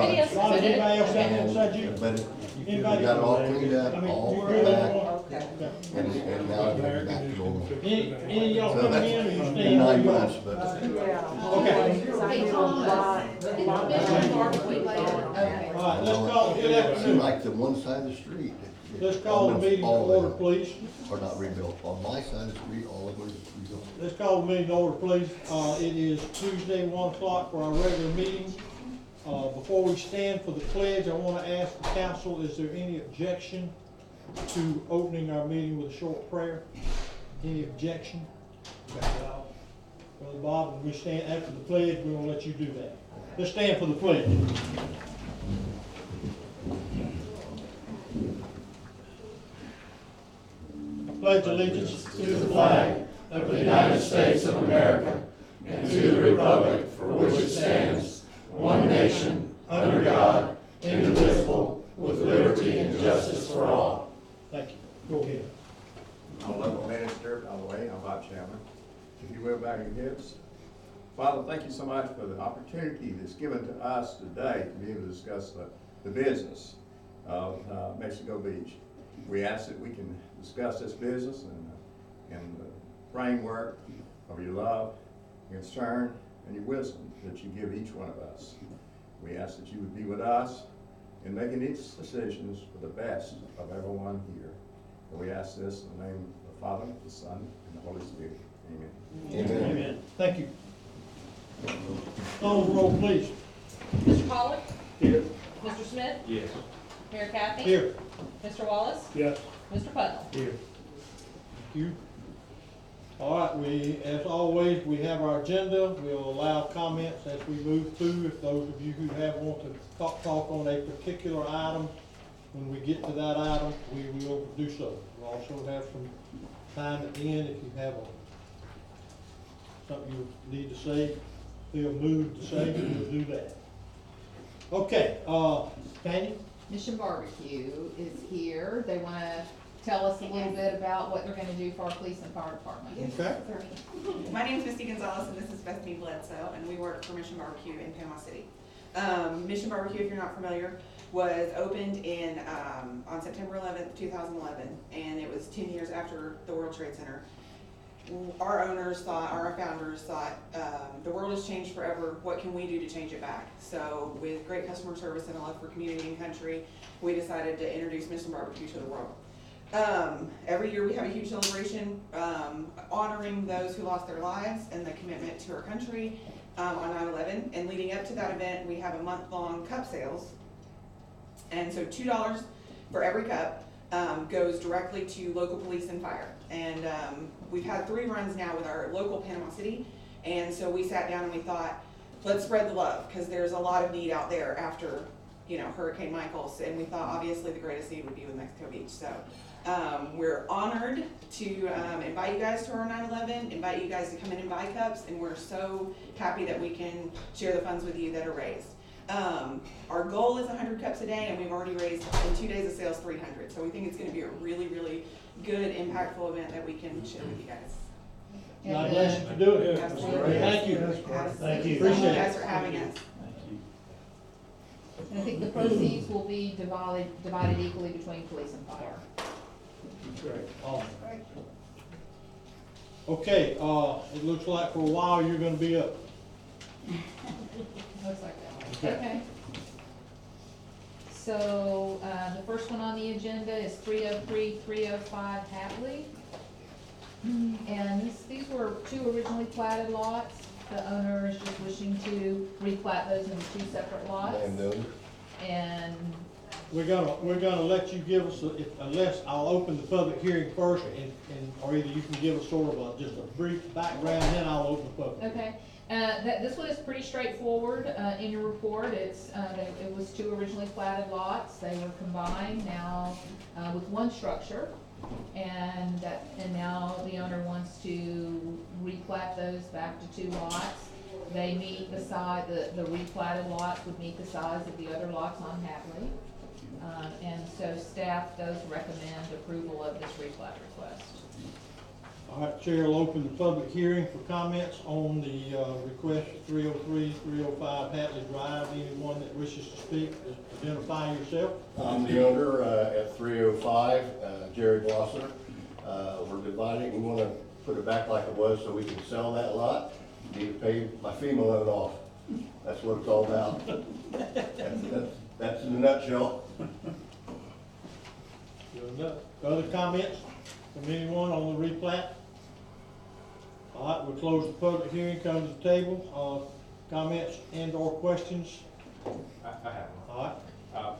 It is. Ron, Is it? anybody else got Okay. anything besides you? But we Anybody? got it all cleaned I up, mean, all you back, good? Okay. and now it's back to normal. Any of y'all So coming that's in or you been staying? 9 months, but Yeah. Okay. Hey, Thomas, did the Mission Bar quit later? Okay. All right, let's call, good it seems afternoon. like the one side of the street. Let's call the almost meeting to all of order, it please. Are not rebuilt. On my side of the street, all of it is rebuilt. Let's call the meeting to order, please. It is Tuesday, 1 o'clock for our regular meeting. Before we stand for the pledge, I want to ask the council, is there any objection to opening our meeting with a short prayer? Any objection? Brother Bob, when we stand after the pledge, we will let you do that. Let's stand for the pledge. Pledge allegiance to the flag of the United States of America and to the republic for which it stands, one nation, under God, indivisible, with liberty and justice for all. Thank you. Go ahead. I'm local minister, by the way, I'm Bob Chandler. If you will, bow your heads. Father, thank you so much for the opportunity that's given to us today to be able to discuss the business of Mexico Beach. We ask that we can discuss this business and the framework of your love, your concern, and your wisdom that you give each one of us. We ask that you would be with us in making these decisions for the best of everyone here. And we ask this in the name of the Father, the Son, and the Holy Spirit. Amen. Amen. Thank you. Call the roll, please. Mr. Pollock? Here. Mr. Smith? Yes. Mayor Kathy? Here. Mr. Wallace? Yes. Mr. Putnam? Here. Thank you. All right, as always, we have our agenda. We'll allow comments as we move through. If those of you who want to talk on a particular item, when we get to that item, we will do so. We'll also have some time at the end if you have something you need to say, feel moved to say, we'll do that. Okay, Tanya? Mission Barbecue is here. They want to tell us a little bit about what they're going to do for our police and fire department. Okay. My name is Misty Gonzalez and this is Bethany Bledsoe, and we work for Mission Barbecue in Panama City. Mission Barbecue, if you're not familiar, was opened in on September 11th, 2011, and it was 10 years after the World Trade Center. Our owners thought, our founders thought, the world has changed forever. What can we do to change it back? So with great customer service and a love for community and country, we decided to introduce Mission Barbecue to the world. Every year we have a huge celebration honoring those who lost their lives and the commitment to our country on 9/11. And leading up to that event, we have a month-long cup sales. And so $2 for every cup goes directly to local police and fire. And we've had 3 runs now with our local Panama City. And so we sat down and we thought, let's spread the love, because there's a lot of need out there after, Hurricane Michael. And we thought obviously the greatest need would be with Mexico Beach. So we're honored to invite you guys to our 9/11, invite you guys to come in and buy cups, and we're so happy that we can share the funds with you that are raised. Our goal is 100 cups a day, and we've already raised in 2 days of sales 300. So we think it's going to be a really, really good, impactful event that we can share with you guys. God bless you for doing it. Absolutely. Thank you. Absolutely. Thank you. Thank Appreciate you guys it. for having us. And I think the proceeds will be divided equally between police and fire. Great. Awesome. Okay, it looks like for a while you're gonna be up. Looks like that. Okay. Okay. So, the first one on the agenda is 303, 305 Hatley. And these were 2 originally platted lots. The owner is just wishing to replat those into 2 separate lots. Landowner. And, We're gonna let you give us, unless I'll open the public hearing first, or either you can give us sort of just a brief background, then I'll open the public. okay, this one is pretty straightforward, in your report. It was 2 originally platted lots. They were combined now, with 1 structure. And now the owner wants to replat those back to 2 lots. They meet the size, the replatted lots would meet the size of the other lots on Hatley. And so staff does recommend approval of this replat request. All right, Chair will open the public hearing for comments on the, request for 303, 305 Hatley Drive. Anyone that wishes to speak, just identify yourself. I'm the owner, at 305, Jerry Blosser. We're dividing, we wanna put it back like it was so we can sell that lot. Need to pay my FEMA loan off. That's what it's all about. That's in a nutshell. Good enough. Other comments from anyone on the replat? All right, we'll close the public hearing, come to the table. Comments and or questions? I have one. All right,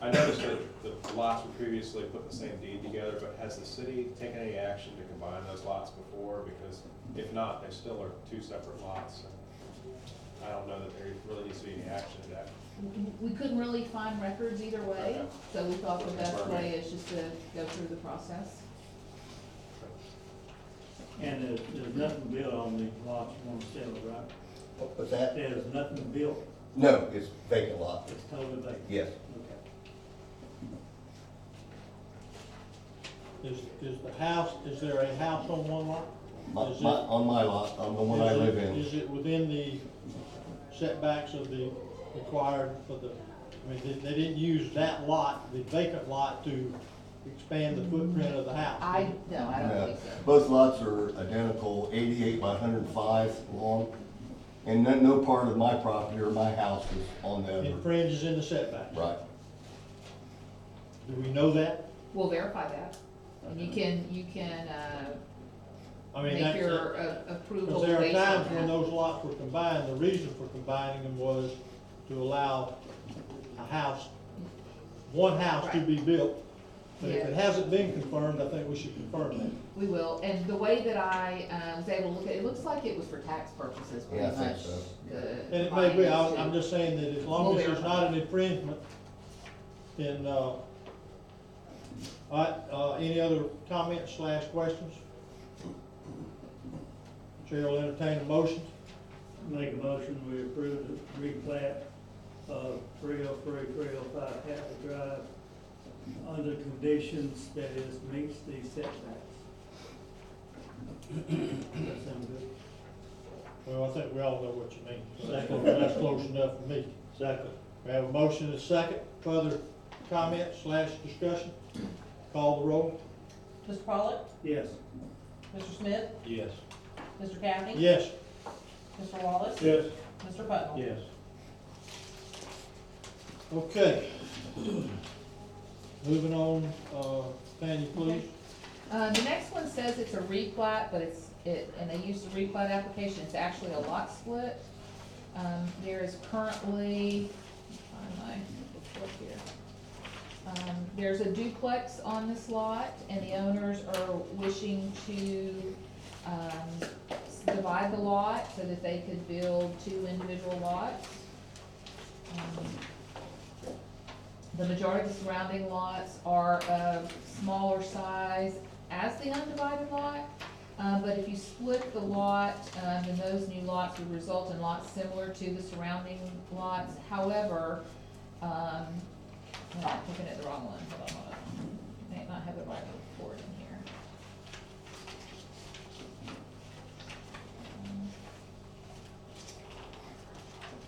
I noticed that the lots were previously put in the same deed together, but has the city taken any action to combine those lots before? Because if not, they still are two separate lots. And I don't know that there really needs to be any action to that. We couldn't really find records either way, Okay. so we thought the best way is just to go through the process. And there's nothing built on the lots you want to sell, right? What's that? There's nothing built, No, it's vacant lot. it's totally vacant. Yes. Okay. is the house, is there a house on one lot? Is it- On my lot, on the one I live in. Is it within the setbacks of the required for the, I mean, they didn't use that lot, the vacant lot, to expand the footprint of the house? I don't No. think so. Both lots are identical, 88 by 105 long, and no part of my property or my house is on It them. infringes in the setbacks? Right. Do we know that? We'll verify that. And you can, I mean, make that's, your approval because there are based on times when that. those lots were combined, the reason for combining them was to allow a house, one house to be built. But if it Yeah. hasn't been confirmed, I think we should confirm that. We will, and the way that I was able to look at it, it looks like it was for tax purposes, pretty Yeah, I think much. so. And it may be, I'm just saying that as long We'll as it's verify. not an infringement, then, all right, any other comments / questions? Chair will entertain a motion. Make a motion, we approve the replat of 303, 305 Hatley Drive under conditions that is meets the setbacks. Does that sound good? Well, I think we all know what you mean. That's close enough for me. Second. We have a motion and a second. Further comments / discussion? Call the roll. Mr. Pollock? Yes. Mr. Smith? Yes. Mr. Cavney? Yes. Mr. Wallace? Yes. Mr. Putnam? Yes. Okay. Moving on, Tanya, please. The next one says it's a replat, but and they use the replat application, it's actually a lot split. There is currently, find my report here. There's a duplex on this lot, and the owners are wishing to, divide the lot so that they could build 2 individual lots. The majority of the surrounding lots are of smaller size as the undivided lot. But if you split the lot, then those new lots would result in lots similar to the surrounding lots. However, I'm looking at the wrong one, hold on. May not have the right report in here.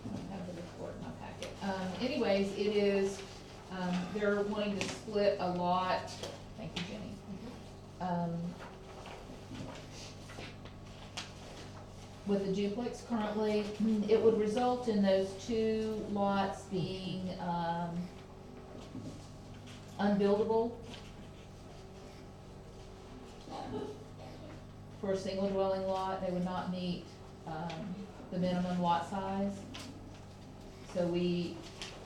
I don't have the report in my packet. Anyways, it is, they're wanting to split a lot, thank you, Jenny. With the duplex currently, it would result in those 2 lots being, unbuildable for a single dwelling lot. They would not meet, the minimum lot size. So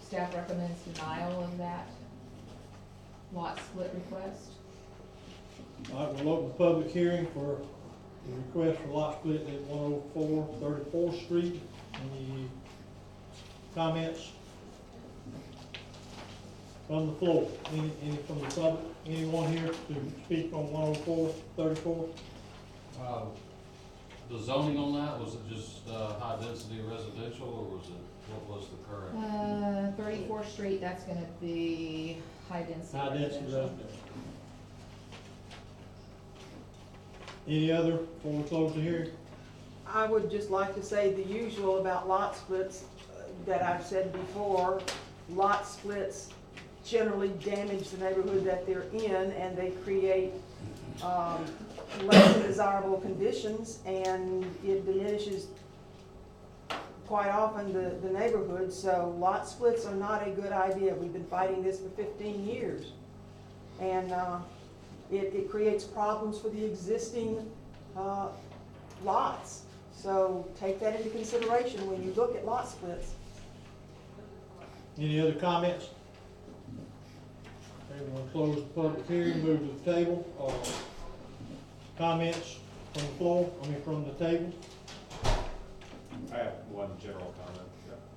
staff recommends denial of that lot split request. All right, we'll open the public hearing for the request for lot split at 104 34th Street. Any comments from the floor? Any from the public? Anyone here to speak on 104 34th? The zoning on that, was it just, high density residential, or was it, what was the current? 34th Street, that's gonna be high density High density residential. residential. Any other before we close the hearing? I would just like to say the usual about lot splits that I've said before. Lot splits generally damage the neighborhood that they're in, and they create less than desirable conditions, and it diminishes quite often the neighborhood. So lot splits are not a good idea. We've been fighting this for 15 years. And it creates problems for the existing lots. So take that into consideration when you look at lot splits. Any other comments? Okay, we'll close the public hearing, move to the table. Comments from the floor, from the table? I have one general comment.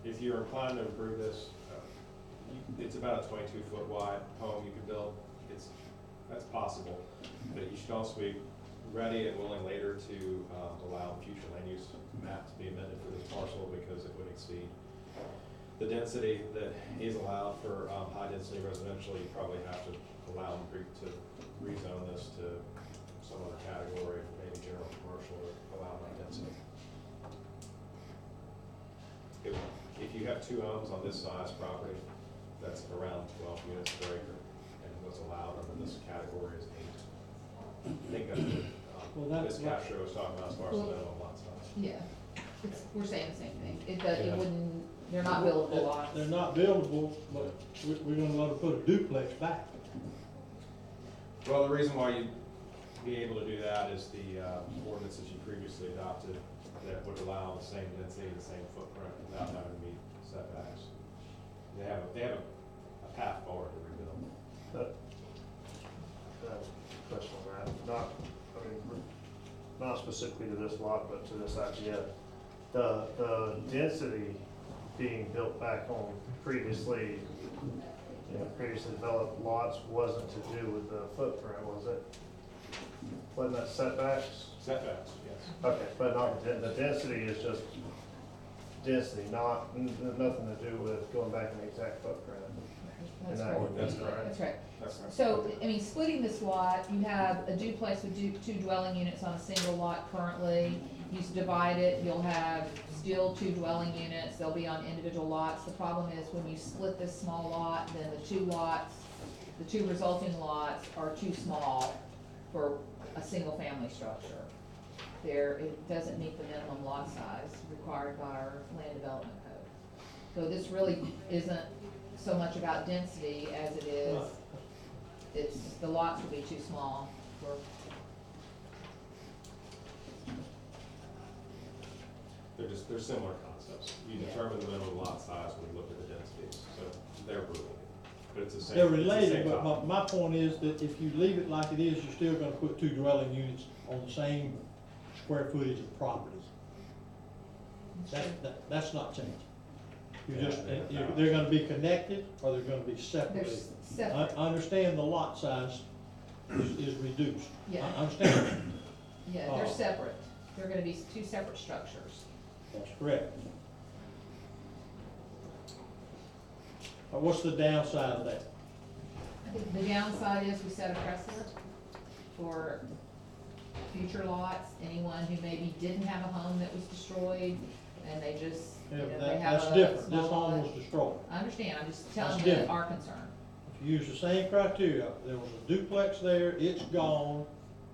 If you're inclined to improve this, it's about a 22-foot wide home you can build. That's possible, but you should also be ready and willing later to allow future land use map to be amended for this parcel because it would exceed the density that is allowed for high density residential. You probably have to allow them to rezone this to some other category, maybe general commercial, to allow high density. If you have two homes on this size property, that's around 12 units per acre, and what's allowed under this category is 8. I think that's what Ms. Castro was talking about as far as the minimum lot size. Yeah, we're saying the same thing. It wouldn't, they're not buildable lots. They're not buildable, but we're gonna let them put a duplex back. Well, the reason why you'd be able to do that is the ordinances you previously adopted that would allow the same density, the same footprint without having to meet setbacks. They have a path forward to rebuild. But, question on that, not specifically to this lot, but to this idea. The density being built back on previously developed lots wasn't to do with the footprint, was it? Wasn't that setbacks? Setbacks, yes. Okay, but not, the density is just density, nothing to do with going back in the exact footprint. That's And correct. That's correct. That's right. That's right. So, splitting this lot, you have a duplex with two dwelling units on a single lot currently. You divide it, you'll have still 2 dwelling units, they'll be on individual lots. The problem is when you split this small lot, then the two resulting lots are too small for a single family structure. It doesn't meet the minimum lot size required by our land development code. So this really isn't so much about density as it is, the lots will be too small for. They're similar concepts. You determine the minimum lot size when you look at the densities, so they're related. But it's the same. They're it's the related, same but topic. my point is that if you leave it like it is, you're still gonna put 2 dwelling units on the same square footage of properties. That's not changing. They're gonna be connected, or they're gonna be They're separated. separate. I understand the lot size is reduced. Yeah. I understand. Yeah, they're separate. They're gonna be 2 separate structures. That's correct. What's the downside of that? I think the downside is we set a precedent for future lots, anyone who maybe didn't have a home that was destroyed, and they just, Yeah, they have that's a different. small This home lot. was destroyed. I understand, I'm just telling That's you different. our concern. If you use the same criteria, there was a duplex there, it's gone.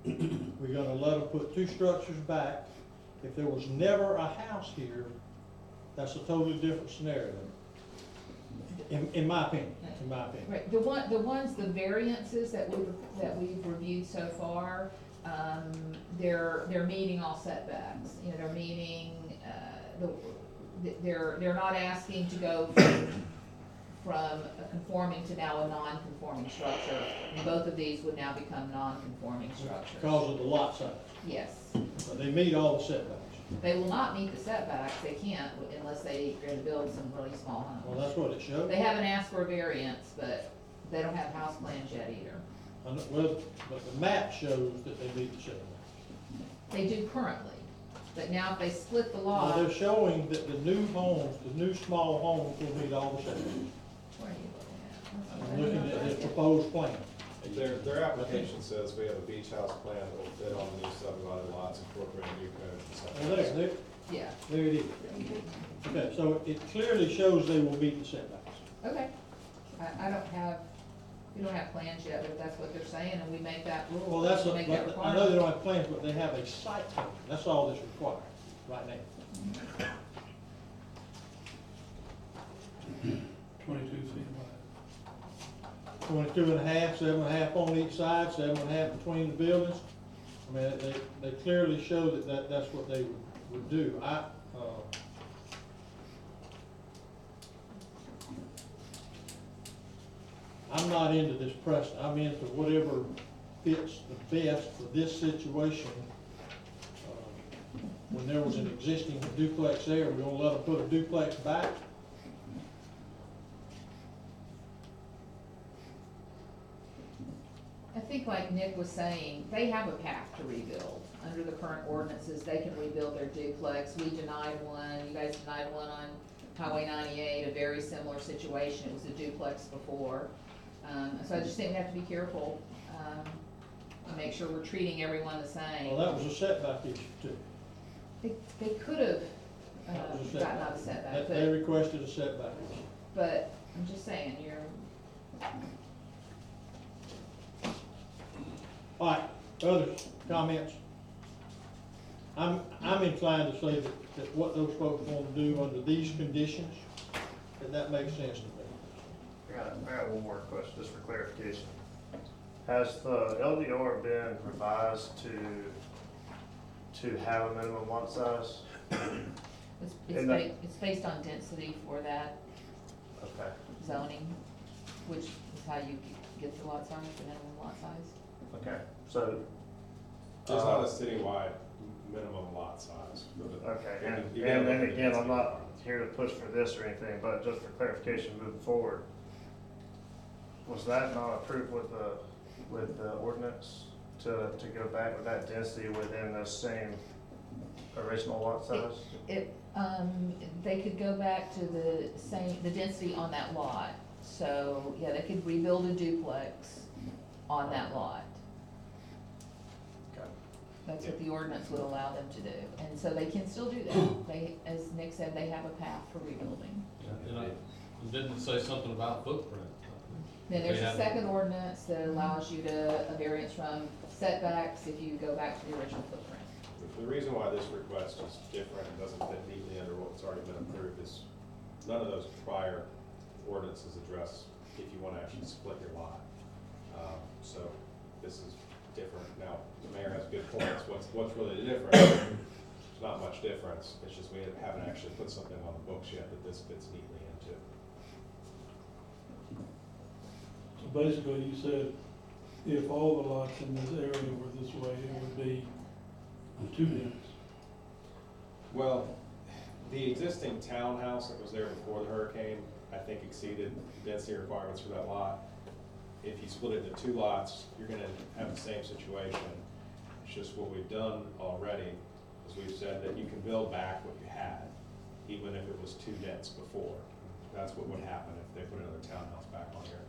We're gonna let them put 2 structures back. If there was never a house here, that's a totally different scenario. In my opinion, Right, the variances that we've reviewed so far, they're meeting all setbacks. They're meeting, they're not asking to go from a conforming to now a non-conforming structure. And both of these would now become non-conforming structures. because of the lot size. Yes. They meet all the setbacks. They will not meet the setbacks, they can't unless they're gonna build some really small Well, homes. that's what it shows. They haven't asked for a variance, but they don't have house plans yet either. Well, but the map shows that they meet the setbacks. They do currently, but now if they split the Well, lot. they're showing that the new homes, the new small homes will meet all the setbacks. Where are you looking at? I'm looking at this proposed plan. Their application says we have a beach house plan that will fit on the new subdivided lots incorporating new code. Well, there, Yeah, there it is. Okay, so it clearly shows they will meet the setbacks. okay. I don't have, we don't have plans yet, but if that's what they're saying, and we make that rule. Well, that's, we make that but I know they requirement. don't have plans, but they have a site plan. That's all that's required right now. 22 feet wide. 22 and a half, 7.5 on each side, 7.5 between the buildings. I mean, they clearly show that's what they would do. I'm not into this precedent. I'm into whatever fits the best for this situation. When there was an existing duplex there, we're gonna let them put a duplex back? I think like Nick was saying, they have a path to rebuild. Under the current ordinances, they can rebuild their duplex. We denied one, you guys denied one on Highway 98, a very similar situation. It was a duplex before. So I just think we have to be careful, to make sure we're treating everyone the same. Well, that was a setback issue too. They could have, That was a gotten out of setback, They requested a setback issue. but I'm just saying, you're, All right, others, comments? I'm inclined to say that what those folks want to do under these conditions, that makes sense to me. I got one more question, just for clarification. Has the LDR been revised to have a minimum lot size? it's based on density for that Okay, zoning, which is how you get the lot size, the minimum lot size. okay, so. There's not a citywide minimum lot size. Okay, and You gotta look then at the again, I'm density not requirements. here to push for this or anything, but just for clarification moving forward. Was that not approved with the ordinance to go back with that density within the same original lot size? They could go back to the density on that lot. So, yeah, they could rebuild a duplex on that lot. Okay. That's what the ordinance would allow them to do. And so they can still do that. They, as Nick said, they have a path for rebuilding. And I didn't say something about footprint. Then there's They a have- second ordinance that allows you a variance from setbacks if you go back to the original footprint. The reason why this request is different and doesn't fit neatly under what's already been approved is none of those prior ordinances address if you want to actually split your lot. So this is different. Now, the mayor has good points. What's really the difference? There's not much difference. It's just we haven't actually put something on the books yet that this fits neatly into. So basically, you said if all the lots in this area were this way, it would be two dense. Well, the existing townhouse that was there before the hurricane, I think exceeded density requirements for that lot. If you split it into two lots, you're gonna have the same situation. It's just what we've done already, is we've said that you can build back what you had, even if it was too dense before. That's what would happen if they put another townhouse back on here.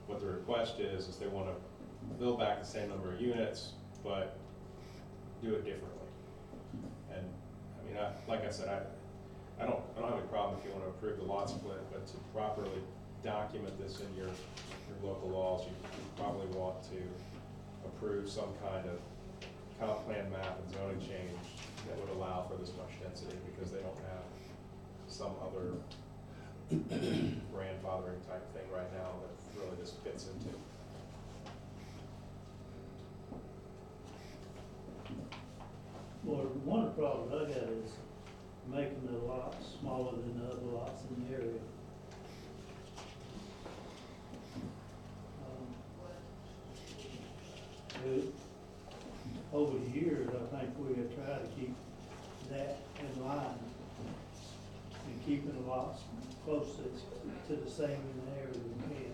What the request is they wanna build back the same number of units, but do it differently. And, I mean, like I said, I don't have any problem if you wanna approve the lot split, but to properly document this in your local laws, you probably want to approve some kind of comp plan map and zoning change that would allow for this much density, because they don't have some other grandfathering type thing right now that really this fits into. Well, one of the problems I got is making the lots smaller than the other lots in the area. Over the years, I think we have tried to keep that in line and keeping the lots close to the same in the area we can.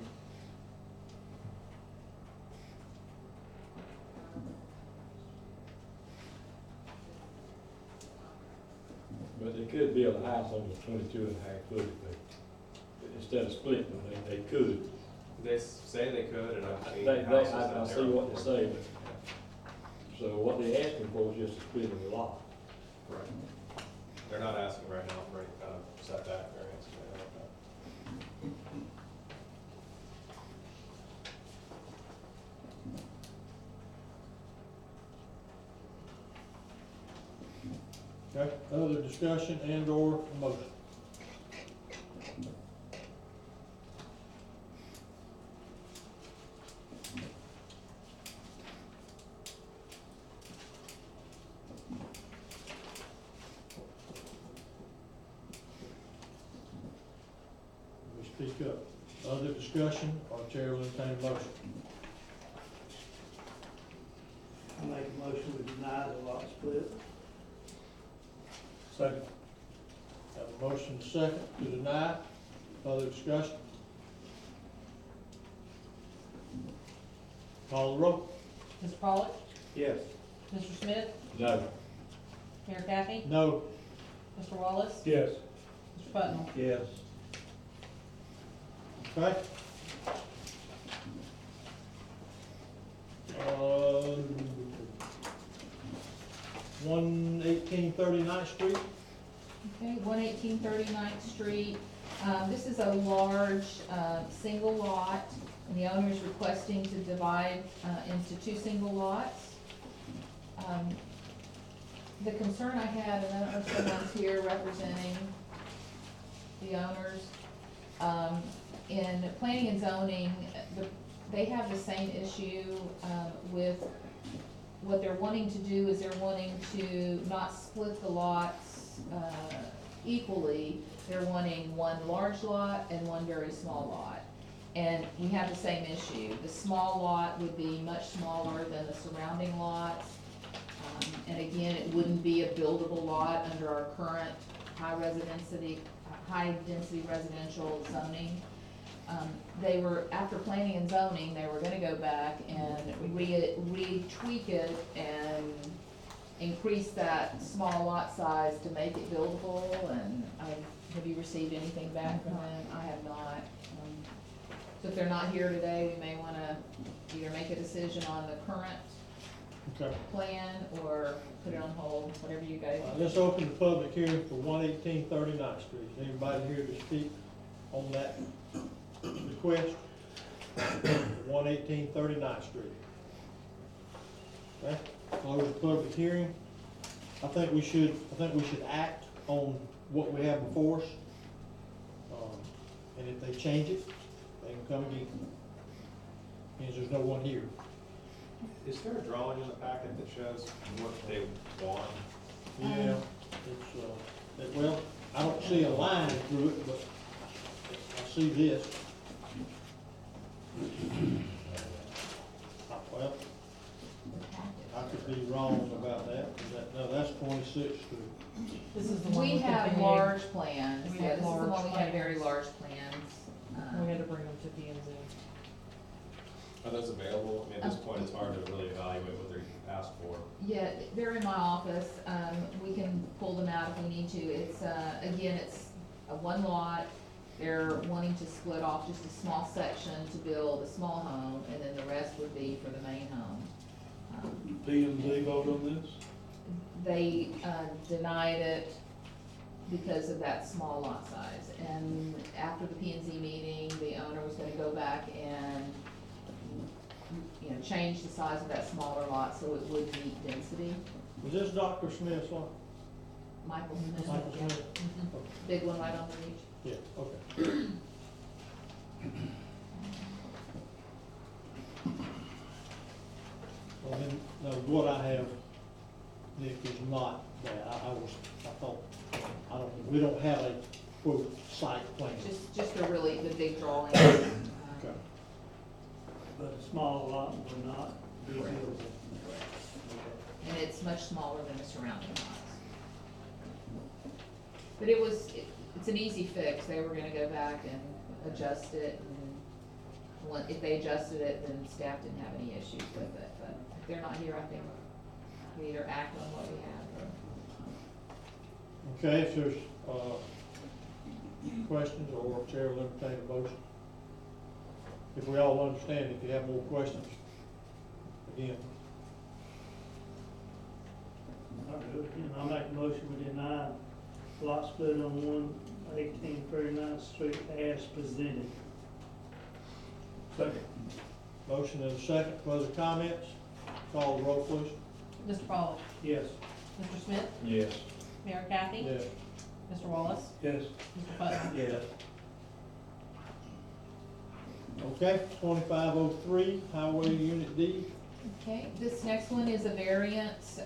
But they could build a house on the 22 and a half foot if they, instead of splitting them, they could. They say they could, and I've seen They, houses I that see they're- what they say, so what they asking for is just a split of the lot. Right. They're not asking right now for any kind of setback variance or anything like that. Okay, other discussion and or motion? We speak up. Other discussion or chair will entertain a motion? I make a motion to deny the lot split. Second. Have a motion second to deny. Other discussion? Call the roll. Mr. Pollock? Yes. Mr. Smith? No. Mayor Kathy? No. Mr. Wallace? Yes. Mr. Putnam? Yes. Okay. 11839th Street. Okay, 11839th Street. This is a large, single lot, and the owner is requesting to divide, into two single lots. The concern I had, and I don't know if someone's here representing the owners, in planning and zoning, they have the same issue, with what they're wanting to do is they're wanting to not split the lots, equally. They're wanting one large lot and one very small lot. And we have the same issue. The small lot would be much smaller than the surrounding lots. And again, it wouldn't be a buildable lot under our current high density residential zoning. They were, after planning and zoning, they were gonna go back and re-tweak it and increase that small lot size to make it buildable, and have you received anything back from them? I have not. So if they're not here today, we may wanna either make a decision on the current Okay. plan or put it on hold, whatever you guys. Let's open the public hearing for 11839th Street. Is anybody here to speak on that request? 11839th Street. Okay, close the public hearing. I think we should act on what we have before us. And if they change it, they can come again. Because there's no one here. Is there a drawing in the packet that shows what they want? Yeah, well, I don't see a line through it, but I see this. Well, I could be wrong about that. No, that's 26th Street. This is the one We with the have big- large plans, We yeah, have this is the one large we have very plans. large plans. We had to bring them to P and Z. Are those available? I mean, at this point, it's hard to really evaluate what they're asked for. Yeah, they're in my office, we can pull them out if we need to. It's, again, it's a one lot, they're wanting to split off just a small section to build a small home, and then the rest would be for the main home. P and Z vote on this? They, denied it because of that small lot size. And after the P and Z meeting, the owner was gonna go back and, change the size of that smaller lot so it would meet density. Was this Dr. Smith's one? Michael Smith. Michael Smith? Mhm. Big one right on the beach. Yeah, okay. Well, then, no, what I have, Nick, is not that. We don't have a quote site plan. Just the big drawing. Okay. But a small lot would not be Correct. buildable. And it's much smaller than the surrounding lots. But it's an easy fix. They were gonna go back and adjust it, and if they adjusted it, then staff didn't have any issues with it. But if they're not here, I think we either act on what we have or. Okay, if there's, questions or chair will entertain a motion. if we all understand, if you have more questions, again. All right, again, I'll make a motion we deny lot split on 118 Street as presented. Second. Motion and a second, further comments? Call the roll, please. Mr. Pollock? Yes. Mr. Smith? Yes. Mayor Kathy? Yes. Mr. Wallace? Yes. Mr. Putnam? Yes. Okay, 2503, Highway Unit D. Okay, this next one is a variance.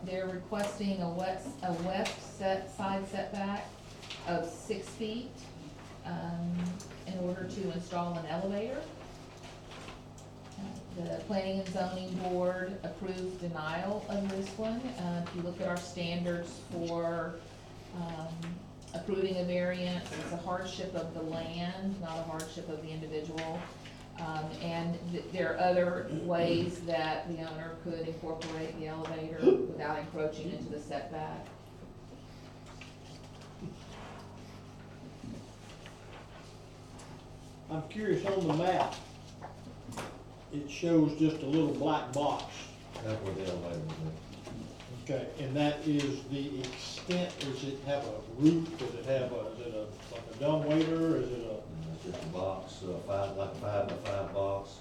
They're requesting a west side setback of 6 feet, in order to install an elevator. The Planning and Zoning Board approved denial of this one. If you look at our standards for, approving a variance, it's a hardship of the land, not a hardship of the individual. And there are other ways that the owner could incorporate the elevator without encroaching into the setback. I'm curious, on the map, it shows just a little black box. That's where the elevator is. Okay, and that is the extent, does it have a roof, does it have is it like a dumbwaiter, is it a? It's just a box, like a 5x5 box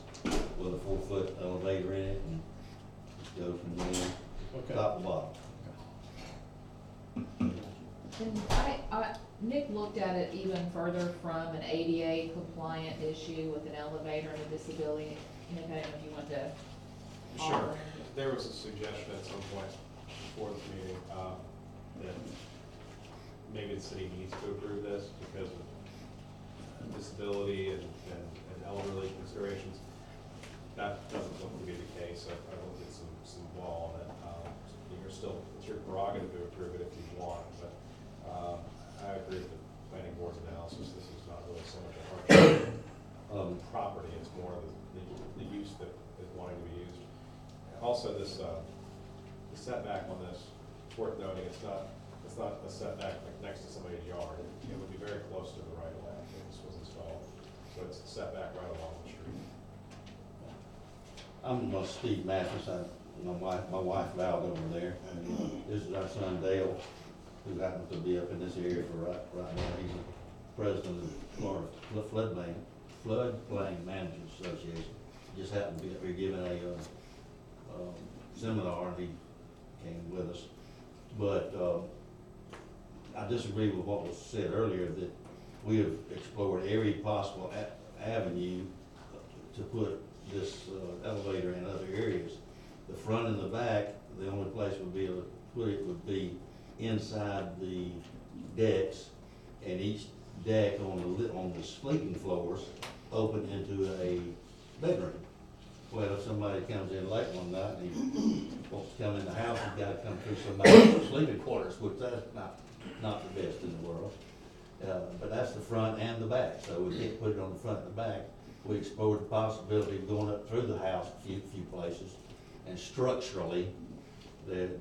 with a 4-foot elevator in it, and just goes from there, Okay. top to bottom. And Nick looked at it even further from an ADA compliant issue with an elevator and a disability. Nick, I don't know if you want to. Sure. There was a suggestion at some point before this meeting, that maybe the city needs to approve this because of disability and elderly considerations. That doesn't look to be the case. I will get some law on it. It's your prerogative to approve it if you want, but, I agree with the planning board's analysis. This is not really so much a hardship of the property, it's more of the use that is wanting to be used. Also, this, the setback on this, it's worth noting, it's not a setback like next to somebody's yard. It would be very close to the right of way if this was installed. So it's a setback right along the street. I'm Steve Mathis, my wife Val over there, and this is our son Dale, who happens to be up in this area for right now. He's the president of the Florida Floodplain Managers Association. Just happened to be giving a seminar, and he came with us. But I disagree with what was said earlier, that we have explored every possible avenue to put this elevator in other areas. The front and the back, the only place would be able to put it would be inside the decks, and each deck on the sleeping floors open into a bedroom. Well, if somebody comes in late one night and he wants to come in the house, he's gotta come through somebody's sleeping quarters, which that's not the best in the world. But that's the front and the back, so we can't put it on the front and the back. We explored the possibility of going up through the house a few places, and structurally, I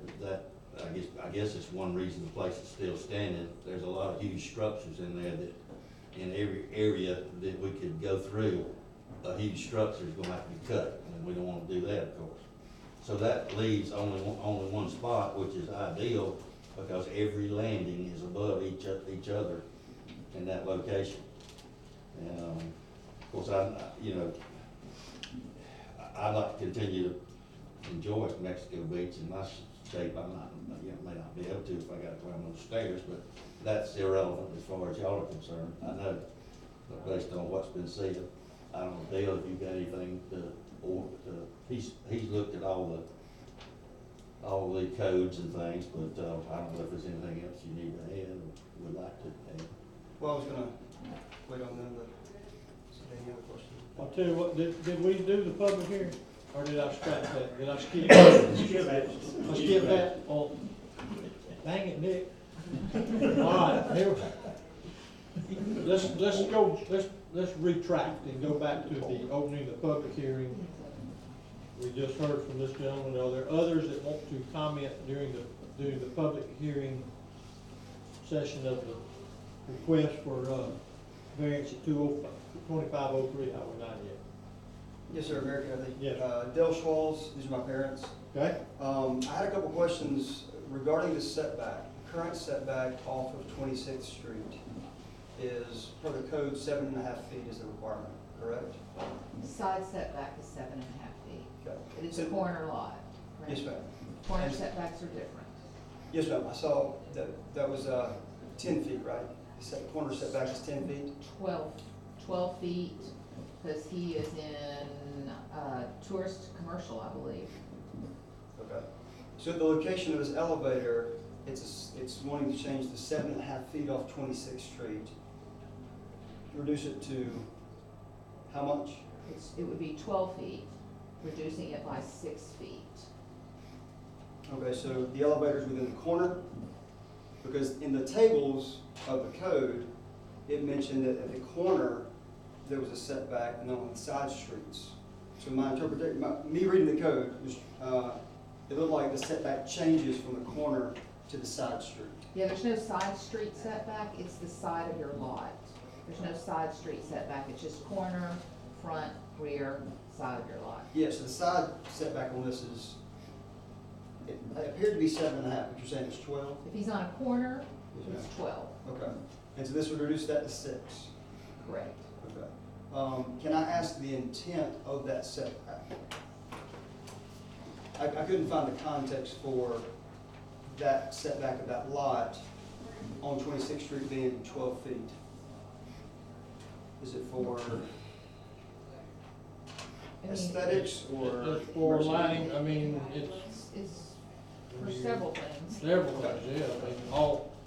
guess it's one reason the place is still standing. There's a lot of huge structures in there that, in every area that we could go through, a huge structure is gonna have to be cut, and we don't wanna do that, of course. So that leaves only one spot, which is ideal, because every landing is above each other in that location. And, of course, I'd like to continue to enjoy Mexico Beach in my shape. May not be able to if I gotta climb those stairs, but that's irrelevant as far as y'all are concerned. I know, but based on what's been said, I don't know, Dale, if you've got anything he's looked at all the codes and things, but, I don't know if there's anything else you need to add or would like to add. Well, I was gonna wait on them, but, so any other questions? I'll tell you what, did we do the public hearing, or did I scratch that? Did I skip that? I skipped that? Oh, dang it, Nick. All right, here, let's retract and go back to the opening the public hearing. We just heard from this gentleman. Are there others that want to comment during the public hearing session of the request for variance at 205? 2503 Highway 98. Yes, sir, Mayor Kathy. Yes. Dale Schwalls, these are my parents. Okay? I had a couple questions regarding the setback. Current setback off of 26th Street is, per the code, 7.5 feet is the requirement, correct? Side setback is 7.5 feet. Okay. It is a corner lot, correct? Yes, ma'am. Corner And- setbacks are different. Yes, ma'am, I saw that was 10 feet, right? Corner setback is 10 feet? 12 feet, because he is in, tourist commercial, I believe. Okay. So at the location of this elevator, it's wanting to change the 7.5 feet off 26th Street. Reduce it to how much? It would be 12 feet, reducing it by 6 feet. Okay, so the elevator's within the corner? Because in the tables of the code, it mentioned that at the corner, there was a setback, and then on the side streets. So my interpretation, me reading the code, was, it looked like the setback changes from the corner to the side street. Yeah, there's no side street setback, it's the side of your lot. There's no side street setback, it's just corner, front, rear, side of your lot. Yes, the side setback on this is, it appeared to be 7.5, but you're saying it's 12? If he's on a corner, Yes, it's 12, Okay, and so this would reduce that to 6? correct. Okay. Can I ask the intent of that setback? I couldn't find the context for that setback of that lot on 26th Street being 12 feet. Is it for I mean, aesthetics or? It's for lighting, I mean, It's for several things. several things, yeah. I mean,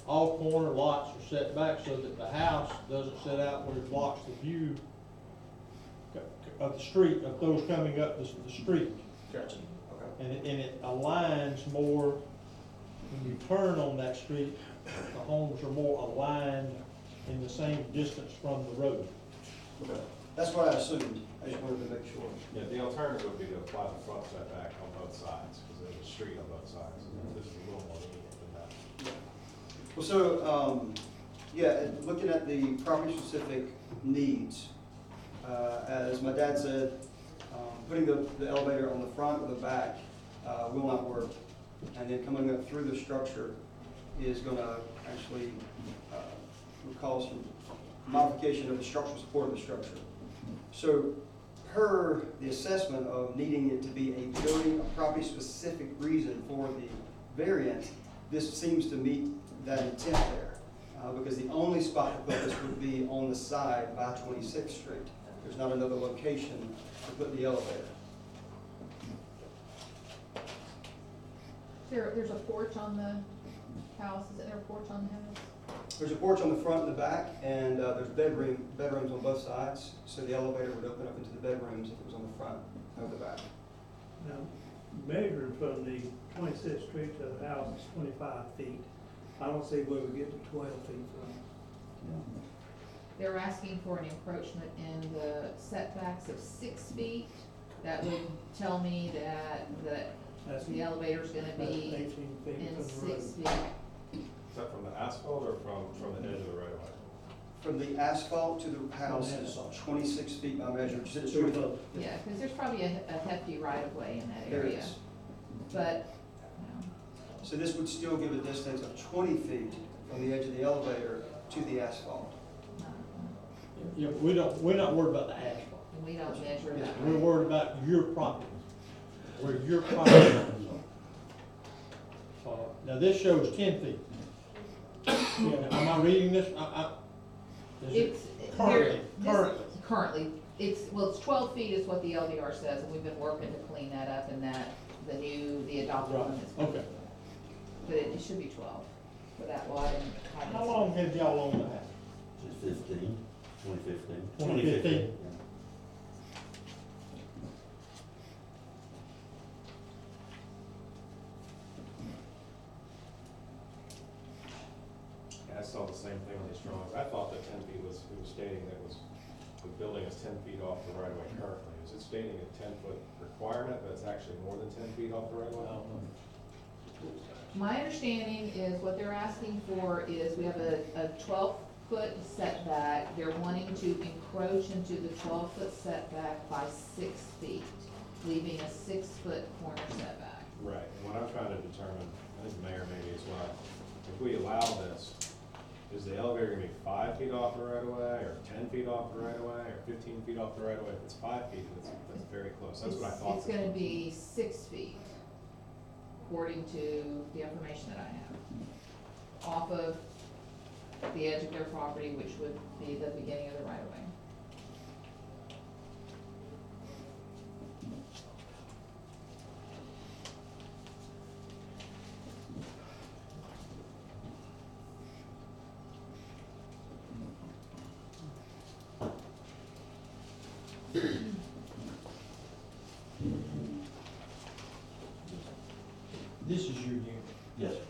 all corner lots are set back so that the house doesn't sit out where it blocks the view of the street, of those coming up the street. Gotcha. Okay. And it aligns more, when you turn on that street, the homes are more aligned in the same distance from the road. Okay. That's what I assumed. I just wanted to make sure. Yeah, the alternative would be to apply the front setback on both sides, because there's a street on both sides. This is a little more lenient than that. Well, so, yeah, looking at the property-specific needs, as my dad said, putting the elevator on the front or the back will not work. And then coming up through the structure is gonna actually would cause some modification of the structural support of the structure. So, per the assessment of needing it to be a building, a property-specific reason for the variance, this seems to meet that intent there. Because the only spot to put this would be on the side by 26th Street. There's not another location to put the elevator. There's a porch on the house, isn't there a porch on the house? There's a porch on the front and the back, and there's bedrooms on both sides, so the elevator would open up into the bedrooms if it was on the front or the back. Now, measuring from the 26th Street to the house is 25 feet. I don't see where we get to 12 feet from. They're asking for an encroachment in the setbacks of 6 feet. That would tell me that the elevator's gonna That's be 18 feet in from the road. 6 feet. Is that from the asphalt or from the edge of the right of way? From the asphalt to the house is 26 feet by measure. You said it's 20 feet. Yeah, because there's probably a hefty right of way in that There area. is. But, So this would still give a distance of 20 feet from the edge of the elevator to the asphalt. Yeah, but we're not worried about the asphalt. we don't measure that. We're worried about your property, where your property lines are. Now, this shows 10 feet. Am I reading this? Is it It's, currently? it's 12 feet is what the LDR says, and we've been working to clean that up, and that, the adopted one is. Okay. But it should be 12 for that wide and high. How long have y'all owned the house? Since 2015. 2015. I saw the same thing on these drawings. I thought that 10 feet was, it was stating that the building is 10 feet off the right of way currently. Is it stating a 10-foot requirement, but it's actually more than 10 feet off the right of way? My understanding is what they're asking for is, we have a 12 foot setback, they're wanting to encroach into the 12-foot setback by 6 feet, leaving a 6-foot corner setback. Right, and what I'm trying to determine, I think the mayor maybe as well, if we allow this, is the elevator gonna be 5 feet off the right of way, or 10 feet off the right of way, or 15 feet off the right of way? If it's 5 feet, that's very close, that's what I thought. It's gonna be 6 feet, according to the information that I have, off of the edge of their property, which would be the beginning of the right of way. This is your unit. Yes, sir.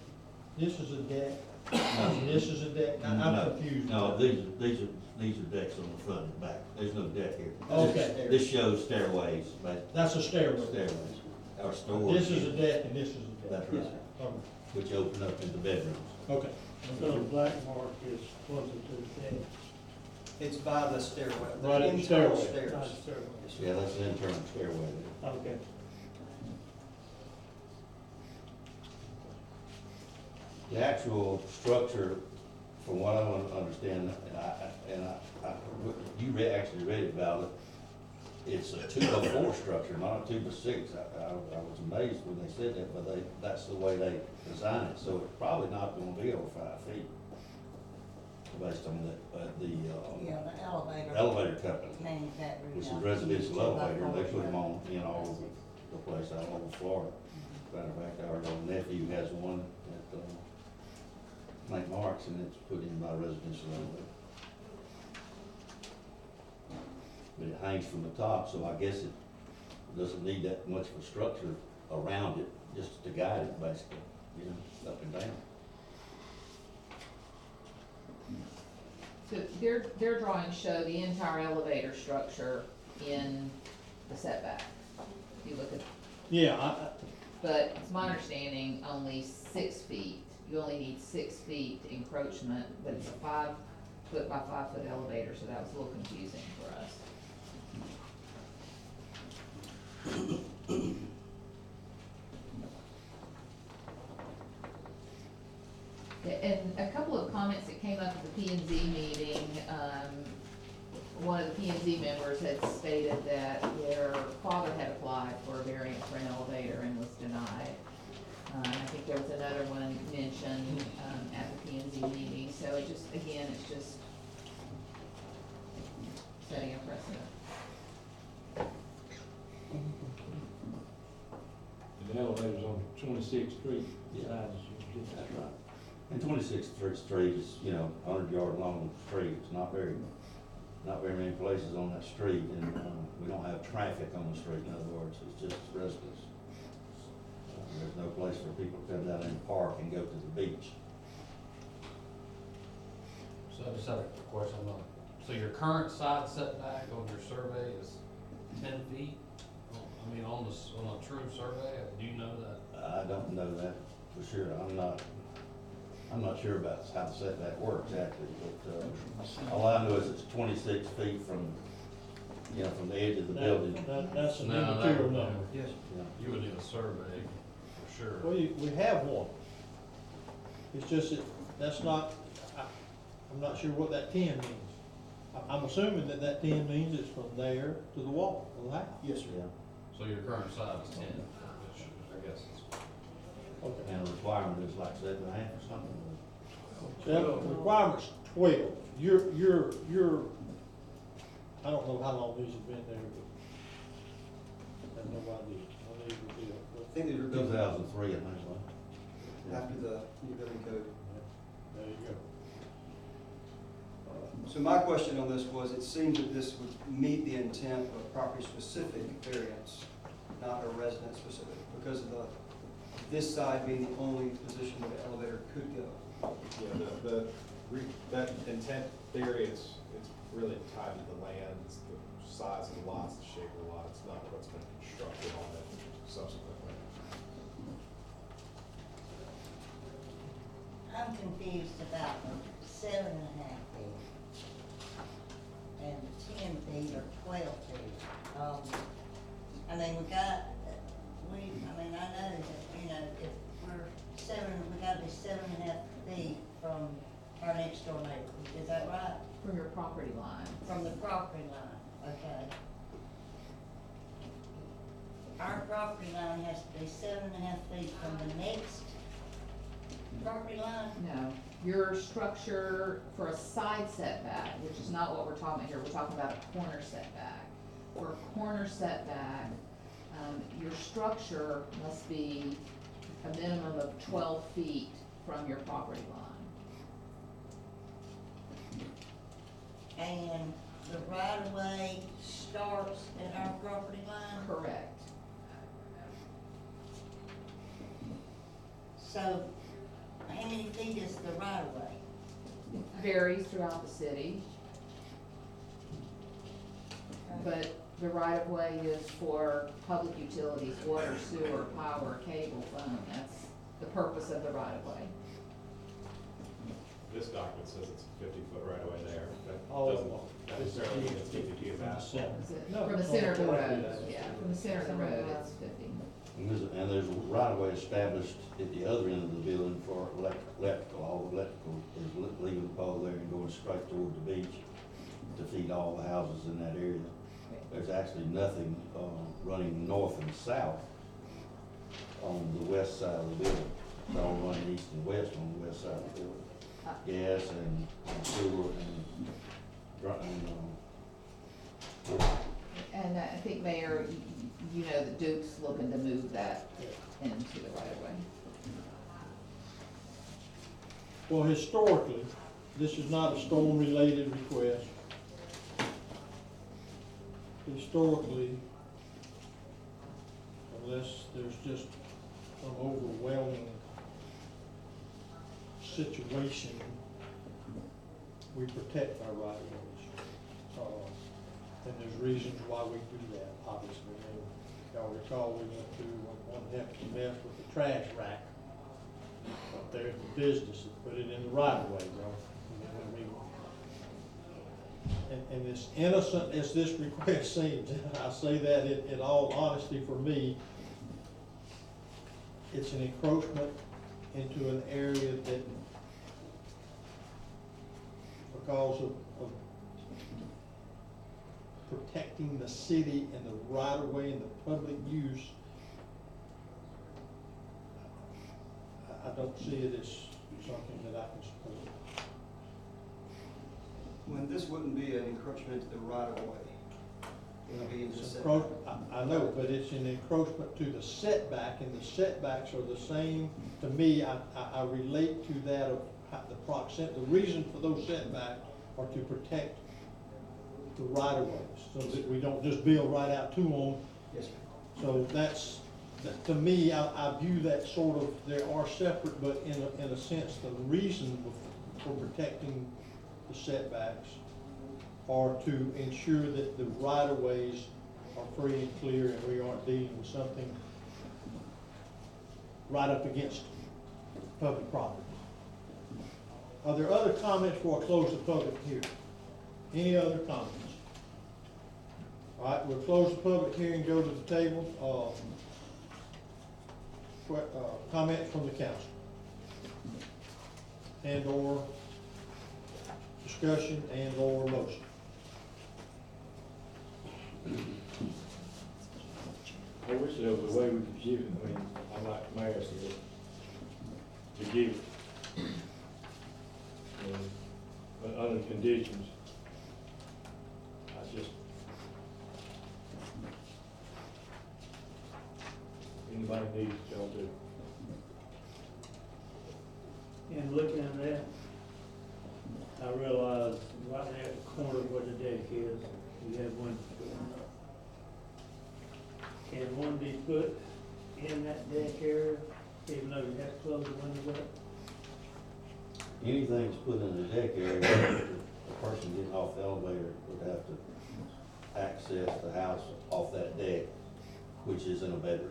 This is a deck, and this is a deck. I'm No, confused. No, these are decks on the front and back. There's no deck here. Okay. This shows stairways, but That's a stairway. stairways, or storage. This is a deck and this is a deck. That's right, Okay. which open up into bedrooms. Okay. So the black mark is closer to the deck, It's by the stairway. Right at the internal stairway. stairs. not the stairway. Yeah, that's an internal stairway. Okay. The actual structure, from what I understand, actually read it, Val, it's a 2x4 structure, not a 2x6. I was amazed when they said that, but that's the way they design it, so it's probably not gonna be over 5 feet. Based on the Yeah, the elevator. elevator company, Named that route. which is residential elevator, they put them on in all over the place out over Florida. Matter of fact, our little nephew has one at, St. Mark's, and it's put in by residential elevator. But it hangs from the top, so I guess it doesn't need that much of a structure around it, just to guide it basically, up and down. So their drawings show the entire elevator structure in the setback. If you look at, Yeah, but it's my understanding, only 6 feet. You only need 6 feet encroachment, but it's a 5-foot by 5-foot elevator, so that was a little confusing for us. And a couple of comments that came up at the P and Z meeting, one of the P and Z members had stated that their father had applied for a variance for an elevator and was denied. I think there was another one mentioned, at the P and Z meeting, so it just, again, it's just setting a precedent. The elevator's on 26th Street. Yeah. That's right. And 26th Street is, 100-yard long street. It's not very many places on that street, and we don't have traffic on the street. In other words, it's just residents. There's no place for people to come down in the park and go to the beach. So I just had a question, so your current side setback on your survey is 10 feet? I mean, on a true survey, do you know that? I don't know that for sure. I'm not sure about how the setback works actually, but all I know is it's 26 feet from the edge of the building. that's a new No, material that- number. Yes. You would need a survey, for sure. Well, we have one. It's just that, that's not, I'm not sure what that 10 means. I'm assuming that 10 means it's from there to the wall of the house. Yes, sir. Yeah. So your current side is 10, which I guess is. Okay. And the requirement is like 7.5 or something. The requirement's 12. You're, I don't know how long these have been there, but I have no idea. I need to be I think they were built 2003, I think, so. after the new building code. There you go. So my question on this was, it seemed that this would meet the intent of a property-specific variance, not a resident-specific, because of this side being the only position where the elevator could go. Yeah, that intent theory, it's really tied to the land, it's the size of the lots, the shape of the lot, it's not what's been constructed on it subsequently. I'm confused about the 7.5 feet. feet or 12 feet. I mean, I mean, I know that, you know, if we gotta be 7.5 feet from our next door neighbor, is that right? From your property line. From the property line, okay. Our property line has to be 7.5 feet from the next property line? No, your structure for a side setback, which is not what we're talking about here, we're talking about a corner setback. For a corner setback, your structure must be a minimum of 12 feet from your property line. And the right of way starts at our property line? Correct. So, how many feet is the right of way? Varies throughout the city, but the right of way is for public utilities, water, sewer, power, cable, phone. That's the purpose of the right of way. This document says it's a 50-foot right away there. Oh. That doesn't necessarily mean it's 50 feet of asphalt. No, From the center of the no, road, no. yeah, from the center of the road, it's 50. And there's a right of way established at the other end of the building for electrical. All the electrical is leaving the pole there and going straight toward the beach to feed all the houses in that area. There's actually nothing, running north and south on the west side of the building. It's all running east and west on the west side of the building. Gas and sewer And I think, Mayor, you know that Duke's looking to move that into the right of way. Well, historically, this is not a storm-related request. Historically, unless there's just some overwhelming situation, we protect our right of ways. And there's reasons why we do that, obviously. And y'all recall, we went through one heck of a mess with the trash rack up there at the business and put it in the right of way, bro. And as innocent as this request seems, I say that in all honesty, for me, it's an encroachment into an area that, because of protecting the city and the right of way and the public use, I don't see it as something that I can support. When this wouldn't be an encroachment to the right of way. It would be in the It's setback. I know, but it's an encroachment to the setback, and the setbacks are the same. To me, I relate to that of the proximity. The reason for those setbacks are to protect the right of ways, so that we don't just build right out to them. Yes, sir. So to me, I view that sort of, there are separate, but in a sense, the reason for protecting the setbacks are to ensure that the right of ways are free and clear, and we aren't dealing with something right up against public property. Are there other comments before I close the public hearing? Any other comments? All right, we'll close the public hearing, go to the table. Comments from the council? And/or discussion and/or motion? I wish there was a way we could give it, I mean, I'm like the mayor said, to give it. But under conditions, I just, anybody needs it, y'all do. And looking at that, I realized right there at the corner where the deck is, we have one. Can one be put in that deck area, even though you have to close the windows up? anything's put in the deck area, the person getting off the elevator would have to access the house off that deck, which is in a bedroom.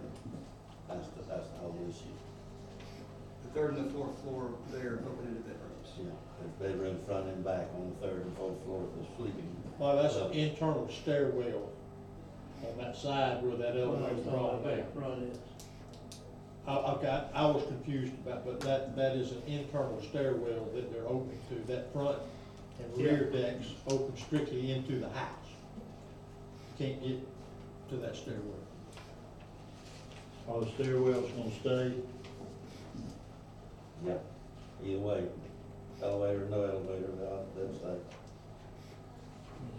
That's the whole issue. the third and the fourth floor, they're open-ended bedrooms. Yeah, there's bedroom front and back on the third and fourth floor for the sleeping. Well, that's an internal stairwell on that side where that elevator's drawn down. Front is. I was confused about, but that is an internal stairwell that they're opening to. That front and rear decks open strictly into the house. You can't get to that stairwell. Are the stairwells gonna stay? Yeah. Either way, elevator, no elevator, they'll stay.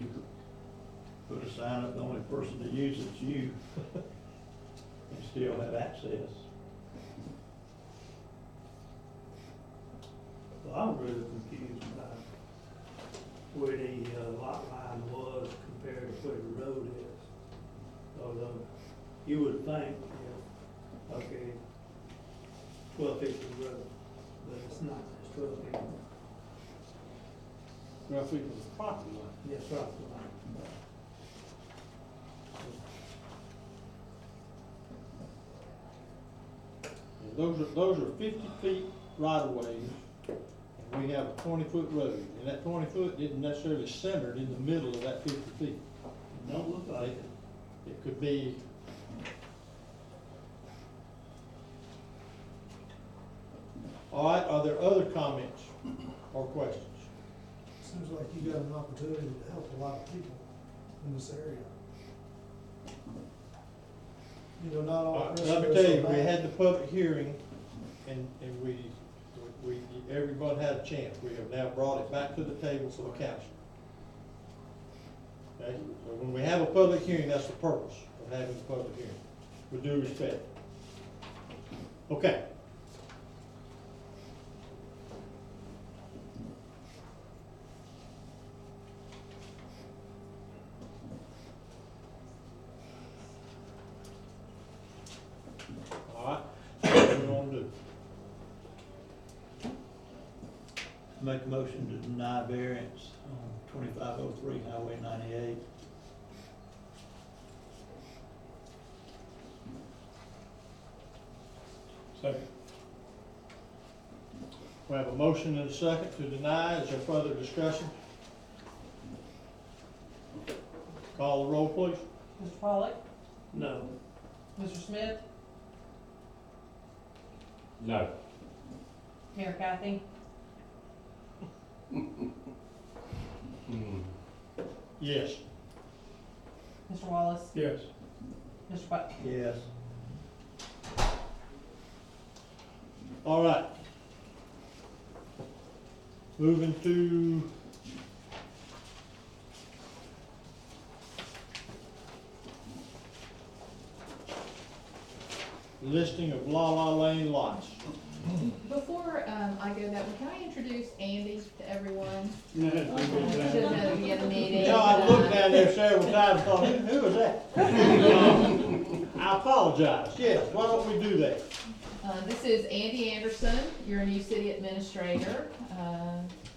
You could put a sign up, the only person to use it's you, and still have access. Well, I'm really confused about where the lot line was compared to where the road is. Although you would think, okay, 12 feet of the road, but it's not, it's 12 feet. 12 feet from the property line. Yes, right. And those are 50 feet right of ways, and we have a 20-foot road, and that 20 foot isn't necessarily centered in the middle of that 50 feet. Don't look like it. It could be. All right, are there other comments or questions? Seems like you got an opportunity to help a lot of people in this area. You know, not all. Let me tell you, we had the public hearing, and we, everyone had a chance. We have now brought it back to the table for the council. Okay, so when we have a public hearing, that's the purpose of having a public hearing, with due respect. Okay. All right, what do we want to do? Make a motion to deny variance on 2503 Highway 98. Second. We have a motion and a second to deny. Is there further discussion? Call the roll, please. Mr. Pollak? No. Mr. Smith? No. Mayor Kathy? Yes. Mr. Wallace? Yes. Mr. Bud? Yes. All right. Moving to listing of La La Lane lots. Before, I go that way, can I introduce Andy to everyone? No. Should know you had a meeting. Yeah, I looked down there several times, thought, who was that? I apologize. Yes, why don't we do that? This is Andy Anderson, your new city administrator.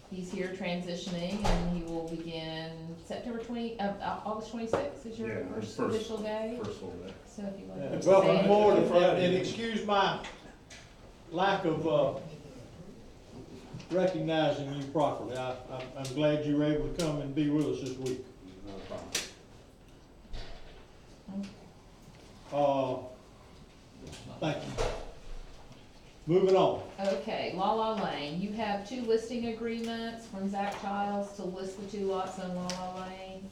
He's here transitioning, and he will begin August 26th is your first official day. First full day. So if you want to Welcome say- aboard, and excuse my lack of recognizing you properly. I'm glad you were able to come and be with us this week. No problem. Thank you. Moving on. Okay, La La Lane, you have two listing agreements from Zach Childs to list the two lots on La La Lane.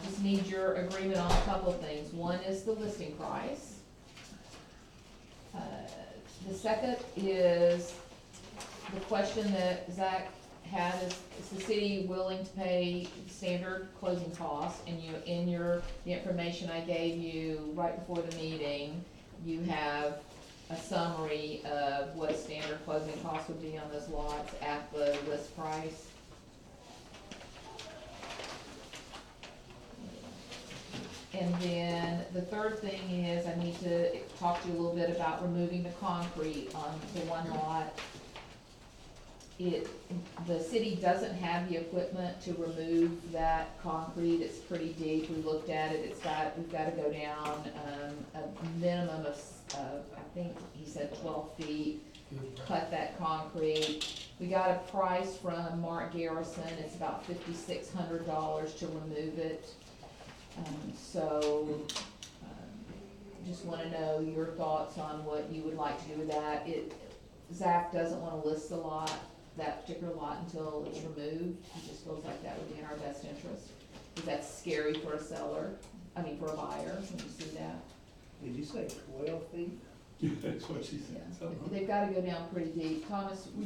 Just need your agreement on a couple of things. One is the listing price. The second is the question that Zach had is the city willing to pay standard closing costs? And you, in the information I gave you right before the meeting, you have a summary of what a standard closing cost would be on those lots at the list price. And then the third thing is I need to talk to you a little bit about removing the concrete on the one lot. The city doesn't have the equipment to remove that concrete. It's pretty deep. We looked at it. We've got to go down a minimum of I think he said 12 feet cut that concrete. We got a price from Mark Garrison, it's about $5,600 to remove it. Just wanna know your thoughts on what you would like to do with that. Zach doesn't wanna list the lot, that particular lot, until it's removed. He just feels like that would be in our best interest, because that's scary for a seller, for a buyer, when you see that. Did you say 12 feet? That's what she Yeah. said. They've gotta go down pretty deep. Thomas, did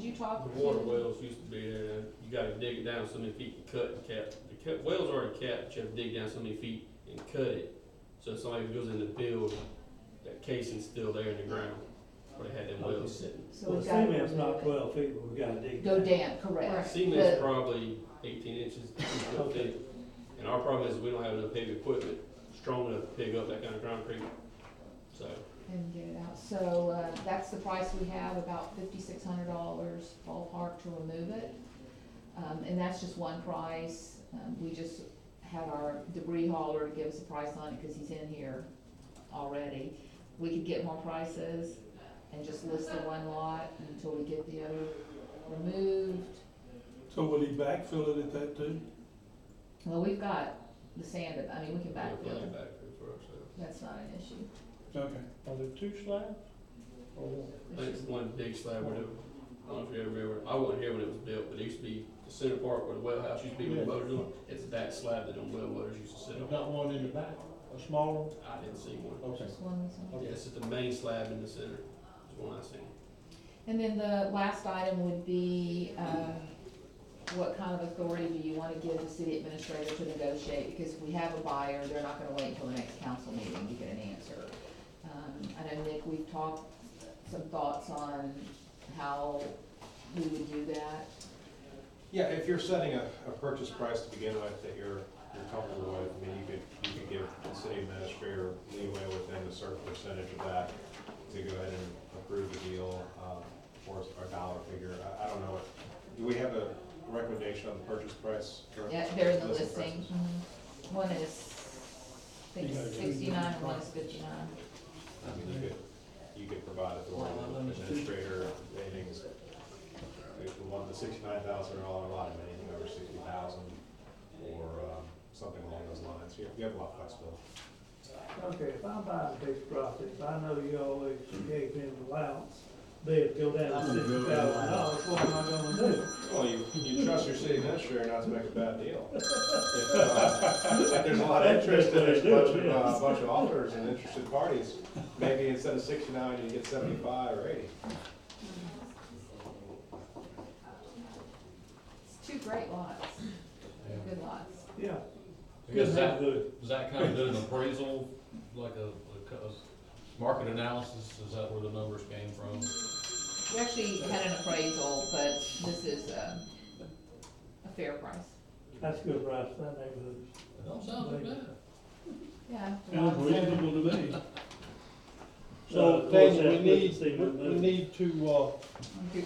you talk? The water wells used to be there, you gotta dig it down so many feet and cut and cap. The well's already capped, but you have to dig down so many feet and cut it. So if somebody goes in to build, that casing's still there in the ground, where they had them wells sitting. So Well, we've gotta cement's remove not it. 12 feet, but we gotta dig. Go down, correct. Cement's The- probably 18 inches, 2 foot Okay. thick. And our problem is we don't have enough heavy equipment strong enough to pick up that kind of concrete, so. And get it out. So, that's the price we have, about $5,600 ballpark to remove it. And that's just one price. We just had our debris hauler give us a price on it because he's in here already. We could get more prices and just list the one lot until we get the other removed. So will he backfill it at that too? Well, we've got the sand, we can we'll backfill. put it back for ourselves. That's not an issue. Okay. Are there 2 slabs? Or one? I think it's one big slab we're doing. I don't know if you ever remember, I wasn't here when it was built, but it used to be the center part where the well house used to be with the motors on. It's that slab that them well motors used to sit You've on. got one in the back, a smaller one? I didn't see one. Okay. Just one was on. Yeah, it's just the main slab in the center, is one I seen. And then the last item would be, what kind of authority do you wanna give the city administrator to negotiate? Because if we have a buyer, they're not gonna wait until the next council meeting to get an answer. I know, Nick, we've talked some thoughts on how we would do that. Yeah, if you're setting a purchase price to begin with that you're comfortable with, you could give the city administrator leeway within a certain percentage of that to go ahead and approve the deal, for a dollar figure. I don't know, do we have a recommendation on the purchase price? or Yeah, they're in the listing listing. prices? One is, I think it's 69, and one is 59. I mean, you could provide authority to the administrator, anything is, the $69,000 lot, anything over 60,000, or something along those lines. You have a lot of flexibility. Okay, if I'm buying a piece of property, if I know you always gave me an allowance, bid go down to $60,000, what am I gonna do? Well, you trust your city administrator not to make a bad deal. If there's a lot of interest and there's a bunch of offers and interested parties, maybe instead of 69, you get 75 or 80. It's 2 great lots, good lots. Yeah. Is that kind of did an appraisal, like a market analysis, is that where the numbers came from? We actually had an appraisal, but this is a fair price. That's a good price for that neighborhood. It don't sound too bad. Yeah. Sounds reasonable to me. So, of course, Tanya, that's we with the cement. need to,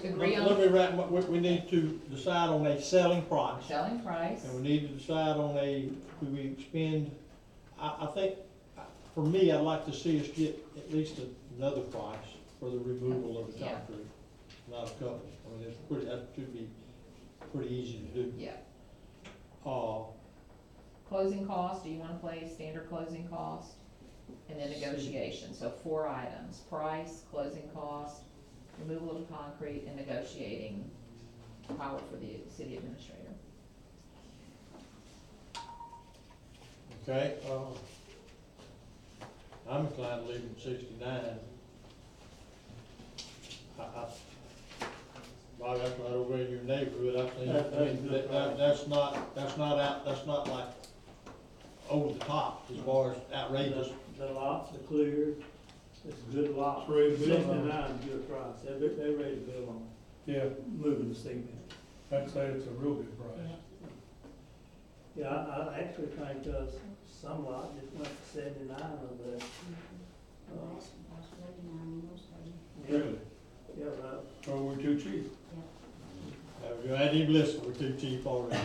Agree let on me wrap, we need to decide on a selling price. selling price. And we need to decide on do we expend, I think, for me, I'd like to see us get at least another price for the removal of the Yeah. concrete, not a couple. I mean, that should be pretty easy to do. Yeah. Closing cost, do you wanna play standard closing cost? And then negotiation, so 4 items, price, closing cost, removal of the concrete, and negotiating power for the city administrator. Okay, I'm inclined to leave it at 69. Bob, that's right over in your neighborhood, I think, that's not like over the top as far as outrageous. The lots are clear, it's a good lot. It's ready to build on. 69 is a good price, they're ready to build on, Yeah, moving the cement. I'd say it's a real good price. Yeah, I actually think, some lot just went to 79 of that. Really? Yeah, right. Or we're too cheap. You ain't even listening, we're too cheap already.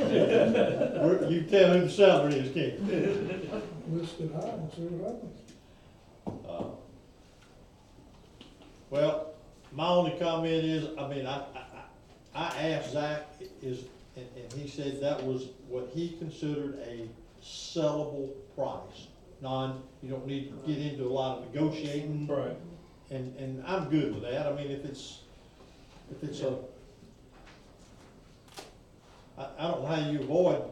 You tell who the seller is, can't you? List it high and see what happens. Well, My only comment is, I mean, I asked Zach, and he said that was what he considered a sellable price. You don't need to get into a lot of negotiating. Right. And I'm good with that. I mean, if it's a, I don't know how you avoid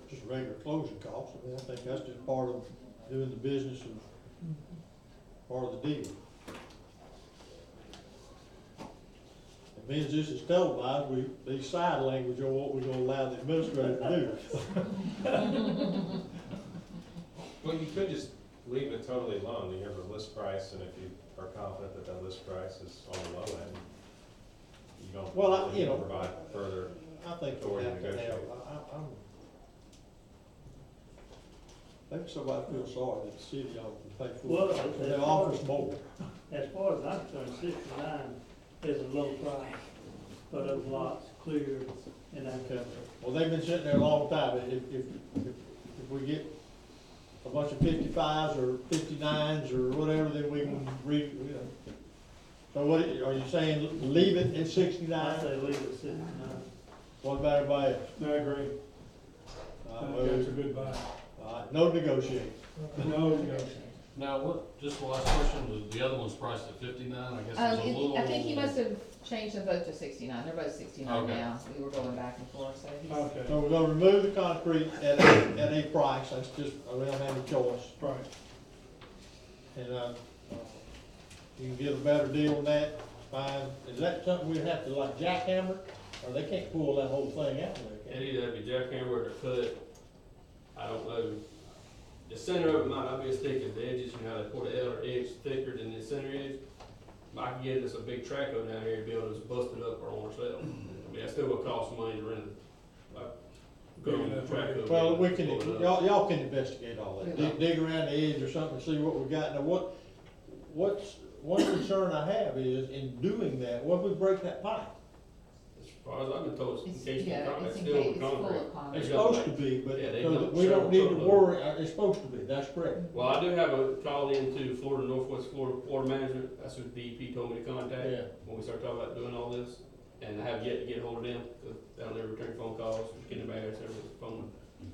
just regular closing costs. I mean, I think that's just part of doing the business and part of the deal. It means this is televised, these side language are what we're gonna allow the administrator to do. Well, you could just leave it totally alone, you have a list price, and if you are confident that that list price is on the low end, you don't Well, need to provide further I think we authority to have to have, negotiate. maybe somebody feels sorry that the city ought to pay for Well, it, they offer more. As far as I'm concerned, 69 is a low price for those lots cleared and that. Okay. Well, they've been sitting there a long time. If we get a bunch of 55s or 59s or whatever, then we can So what, are you saying leave it at 69? I say leave it 69. What about everybody else? I agree. That's a good buy. All right, no negotiating. No negotiation. Now, just the last question, the other one's priced at 59, I guess it's a little. I think he must have changed the vote to 69, they're both 69 Okay. now, we were going back and forth, so he's. Okay. So we're gonna remove the concrete at a price, that's just, we don't have any choice. Right. And, you can get a better deal than that, fine. Is that something we'd have to like jackhammer? Or they can't pull that whole thing out of there, It can they? either have to be jackhammer or cut, I don't know. The center of it might not be as thick as the edges, you know, how they pour the outer edge thicker than the center edge. I can get us a big track down here and be able to just bust it up or on ourselves. I mean, that still will cost some money to rent it. Go on the track of it. Well, we can, pull it up. y'all can investigate all that, dig around the edge or something, see what we got. Now, one concern I have is, in doing that, what if we break that pipe? As far as I've been told, it's It's, encased in yeah, concrete, it's it's in still case, it's full concrete. of concrete. It's They got supposed to like- be, but, Yeah, they so got that we don't several need to truckloads. worry, it's supposed to be, that's correct. Well, I do have a call into Florida, Northwest Florida Water Management, that's who DEP told me to contact. Yeah. When we started talking about doing all this, and I have yet to get hold of them, because they don't ever return phone calls, or getting back, every phone.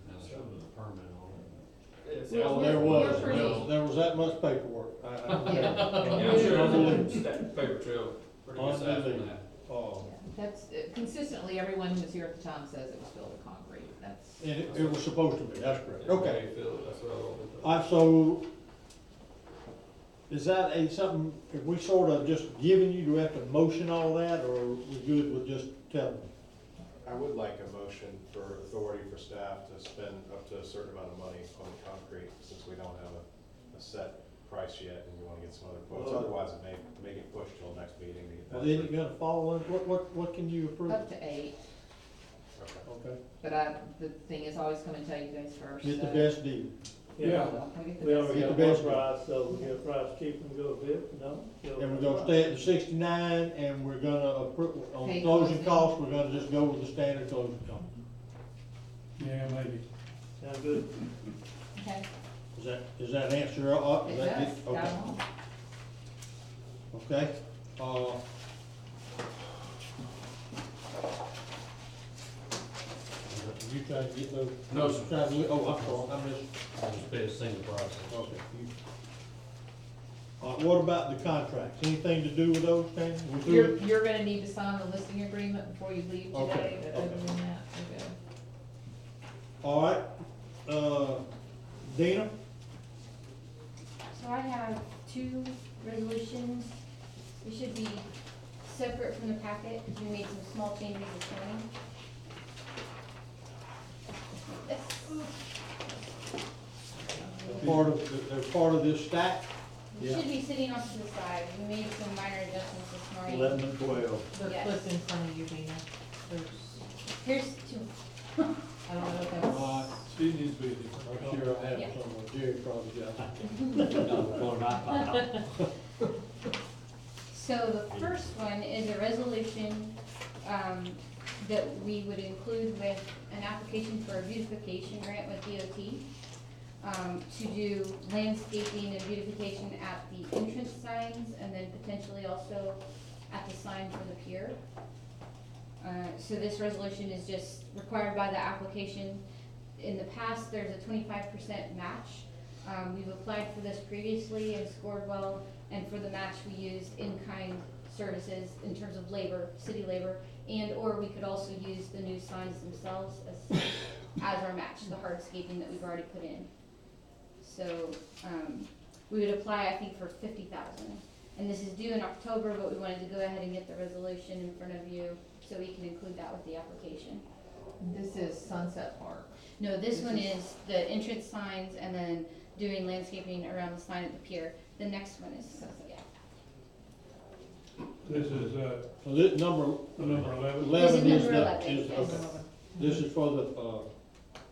Now, there's a permit on it. Yeah, see, Well, I- there was that much paperwork. Yeah. Yeah, I'm sure I'm stacked paper trail, pretty good size on Unbelievable. that. Oh, That's, consistently, everyone who was here at the time says it was filled with concrete, that's. and it was supposed to be, that's correct, okay. That's what I was. So, is that something, if we sort of just giving you, do we have to motion all that, or we good with just telling them? I would like a motion for authority for staff to spend up to a certain amount of money on the concrete, since we don't have a set price yet, and we wanna get some other quotes, Well- otherwise it may get pushed till next meeting to get that. Well, isn't it gonna fall in, what can you approve? Up to 8, Okay. Okay, but the thing is, always come and tell you guys first. get the so- best deal. Yeah, We'll get the we best already Get got the one best price, so we get a price cheaper and go a bit, no? And we're gonna stay at the 69, and we're gonna approve, on Pay closing closing. costs, we're gonna just go with the standard closing cost. Yeah, maybe. Sound good? Okay, Does that answer, it is that does, it? got Okay. 'em all. Okay, you trying to get those? No, sir. Trying to, I'm sorry, I missed. I'll just pay a single price. Okay. What about the contracts? Anything to do with those things? We through it? You're gonna need to sign the listing agreement before you leave Okay, today, but other okay. than that, we're good. All right, Dina? So I have 2 resolutions. They should be separate from the packet because we made some small changes this morning. They're part of this stack? It should be sitting off to the side. We made some minor adjustments this morning. 11 and 12. They're Yes. flipped in front of you, Dina. There's, Here's 2. I don't know if that's. She needs to be different. I'm sure I have Yeah. somewhere, Jerry probably got it. So the first one is a resolution that we would include with an application for a beautification grant with DOT. to do landscaping and beautification at the entrance signs and then potentially also at the sign for the pier. So this resolution is just required by the application. In the past, there's a 25% match. We've applied for this previously and scored well, and for the match, we used in-kind services in terms of labor, city labor, and or we could also use the new signs themselves as our match, the hardscaping that we've already put in. So, we would apply, I think, for $50,000. And this is due in October, but we wanted to go ahead and get the resolution in front of you so we can include that with the application. This is Sunset Park. No, this one is the entrance signs and then doing landscaping around the sign at the pier. The next one is Sunset. This is, So this number. number 11. 11 This is is the, number 11, is, yes. okay. This is for the,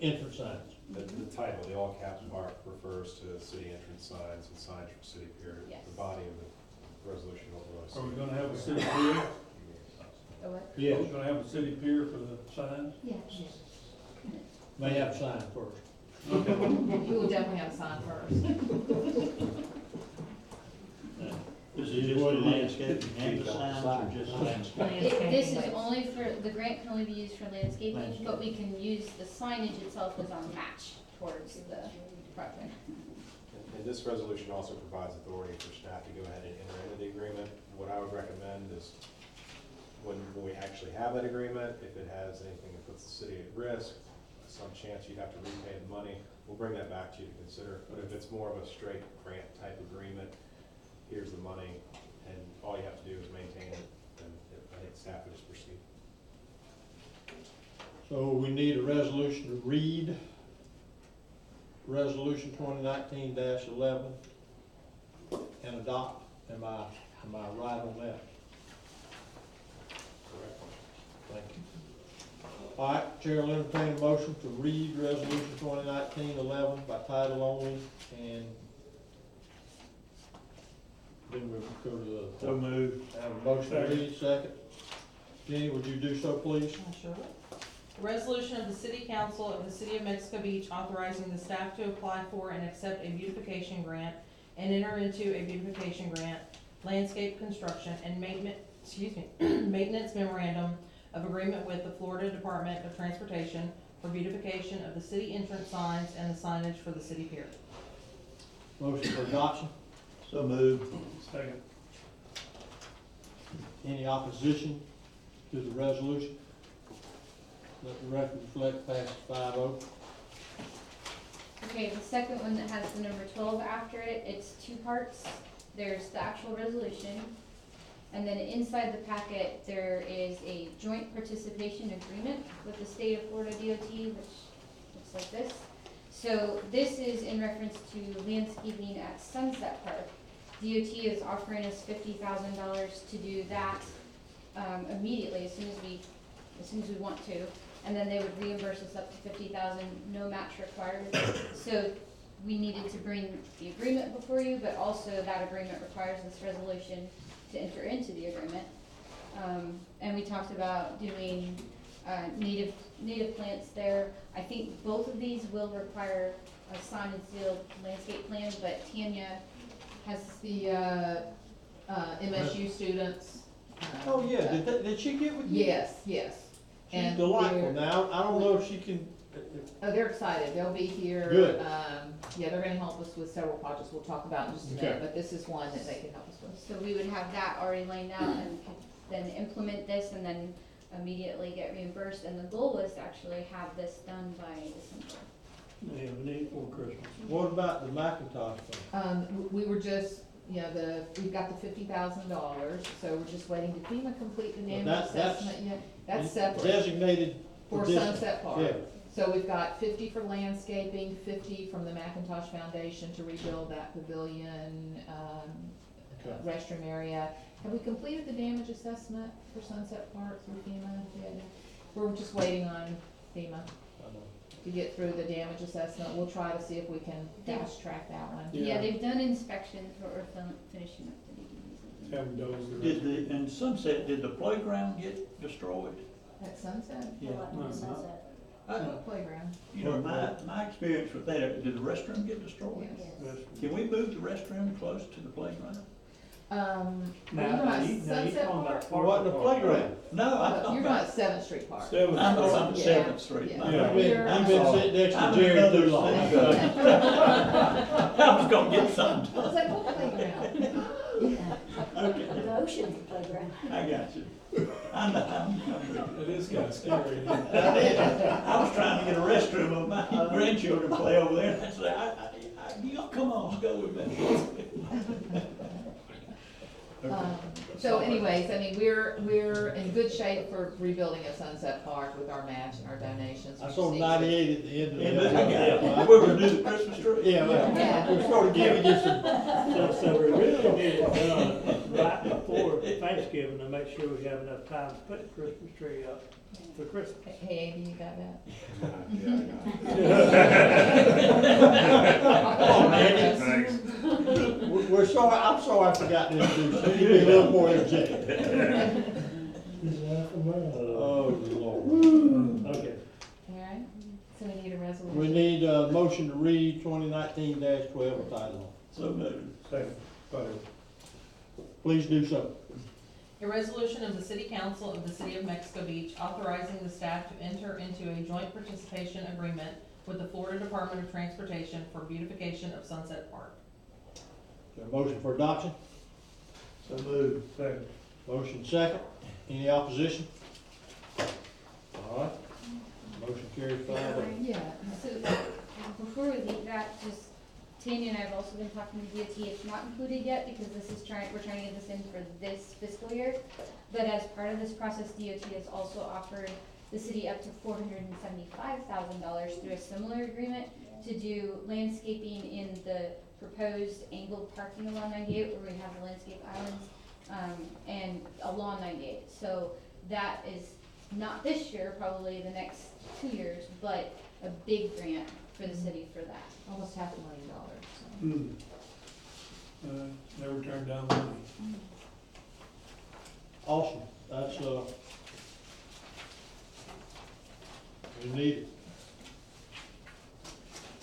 entrance signs. The title, the all caps mark, refers to city entrance signs and signs for city pier. Yes. The body of the resolution will really. Are we gonna have a city pier? A what? Yeah, Are we gonna have a city pier for the signs? Yeah. may have sign first. Okay. We will definitely have a sign first. This is just for landscaping and the signs, or just landscaping? This is only for, the grant can only be used for landscaping, but we can use the signage itself as our match towards the project. And this resolution also provides authority for staff to go ahead and enter into the agreement. What I would recommend is when we actually have that agreement, if it has anything that puts the city at risk, some chance you'd have to repay the money, we'll bring that back to you to consider. But if it's more of a straight grant type agreement, here's the money, and all you have to do is maintain it, then I think staff would just proceed. So we need a resolution to read Resolution 2019-11 and adopt. Am I right on that? Correct. Thank you. All right, Chair will entertain a motion to read Resolution 2019-11 by title only, and then we'll go to the. So moved. Have a motion to read, second. Jenny, would you do so, please? Sure. Resolution of the City Council of the City of Mexico Beach authorizing the staff to apply for and accept a beautification grant and enter into a beautification grant, landscape construction, and maintenance memorandum of agreement with the Florida Department of Transportation for beautification of the city entrance signs and the signage for the city pier. Motion for adoption. So moved. Second. Any opposition to the resolution? Let the record reflect passes 5-0. Okay, the second one that has the number 12 after it, it's two parts. There's the actual resolution, and then inside the packet, there is a joint participation agreement with the state of Florida DOT, which looks like this. So this is in reference to landscaping at Sunset Park. DOT is offering us $50,000 to do that immediately, as soon as we want to. And then they would reimburse us up to $50,000, no match required. So we needed to bring the agreement before you, but also that agreement requires this resolution to enter into the agreement. And we talked about doing native plants there. I think both of these will require a signed and sealed landscape plan, but Tanya has The, MSU students. Oh, yeah, did she get with you? Yes, yes. She's And delightful. they're- Now, I don't know if she can, Oh, they're excited, they'll be here. Good. Yeah, they're gonna help us with several projects we'll talk about in just a minute, Okay. but this is one that they can help us with. So we would have that already lined out and could then implement this and then immediately get reimbursed. And the goal was to actually have this done by December. Yeah, we need it for Christmas. what about the Macintosh thing? We were just, we've got the $50,000, so we're just waiting to FEMA complete the damage that's assessment yet. That's separate. Designated For this- Sunset Park. Yeah. So we've got 50 for landscaping, 50 from the Macintosh Foundation to rebuild that pavilion, Okay. restroom area. Have we completed the damage assessment for Sunset Park through FEMA? We're just waiting on FEMA to get through the damage assessment. We'll try to see if we can fast track that one. Yeah, they've done inspections or finishing up the DDs. Haven't done the Did the, in Sunset, did the playground get destroyed? At Sunset? Yeah. Sunset. Playground. You know, my experience with that, did the restroom get destroyed? Yes. Can we move the restroom close to the playground? Are you Now, talking about you Sunset talking Park? about What, the playground? No, I'm You're talking talking about, about Seventh Street Park. Seventh I'm Street. on Yeah. Seventh Street. Yeah. My You've bad. been, I'm you've been sorry. sitting next to I'm Jerry another too long. city. I was gonna get something I was done. like, what playground? Okay, The ocean playground. I got you. I'm with you. It is kinda scary. I was trying to get a restroom of my grandchildren to play over there, and I said, you know, come on, go with me. So anyways, I mean, we're in good shape for rebuilding at Sunset Park with our match and our donations. I saw 98 at the end of the. And I got it. We're gonna do the Christmas tree. Yeah, Yeah. we're sort of giving you some, So we really need it done right before Thanksgiving to make sure we have enough time to put the Christmas tree up for Christmas. Hey, Andy, you got that? oh, man, Thanks. we're sorry, I'm sorry I forgot to introduce you. You be a little more energetic. Oh, Lord. Okay. Alright, so we need a resolution. We need a motion to read 2019-12 by title So moved. Second. only. Please do so. A resolution of the City Council of the City of Mexico Beach authorizing the staff to enter into a joint participation agreement with the Florida Department of Transportation for beautification of Sunset Park. Is there a motion for adoption? So moved. Second. Motion second. Any opposition? All right. Motion carries 5-0. Yeah, so before we leave that, just Tanya and I have also been talking to DOT. It's not included yet because we're trying to get this in for this fiscal year. But as part of this process, DOT has also offered the city up to $475,000 through a similar agreement to do landscaping in the proposed angled parking along 98 where we have the landscape islands, and along 98. So that is not this year, probably the next 2 years, but a big grant for the city for that. Almost $500,000, so. Never turned down money. Awesome. That's, we need it.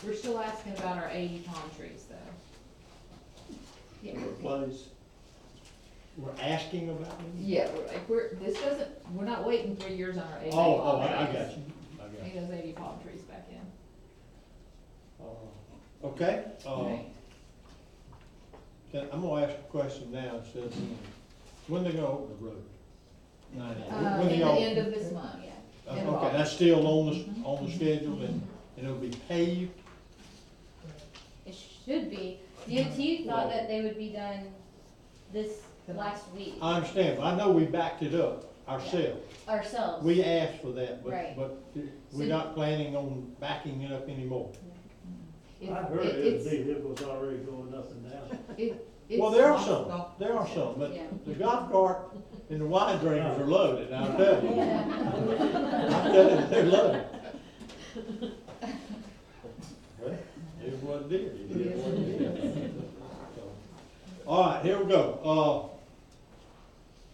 We're still asking about our 80 palm trees though. Yeah. Replace. We're asking about it? Yeah, we're not waiting 3 years on our 80 Oh, palm I trees. got you. I got He you. does 80 palm trees back in. Okay, Right. I'm gonna ask a question now instead of, when they gonna open the road? When In do the y'all- end of this month, yeah. End of Okay, that's August. still on the schedule and it'll be paved? It should be. DOT thought that they would be done this last week I understand, but I know we backed it up ourselves. ourselves. We asked for that, Right. but we're not planning on backing it up anymore. It- I heard it's- his vehicle's already going up and down. Well, it's there are off- some, off- there are some, but Yeah. the golf cart and the wine drinkers are loaded, I'll tell you. I'll tell you, they're loaded. Well, it is what it is. It is what it is. So, all right, here we go.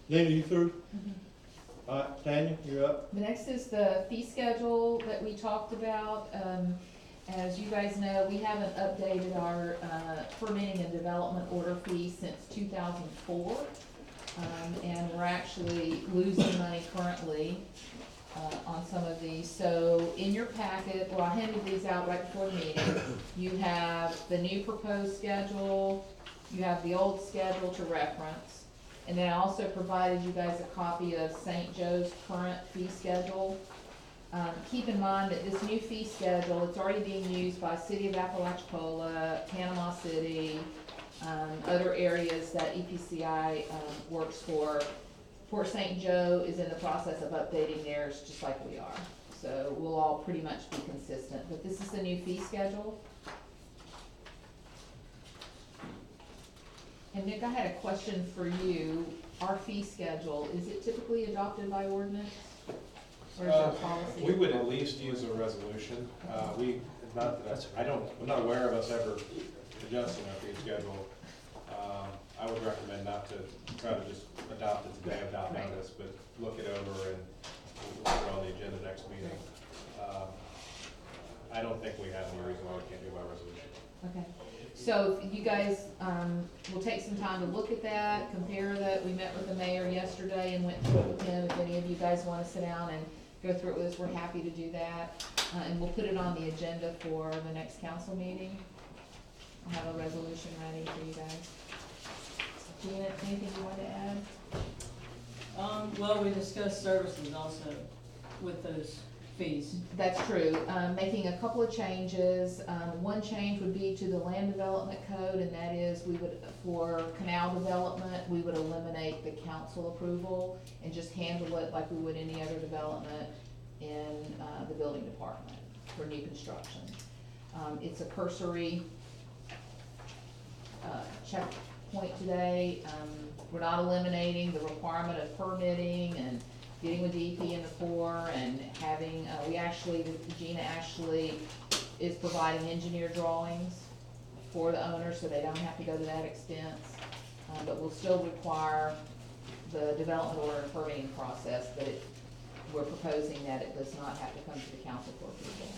Lena, you through? All right, Tanya, you're up. The next is the fee schedule that we talked about. As you guys know, we haven't updated our permitting and development order fee since 2004. And we're actually losing money currently on some of these. So in your packet, well, I handed these out right before the meeting. You have the new proposed schedule, you have the old schedule to reference. And then I also provided you guys a copy of St. Joe's current fee schedule. Keep in mind that this new fee schedule, it's already being used by City of Apalachicola, Panama City, other areas that EPCI works for. Port St. Joe is in the process of updating theirs just like we are. So we'll all pretty much be consistent, but this is the new fee schedule. And Nick, I had a question for you. Our fee schedule, is it typically adopted by ordinance? Or is there a policy? We would at least use a resolution. I'm not aware of us ever adjusting our fee schedule. I would recommend not to try to just adopt it today without notice, but look it over and we'll put it on the agenda next meeting. I don't think we have any reason why we can't do by resolution. Okay, so if you guys, will take some time to look at that, compare that, we met with the mayor yesterday and went through it with him, if any of you guys wanna sit down and go through it with us, we're happy to do that. And we'll put it on the agenda for the next council meeting. I'll have a resolution ready for you guys. Gina, anything you want to add? Well, we discussed services also with those fees. That's true. Making a couple of changes. One change would be to the land development code, and that is we would, for canal development, we would eliminate the council approval and just handle it like we would any other development in the building department for new construction. It's a cursory checkpoint today. We're not eliminating the requirement of permitting and getting with DEP in the Corps and having, Gina actually is providing engineer drawings for the owners, so they don't have to go to that extent. But we'll still require the development order and permitting process, but we're proposing that it does not have to come to the council for approval.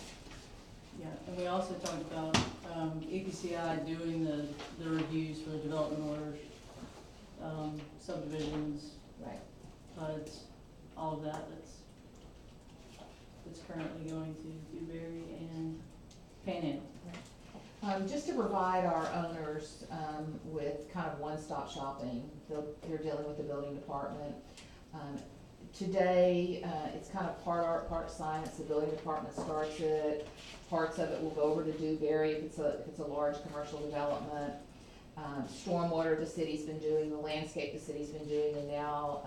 Yeah, and we also talked about, EPCI doing the reviews for the development orders, subdivisions. Right. PUDs, all of that, that's currently going to Dewberry and Panhandle. Just to provide our owners with kind of one-stop shopping, they're dealing with the building department. Today, it's kind of part art, part science. The building department starts it. Parts of it will go over to Dewberry if it's a large commercial development. Stormwater the city's been doing, the landscape the city's been doing, and now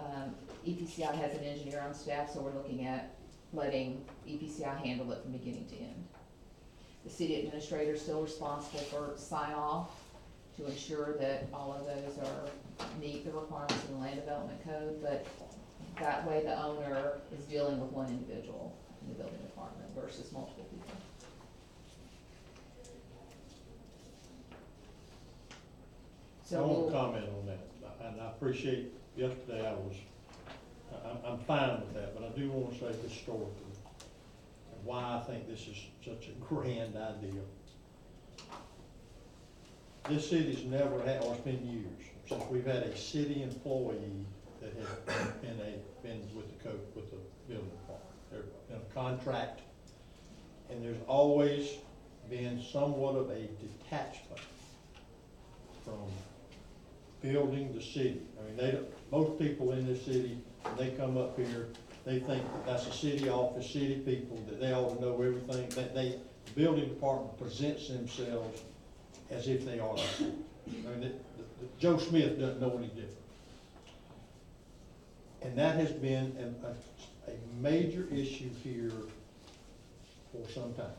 EPCI has an engineer on staff, so we're looking at letting EPCI handle it from beginning to end. The city administrator is still responsible for sign off to ensure that all of those meet the requirements in the land development code, but that way the owner is dealing with one individual in the building department versus multiple people. I want to comment on that, and I appreciate, yesterday I'm fine with that, but I do want to say historically, and why I think this is such a grand idea. This city's never had, or it's been years, since we've had a city employee that has been with the code, with the building department. They're in a contract, and there's always been somewhat of a detachment from building the city. I mean, most people in this city, when they come up here, they think that that's a city office, city people, that they ought to know everything, that the building department presents themselves as if they are the city. I mean, Joe Smith doesn't know any different. And that has been a major issue here for some time.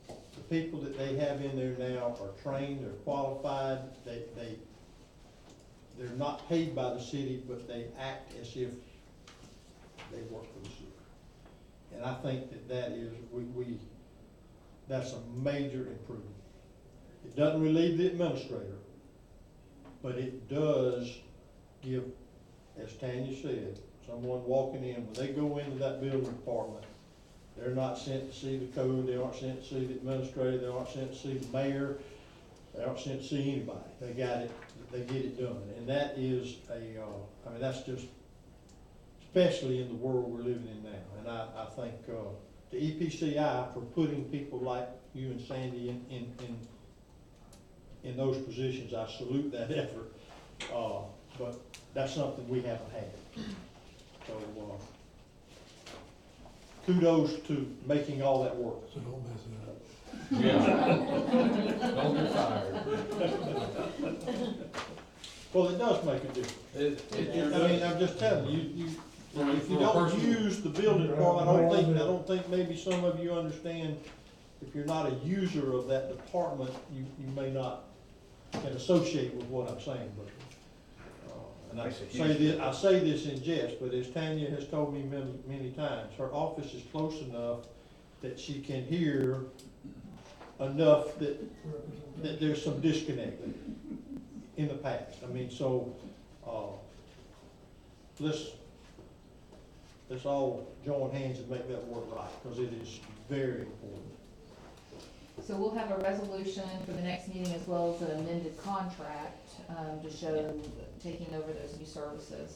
The people that they have in there now are trained, they're qualified, they're not paid by the city, but they act as if they work for the city. And I think that is, that's a major improvement. It doesn't relieve the administrator, but it does give, as Tanya said, someone walking in, when they go into that building department, they're not sent to see the code, they aren't sent to see the administrator, they aren't sent to see the mayor, they aren't sent to see anybody. They got it, they get it done. And that is I mean, that's just, especially in the world we're living in now. And I think the EPCI for putting people like you and Sandy in those positions, I salute that effort. But that's something we haven't had. So, kudos to making all that work. So don't mess it up. Yeah. Don't get fired. Well, it does make a difference. I mean, I'm just telling you, if you don't use the building department, I don't think maybe some of you understand, if you're not a user of that department, you may not can associate with what I'm saying, but, and I say this in jest, but as Tanya has told me many times, her office is close enough that she can hear enough that there's some disconnect in the past. I mean, so let's let's all join hands and make that work right, because it is very important. So we'll have a resolution for the next meeting as well as an amended contract, to show taking over those new services.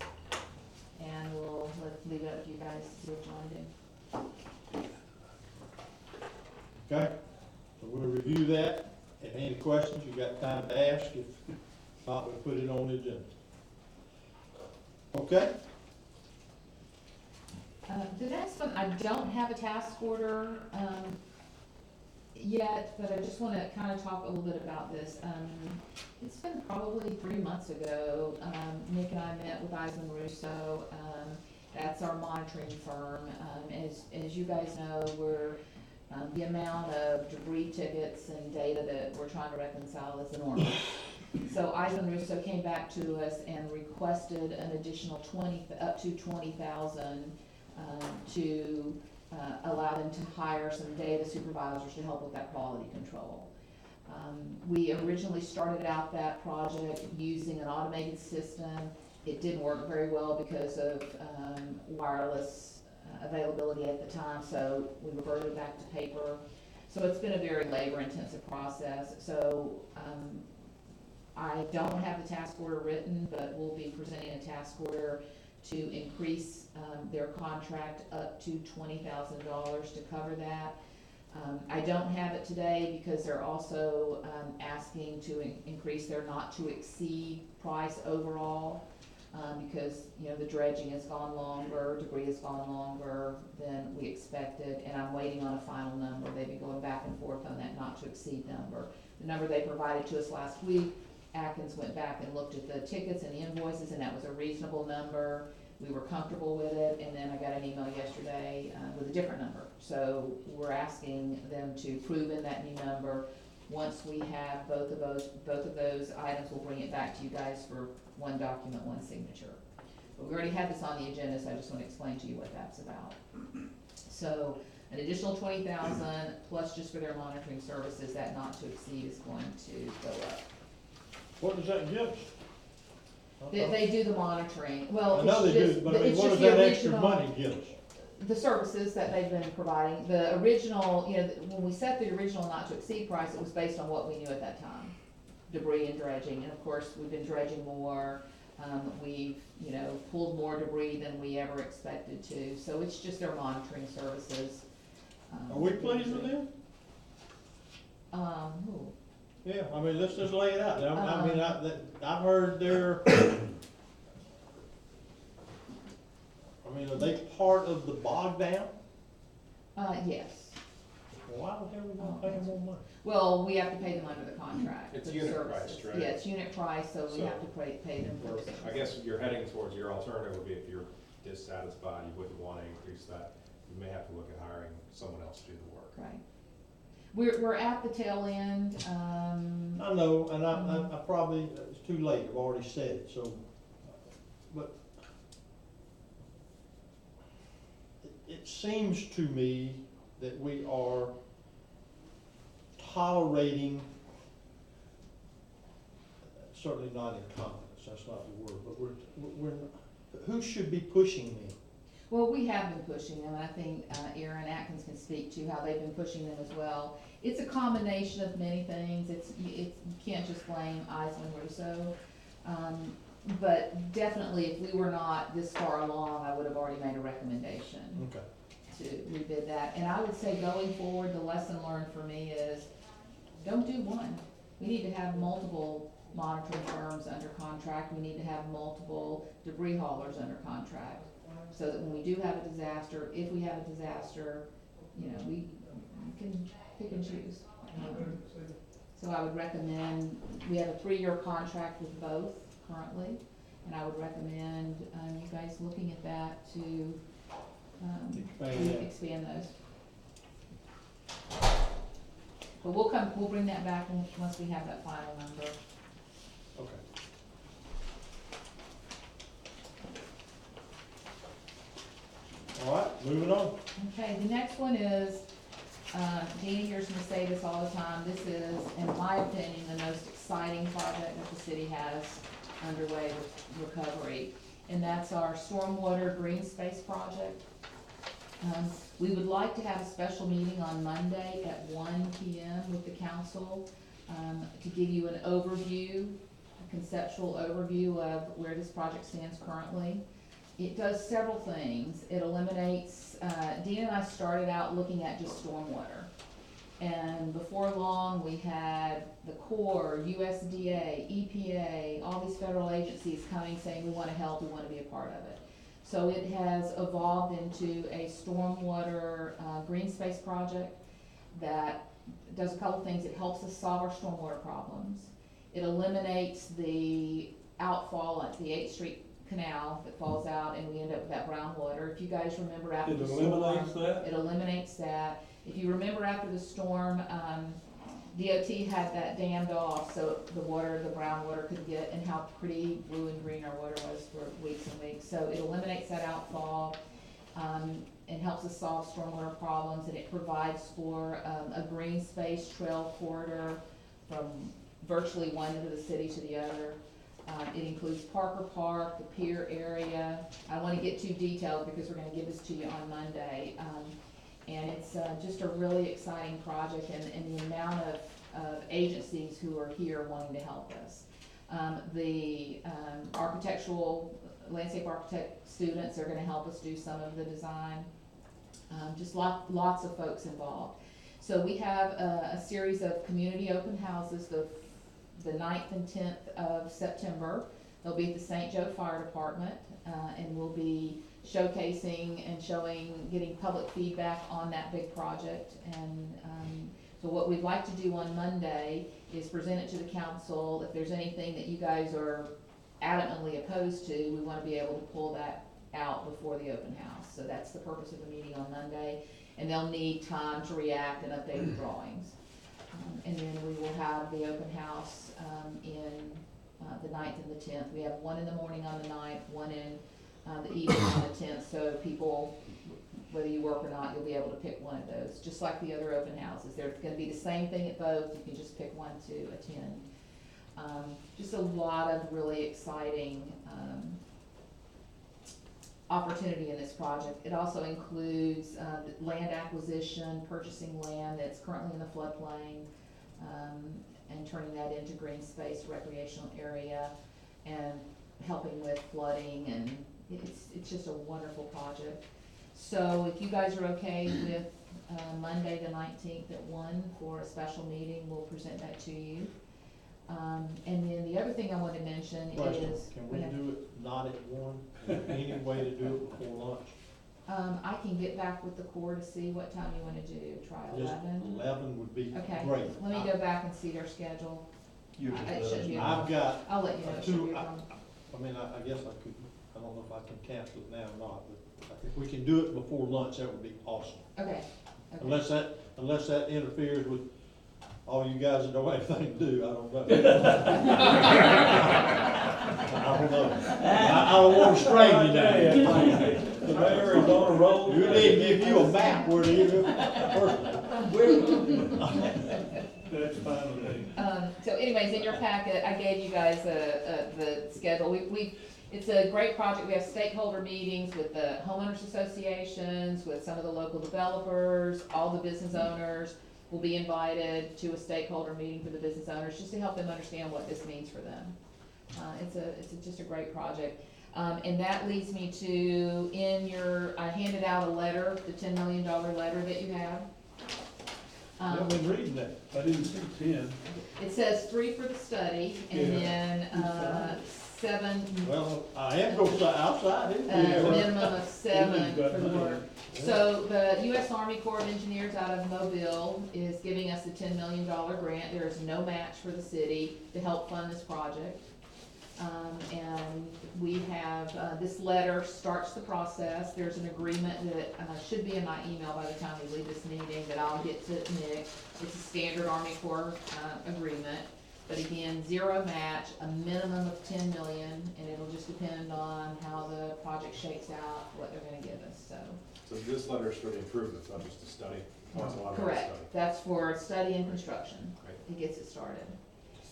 And we'll leave it up to you guys to see what you wanna do. Okay? So we'll review that, and any questions, you got time to ask, if not, we'll put it on the agenda. Okay? The next one, I don't have a task order, yet, but I just wanna kinda talk a little bit about this. It's been probably 3 months ago, Nick and I met with Eisen Russo, that's our monitoring firm. As you guys know, we're, the amount of debris tickets and data that we're trying to reconcile is enormous. So Eisen Russo came back to us and requested an additional up to 20,000, to allow them to hire some data supervisors to help with that quality control. We originally started out that project using an automated system. It didn't work very well because of wireless availability at the time, so we reverted back to paper. So it's been a very labor-intensive process. So I don't have the task order written, but we'll be presenting a task order to increase their contract up to $20,000 to cover that. I don't have it today because they're also asking to increase their not to exceed price overall, because, you know, the dredging has gone longer, debris has gone longer than we expected, and I'm waiting on a final number. They've been going back and forth on that not to exceed number. The number they provided to us last week, Atkins went back and looked at the tickets and the invoices, and that was a reasonable number. We were comfortable with it, and then I got an email yesterday with a different number. So we're asking them to prove in that new number. Once we have both of those items, we'll bring it back to you guys for one document, one signature. But we already had this on the agenda, so I just want to explain to you what that's about. So an additional 20,000 plus just for their monitoring services, that not to exceed is going to go up. What does that give us? They do the monitoring. Well, I know it's they just- do, but I mean, it's what just does the that extra original- money give us? The services that they've been providing, the original, you know, when we set the original not to exceed price, it was based on what we knew at that time. Debris and dredging, and of course, we've been dredging more, we've, you know, pulled more debris than we ever expected to, so it's just their monitoring services. Are we pleased with them? Ooh. Yeah, I mean, let's just lay it out. I mean, I've heard they're, I mean, are they part of the bog dam? Yes. Why the hell are we gonna pay them more money? Well, we have to pay them under the contract. It's for the unit services. price, right? Yeah, it's unit price, so we So- have to pay them for the services. I guess you're heading towards, your alternative would be if you're dissatisfied, you wouldn't wanna increase that, you may have to look at hiring someone else to do the work. Right. We're at the tail end, I know, and I probably, it's too late, I've already said it, so, but it seems to me that we are tolerating, certainly not incompetence, that's not the word, but who should be pushing them? well, we have been pushing them, and I think Aaron Atkins can speak to how they've been pushing them as well. It's a combination of many things, you can't just blame Eisen Russo. But definitely, if we were not this far along, I would have already made a recommendation Okay. to rebid that. And I would say going forward, the lesson learned for me is, don't do one. We need to have multiple monitoring firms under contract, we need to have multiple debris haulers under contract. So that when we do have a disaster, if we have a disaster, you know, we can pick and choose. So I would recommend, we have a 3-year contract with both currently, and I would recommend you guys looking at that to expand those. But we'll bring that back once we have that final number. Okay. All right, moving on. Okay, the next one is, Deanie hears me say this all the time, this is, in my opinion, the most exciting project that the city has underway with recovery. and that's our stormwater green space project. We would like to have a special meeting on Monday at 1 PM with the council, to give you an overview, a conceptual overview of where this project stands currently. It does several things. It eliminates, Dean and I started out looking at just stormwater. And before long, we had the Corps, USDA, EPA, all these federal agencies coming saying, we wanna help, we wanna be a part of it. So it has evolved into a stormwater, green space project that does a couple things. It helps us solve our stormwater problems. It eliminates the outfall at the 8th Street Canal that falls out, and we end up with that brown water. If you guys remember after the storm. It eliminates that? It eliminates that. If you remember after the storm, DOT had that dammed off so the water, the brown water could get, and how pretty blue and green our water was for weeks and weeks. So it eliminates that outfall, and helps us solve stormwater problems, and it provides for a green space trail corridor from virtually one end of the city to the other. It includes Parker Park, the pier area. I don't want to get too detailed because we're going to give this to you on Monday. And it's just a really exciting project, and the amount of agencies who are here wanting to help us. The architectural, landscape architect students are going to help us do some of the design. Just lots of folks involved. So we have a series of community open houses the 9th and 10th of September. They'll be at the St. Joe Fire Department, and we'll be showcasing and getting public feedback on that big project. And so what we'd like to do on Monday is present it to the council. If there's anything that you guys are adamantly opposed to, we want to be able to pull that out before the open house. So that's the purpose of the meeting on Monday, and they'll need time to react and update the drawings. And then we will have the open house in the 9th and the 10th. We have one in the morning on the 9th, one in the evening on the 10th, so people, whether you work or not, you'll be able to pick one of those, just like the other open houses. They're going to be the same thing at both. You can just pick one to attend. Just a lot of really exciting opportunity in this project. It also includes land acquisition, purchasing land that's currently in the floodplain, and turning that into green space recreational area, and helping with flooding, and it's just a wonderful project. So if you guys are okay with Monday the 19th at 1 for a special meeting, we'll present that to you. And then the other thing I want to mention is. Can we do it not at 1? Is there any way to do it before lunch? I can get back with the Corps to see what time you want to do. Try 11. 11 would be Okay. great. Let me go back and see their schedule. It should be. I've got. I'll let you know. It should be around. I mean, I guess I could, I don't know if I can cancel it now or not, but if we can do it before lunch, that would be awesome. Okay. Unless that interferes with all you guys that don't have anything to do, I don't know. I don't know. I don't want to strain you now. The mayor is on a roll. You need to give you a map where to live. That's fine with me. So anyways, in your packet, I gave you guys the schedule. It's a great project. We have stakeholder meetings with the homeowners associations, with some of the local developers, all the business owners will be invited to a stakeholder meeting for the business owners, just to help them understand what this means for them. It's just a great project. And that leads me to, I handed out a letter, the $10 million letter that you have. I've been reading that. I didn't see 10. It says 3 for the study, and then 7. Well, I am going to outside. Minimum of 7 for the work. So the U.S. Army Corps of Engineers out of Mobile is giving us a $10 million grant. There is no match for the city to help fund this project. And we have, this letter starts the process. There's an agreement that should be in my email by the time we leave this meeting that I'll get to Nick. It's a standard Army Corps agreement. But again, zero match, a minimum of 10 million, and it'll just depend on how the project shakes out, what they're gonna give us, so. So this letter is for the improvements, not just a study? Talks a lot about Correct, study. that's for study and construction. Great. It gets it started.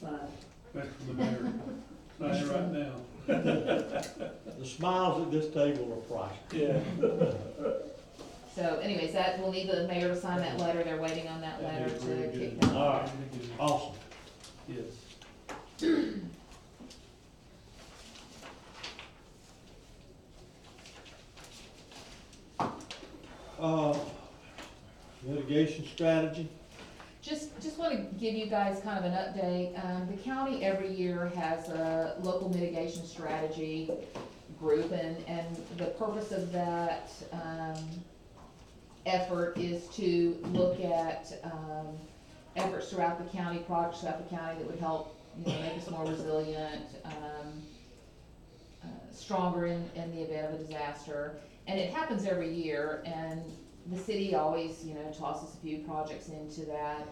Fine. That's for the mayor. Right, right now. The smiles at this table are priceless. Yeah. So anyways, that, we'll need the mayor to sign that letter, they're waiting on that letter That'd be really to kick good. that. All right, awesome. Yes. Litigation strategy. Just want to give you guys kind of an update. The county every year has a local mitigation strategy group, and the purpose of that, effort is to look at, efforts throughout the county, projects throughout the county that would help, you know, make us more resilient, stronger in the event of a disaster. And it happens every year, and the city always, you know, tosses a few projects into that.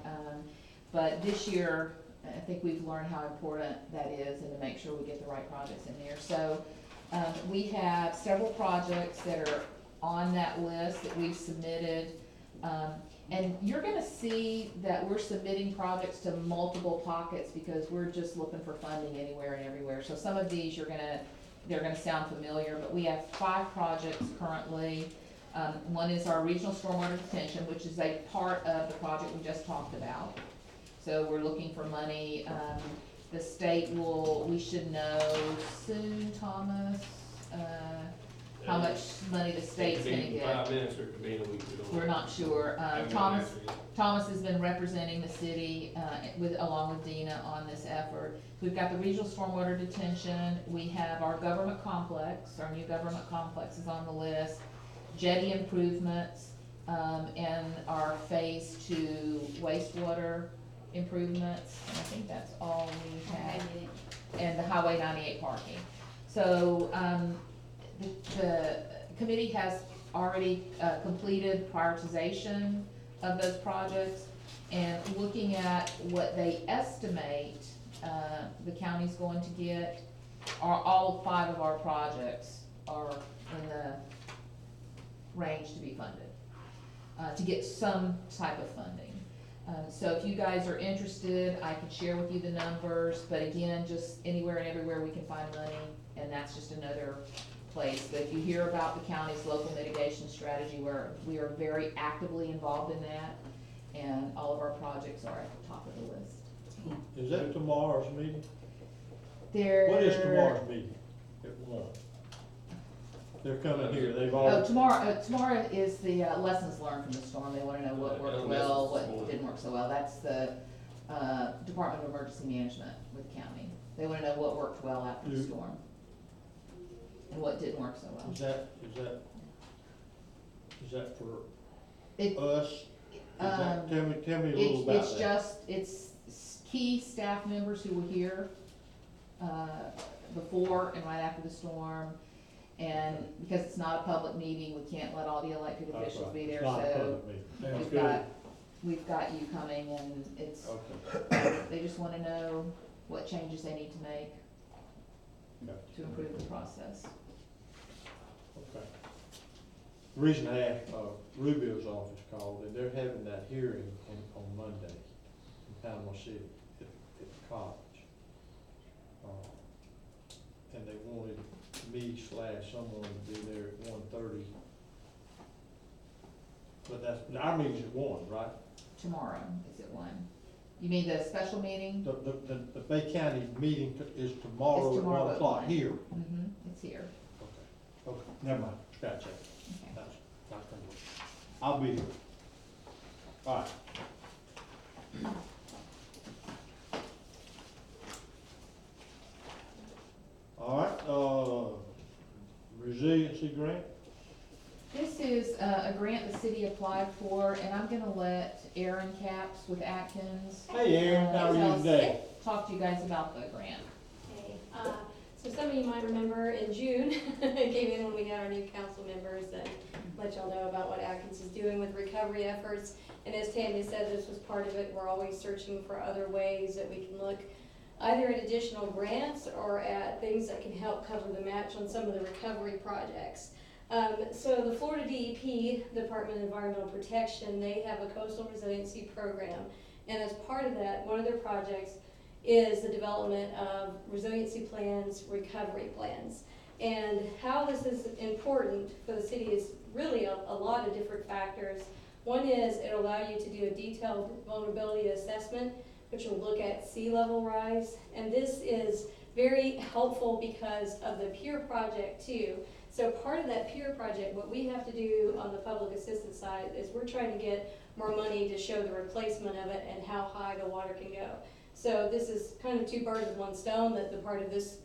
But this year, I think we've learned how important that is, and to make sure we get the right projects in there. So, we have several projects that are on that list that we've submitted. And you're gonna see that we're submitting projects to multiple pockets because we're just looking for funding anywhere and everywhere. So some of these they're gonna sound familiar, but we have 5 projects currently. One is our regional stormwater detention, which is a part of the project we just talked about. So we're looking for money. The state we should know soon, Thomas, how much money the state's gonna It could be in get. 5 minutes or it could be in a week. We don't know. We're not sure. I have no Thomas answer yet. Thomas has been representing the city, along with Dina on this effort. We've got the regional stormwater detention, we have our government complex, our new government complex is on the list, jetty improvements, and our phase 2 wastewater improvements, and I think that's all we have. And the Highway 98 parking. So, the committee has already, completed prioritization of those projects, and looking at what they estimate, the county's going to get, all 5 of our projects are in the range to be funded, to get some type of funding. So if you guys are interested, I can share with you the numbers, but again, just anywhere and everywhere we can find money, and that's just another place. But if you hear about the county's local mitigation strategy, where we are very actively involved in that, and all of our projects are at the top of the list. Is that tomorrow's meeting? There. What is tomorrow's meeting at 1? They're coming here, they've already. Tomorrow is the lessons learned from the storm. They wanna know what worked well, what didn't work so well. That's the Department of Emergency Management with the county. They wanna know what worked well after the storm, and what didn't work so well. Is that for It- us? Tell me a little about that. It's key staff members who were here, before and right after the storm. And because it's not a public meeting, we can't let all the elected That's officials right. be It's there, not a so public meeting. Sounds we've good. got you coming, and it's, Okay. they just wanna know what changes they need to make Gotcha. to improve the process. Okay. The reason I asked, Rubio's office called, and they're having that hearing on Monday in Panama City at the college. And they wanted me/someone to be there at 1:30. But our meeting's at 1, right? Tomorrow is at 1. You mean the special meeting? The Bay County meeting is tomorrow It's at tomorrow 1 at o'clock 1. here. Mm-hmm, it's here. Okay, never mind, scratch that. Okay. That's not gonna work. I'll be here. All right. All right, resiliency grant? This is a grant the city applied for, and I'm gonna let Aaron Capps with Atkins. Hey, Aaron, how are you tell us- today? Talk to you guys about the grant. Okay, so some of you might remember in June, it came in when we got our new council members and let y'all know about what Atkins is doing with recovery efforts. And as Tammy said, this was part of it. We're always searching for other ways that we can look either at additional grants or at things that can help cover the match on some of the recovery projects. So the Florida DEP, Department of Environmental Protection, they have a coastal resiliency program. And as part of that, one of their projects is the development of resiliency plans, recovery plans. And how this is important for the city is really a lot of different factors. One is it'll allow you to do a detailed vulnerability assessment, which will look at sea level rise. And this is very helpful because of the PEER project too. So part of that PEER project, what we have to do on the public assistance side is we're trying to get more money to show the replacement of it and how high the water can go. So this is kind of two birds with one stone, that the part of this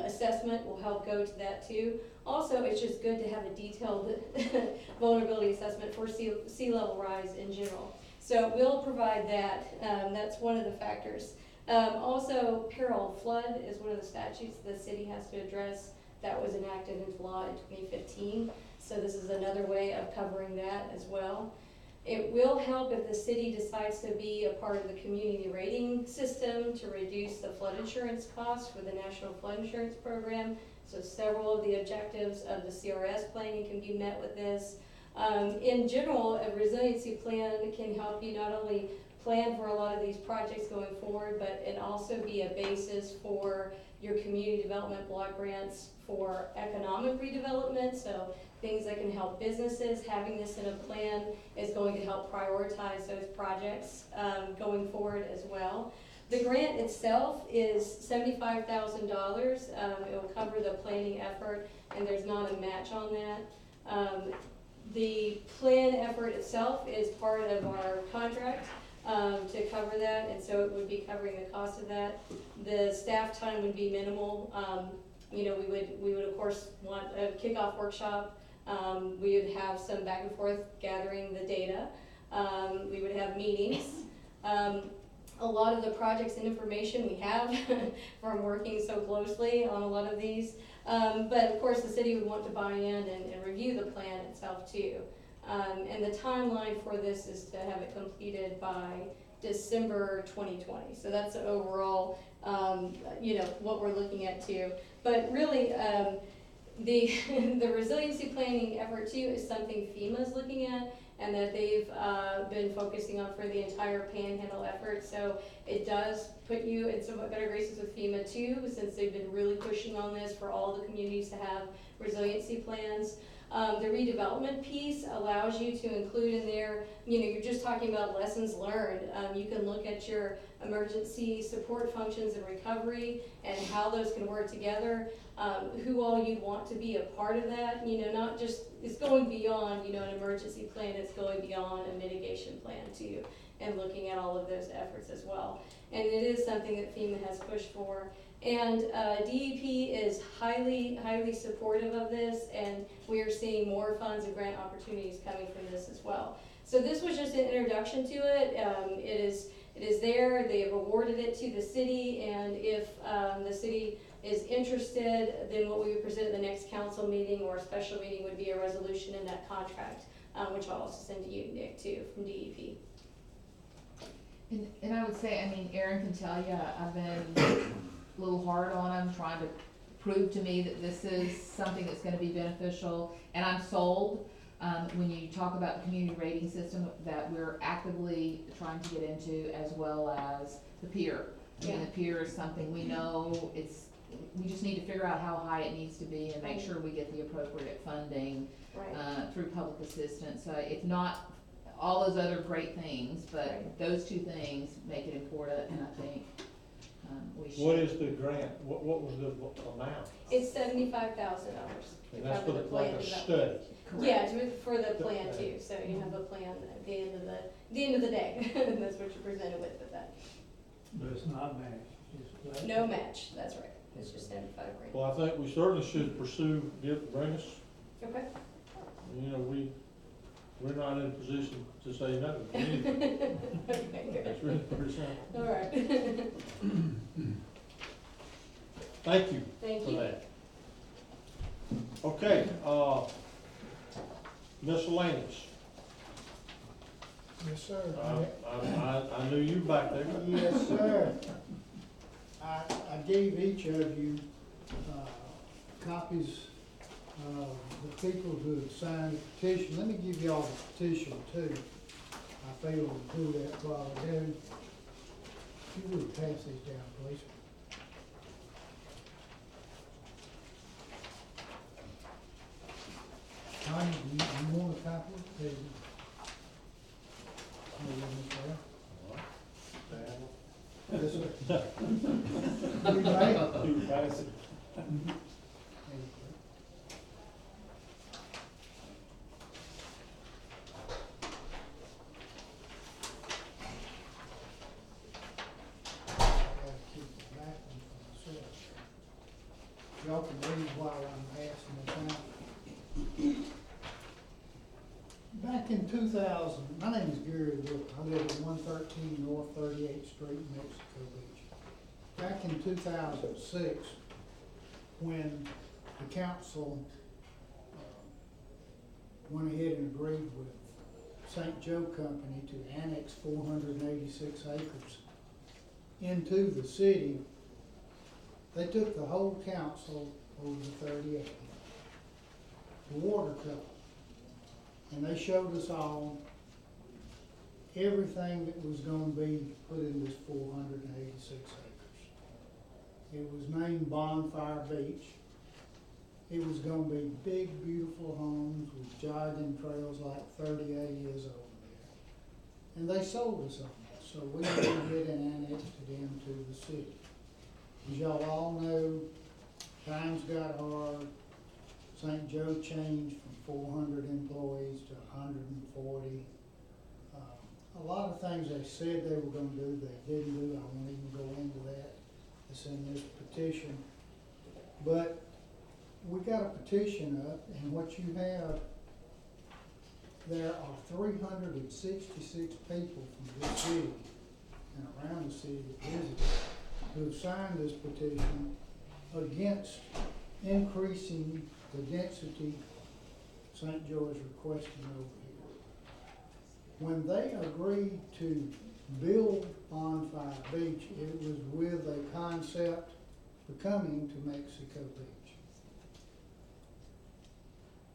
assessment will help go to that too. Also, it's just good to have a detailed vulnerability assessment for sea level rise in general. So we'll provide that. That's one of the factors. Also, peril of flood is one of the statutes the city has to address. That was enacted into law in 2015. So this is another way of covering that as well. It will help if the city decides to be a part of the community rating system to reduce the flood insurance costs for the National Flood Insurance Program. So several of the objectives of the CRS planning can be met with this. In general, a resiliency plan can help you not only plan for a lot of these projects going forward, but it also be a basis for your community development block grants for economic redevelopment. So things that can help businesses. Having this in a plan is going to help prioritize those projects going forward as well. The grant itself is $75,000. It will cover the planning effort, and there's not a match on that. The plan effort itself is part of our contract to cover that, and so it would be covering the cost of that. The staff time would be minimal. You know, we would of course want a kickoff workshop. We would have some back and forth gathering the data. We would have meetings. A lot of the projects and information we have from working so closely on a lot of these. But of course the city would want to buy in and review the plan itself too. And the timeline for this is to have it completed by December 2020. So that's the overall, you know, what we're looking at too. But really, the resiliency planning effort too is something FEMA is looking at, and that they've been focusing on for the entire Panhandle effort. So it does put you in somewhat better graces with FEMA too, since they've been really pushing on this for all the communities to have resiliency plans. The redevelopment piece allows you to include in there, you know, you're just talking about lessons learned. You can look at your emergency support functions and recovery and how those can work together, who all you'd want to be a part of that, you know, not just, it's going beyond, you know, an emergency plan, it's going beyond a mitigation plan too, and looking at all of those efforts as well. And it is something that FEMA has pushed for. And DEP is highly, highly supportive of this, and we are seeing more funds and grant opportunities coming from this as well. So this was just an introduction to it. It is there. They have awarded it to the city, and if the city is interested, then what we would present at the next council meeting or a special meeting would be a resolution in that contract, which I'll also send to you, Nick, too, from DEP. And I would say, I mean, Aaron can tell you, I've been a little hard on him, trying to prove to me that this is something that's gonna be beneficial, and I'm sold. When you talk about the community rating system that we're actively trying to get into, as well as the PEER. I mean, the PEER is something we know, we just need to figure out how high it needs to be and make sure we get the appropriate funding through public assistance. So it's not all those other great things, but those two things make it important, and I think we should. What is the grant? What was the amount? It's $75,000 And to that's cover for the plan like a development. study? Yeah, for the plan too, so you have a plan at the end of the day, and that's what you're presented with that. But it's not matched, it's flat. No match, that's right, it's just 75 grand. Well, I think we certainly should pursue, bring us, Okay. you know, we're not in a position to say no to anything. Okay, good. It's really pretty simple. All right. Thank you Thank for you. that. Okay, miscellaneous. Yes, sir. I knew you back there. Yes, sir. I gave each of you copies of the people who had signed the petition. Let me give y'all the petition too. I failed to do that while ago. If you would pass these down, please. Tanya, you want a copy? There you go. You want this there? Yes, sir. You may. You pass it. Y'all can read while I'm passing this out. Back in 2000, my name is Gary Wood. I live at 113 North 38th Street, Mexico Beach. Back in 2006, when the council went ahead and agreed with St. Joe Company to annex 486 acres into the city, they took the whole council over the 38, the water couple, and they showed us all everything that was gonna be put in this 486 acres. It was named Bonfire Beach. It was gonna be big, beautiful homes with jogging trails like 30 acres over there. And they sold us on it, so we went ahead and annexed it into the city. As y'all all know, times got hard. St. Joe changed from 400 employees to 140. A lot of things they said they were going to do, they didn't do. I won't even go into that. It's in this petition. But we got a petition up, and what you have, there are 366 people from this city and around the city that visited who have signed this petition against increasing the density St. Joe is requesting over here. When they agreed to build Bonfire Beach, it was with a concept becoming to Mexico Beach.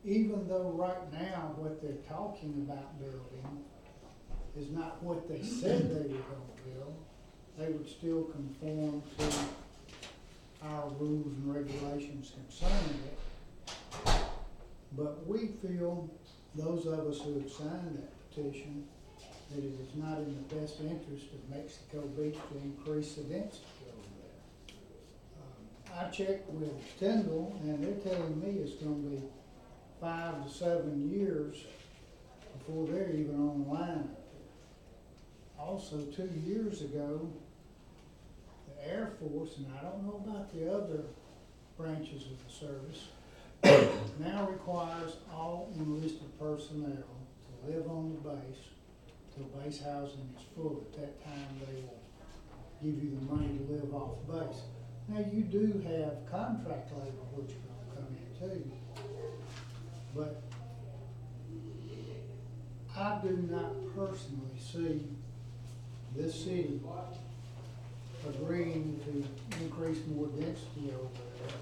Even though right now what they're talking about building is not what they said they were going to build, they would still conform to our rules and regulations concerning it. But we feel, those of us who have signed that petition, that it is not in the best interest of Mexico Beach to increase the density over there. I checked with Tyndall, and they're telling me it's gonna be 5 to 7 years before they're even online up there. Also, 2 years ago, the Air Force, and I don't know about the other branches of the service, now requires all enlisted personnel to live on the base till base housing is full. At that time, they will give you the money to live off base. Now, you do have contract labor, which is gonna come in too, but I do not personally see this city agreeing to increase more density over there.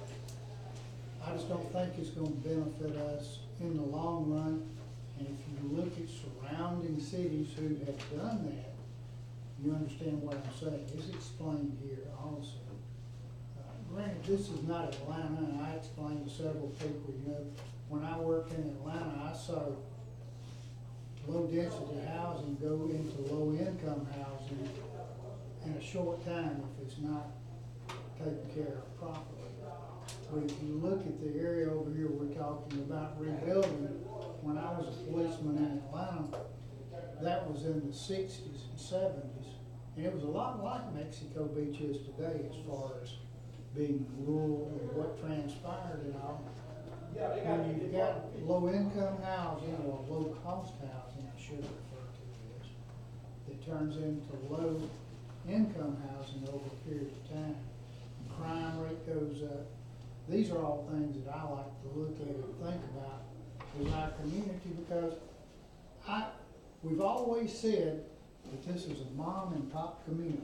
I just don't think it's gonna benefit us in the long run. And if you look at surrounding cities who have done that, you understand what I'm saying. It's explained here also. Granted, this is not Atlanta, and I explained to several people, you know, when I worked in Atlanta, I saw low density housing go into low income housing in a short time if it's not taken care of properly. But if you look at the area over here we're talking about rebuilding, when I was a policeman in Atlanta, that was in the 60s and 70s. And it was a lot like Mexico Beach is today as far as being rural and what transpired and all. When you've got low income housing or low cost housing, I should refer to this, it turns into low income housing over a period of time. Crime rate goes up. These are all things that I like to look at and think about with our community because we've always said that this is a mom and pop community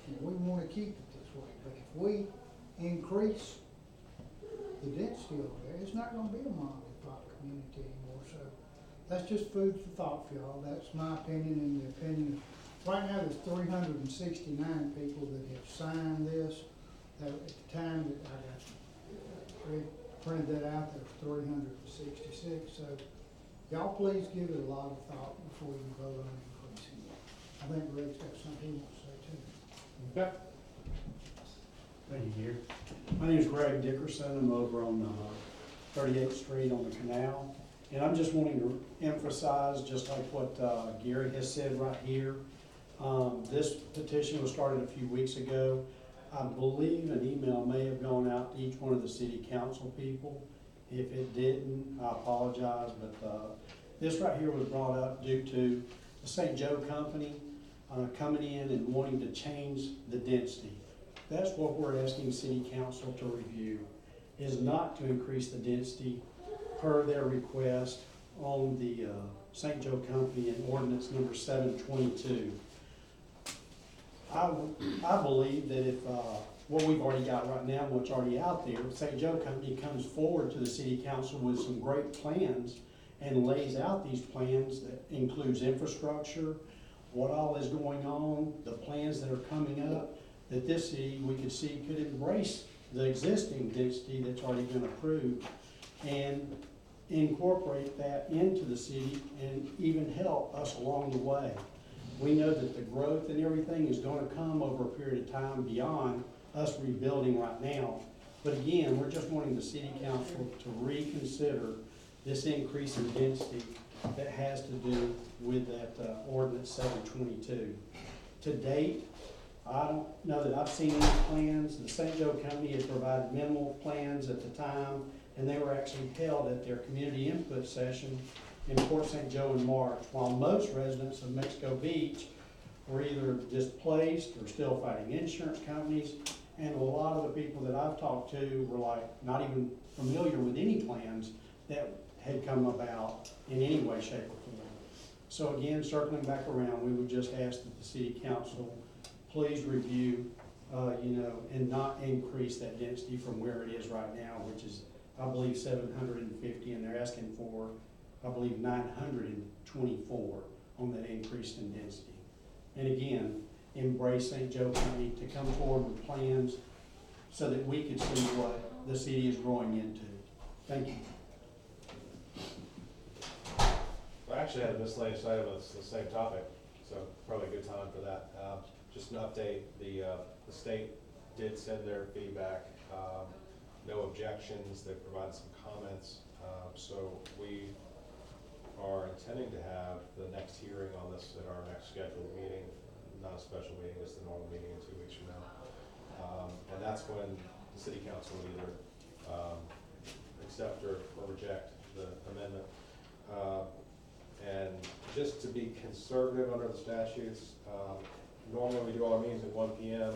and we want to keep it this way. But if we increase the density over there, it's not going to be a mom and pop community anymore. So that's just food for thought for y'all. That's my opinion and the opinion of right now there's 369 people that have signed this. At the time that I printed that out, there was 366. So y'all please give it a lot of thought before you vote on increasing it. I think Greg's got something he wants to say too. Okay. Thank you, Gary. My name is Greg Dickerson. I'm over on 38th Street on the canal. And I'm just wanting to emphasize, just like what Gary has said right here, this petition was started a few weeks ago. I believe an email may have gone out to each one of the city council people. If it didn't, I apologize, but this right here was brought up due to the St. Joe Company coming in and wanting to change the density. That's what we're asking city council to review, is not to increase the density per their request on the St. Joe Company in ordinance number 722. I believe that if what we've already got right now, what's already out there, St. Joe Company comes forward to the city council with some great plans and lays out these plans that includes infrastructure, what all is going on, the plans that are coming up, that this city, we could see, could embrace the existing density that's already been approved and incorporate that into the city and even help us along the way. We know that the growth and everything is going to come over a period of time beyond us rebuilding right now. But again, we're just wanting the city council to reconsider this increase in density that has to do with that ordinance 722. To date, I don't know that I've seen any plans. The St. Joe Company has provided minimal plans at the time, and they were actually held at their community input session in Port St. Joe in March, while most residents of Mexico Beach were either displaced or still fighting insurance companies, and a lot of the people that I've talked to were like not even familiar with any plans that had come about in any way, shape, or form. So again, circling back around, we would just ask that the city council please review, and not increase that density from where it is right now, which is, I believe, 750, and they're asking for, I believe, 924 on that increase in density. And again, embrace St. Joe County to come forward with plans so that we could see what the city is growing into. Thank you. I actually had a miscellaneous item that's the same topic, so probably a good time for that. Just an update, the state did send their feedback, no objections, they provided some comments. So we are intending to have the next hearing on this at our next scheduled meeting, not a special meeting, it's the normal meeting in 2 weeks from now. And that's when the city council will either accept or reject the amendment. And just to be conservative under the statutes, normally we do all our meetings at 1 p.m.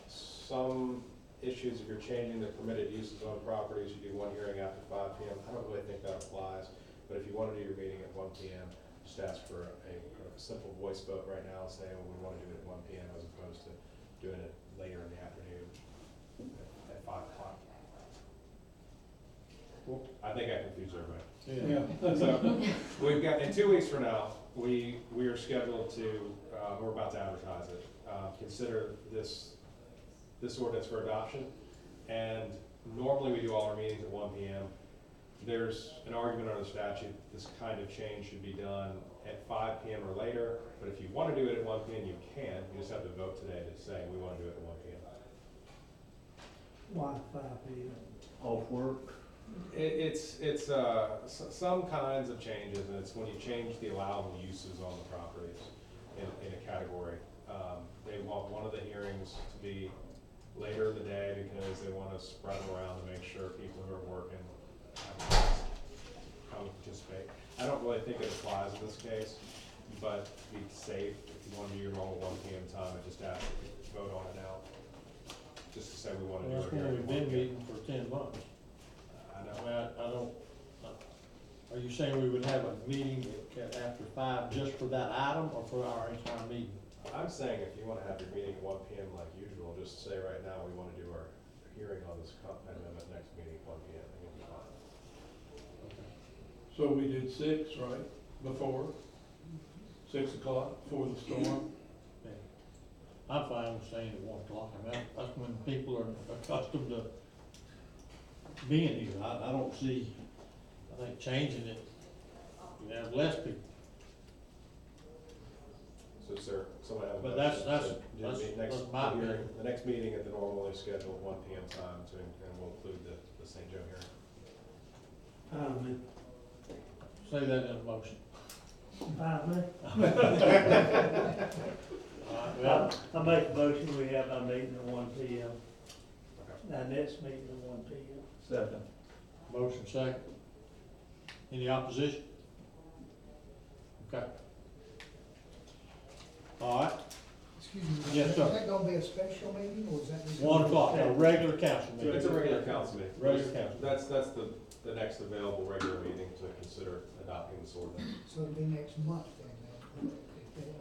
Some issues, if you're changing the permitted uses on properties, you do one hearing after 5 p.m. I don't really think that applies, but if you want to do your meeting at 1 p.m., just ask for a simple voice vote right now and say, well, we want to do it at 1 p.m. as opposed to doing it later in the afternoon at 5 o'clock. Cool. I think I confused everybody. Yeah. So we've got, in 2 weeks from now, we are scheduled to, we're about to advertise it, consider this ordinance for adoption. And normally we do all our meetings at 1 p.m. There's an argument under the statute, this kind of change should be done at 5 p.m. or later, but if you want to do it at 1 p.m., you can. You just have to vote today to say we want to do it at 1 p.m. Why 5 p.m.? Off work? It's some kinds of changes, and it's when you change the allowable uses on the properties in a category. They want one of the hearings to be later in the day because they want to spread them around to make sure people who are working come participate. I don't really think it applies in this case, but to be safe, if you want to do your normal 1 p.m. time, I just ask you to vote on it now. Just to say we want to do it here. We've been meeting for 10 months. I know. I don't, are you saying we would have a meeting after 5 just for that item or for our entire meeting? I'm saying if you want to have your meeting at 1 p.m. like usual, just say right now we want to do our hearing on this amendment next meeting at 1 p.m. I think it'll be fine. So we did 6, right, before? 6 o'clock before the storm? I'm fine with staying at 1 o'clock. I mean, that's when people are accustomed to being here. I don't see, I think changing it, you have less people. So is there, somebody have a But motion that's to do the next that's my hearing- opinion. The next meeting at the normally scheduled 1 PM time to, and we'll include the St. Joe hearing. Say that in a motion. Well, I make a motion, we have our meeting at 1 PM. Our next meeting at 1 PM. Second. motion second. Any opposition? Okay. All right, Excuse me. Yes, sir. Is that gonna be a special meeting, or is that just? 1 o'clock, a regular council meeting. It's a regular council meeting. Regular council. That's the next available regular meeting to consider adopting this ordinance. So it'll be next month then?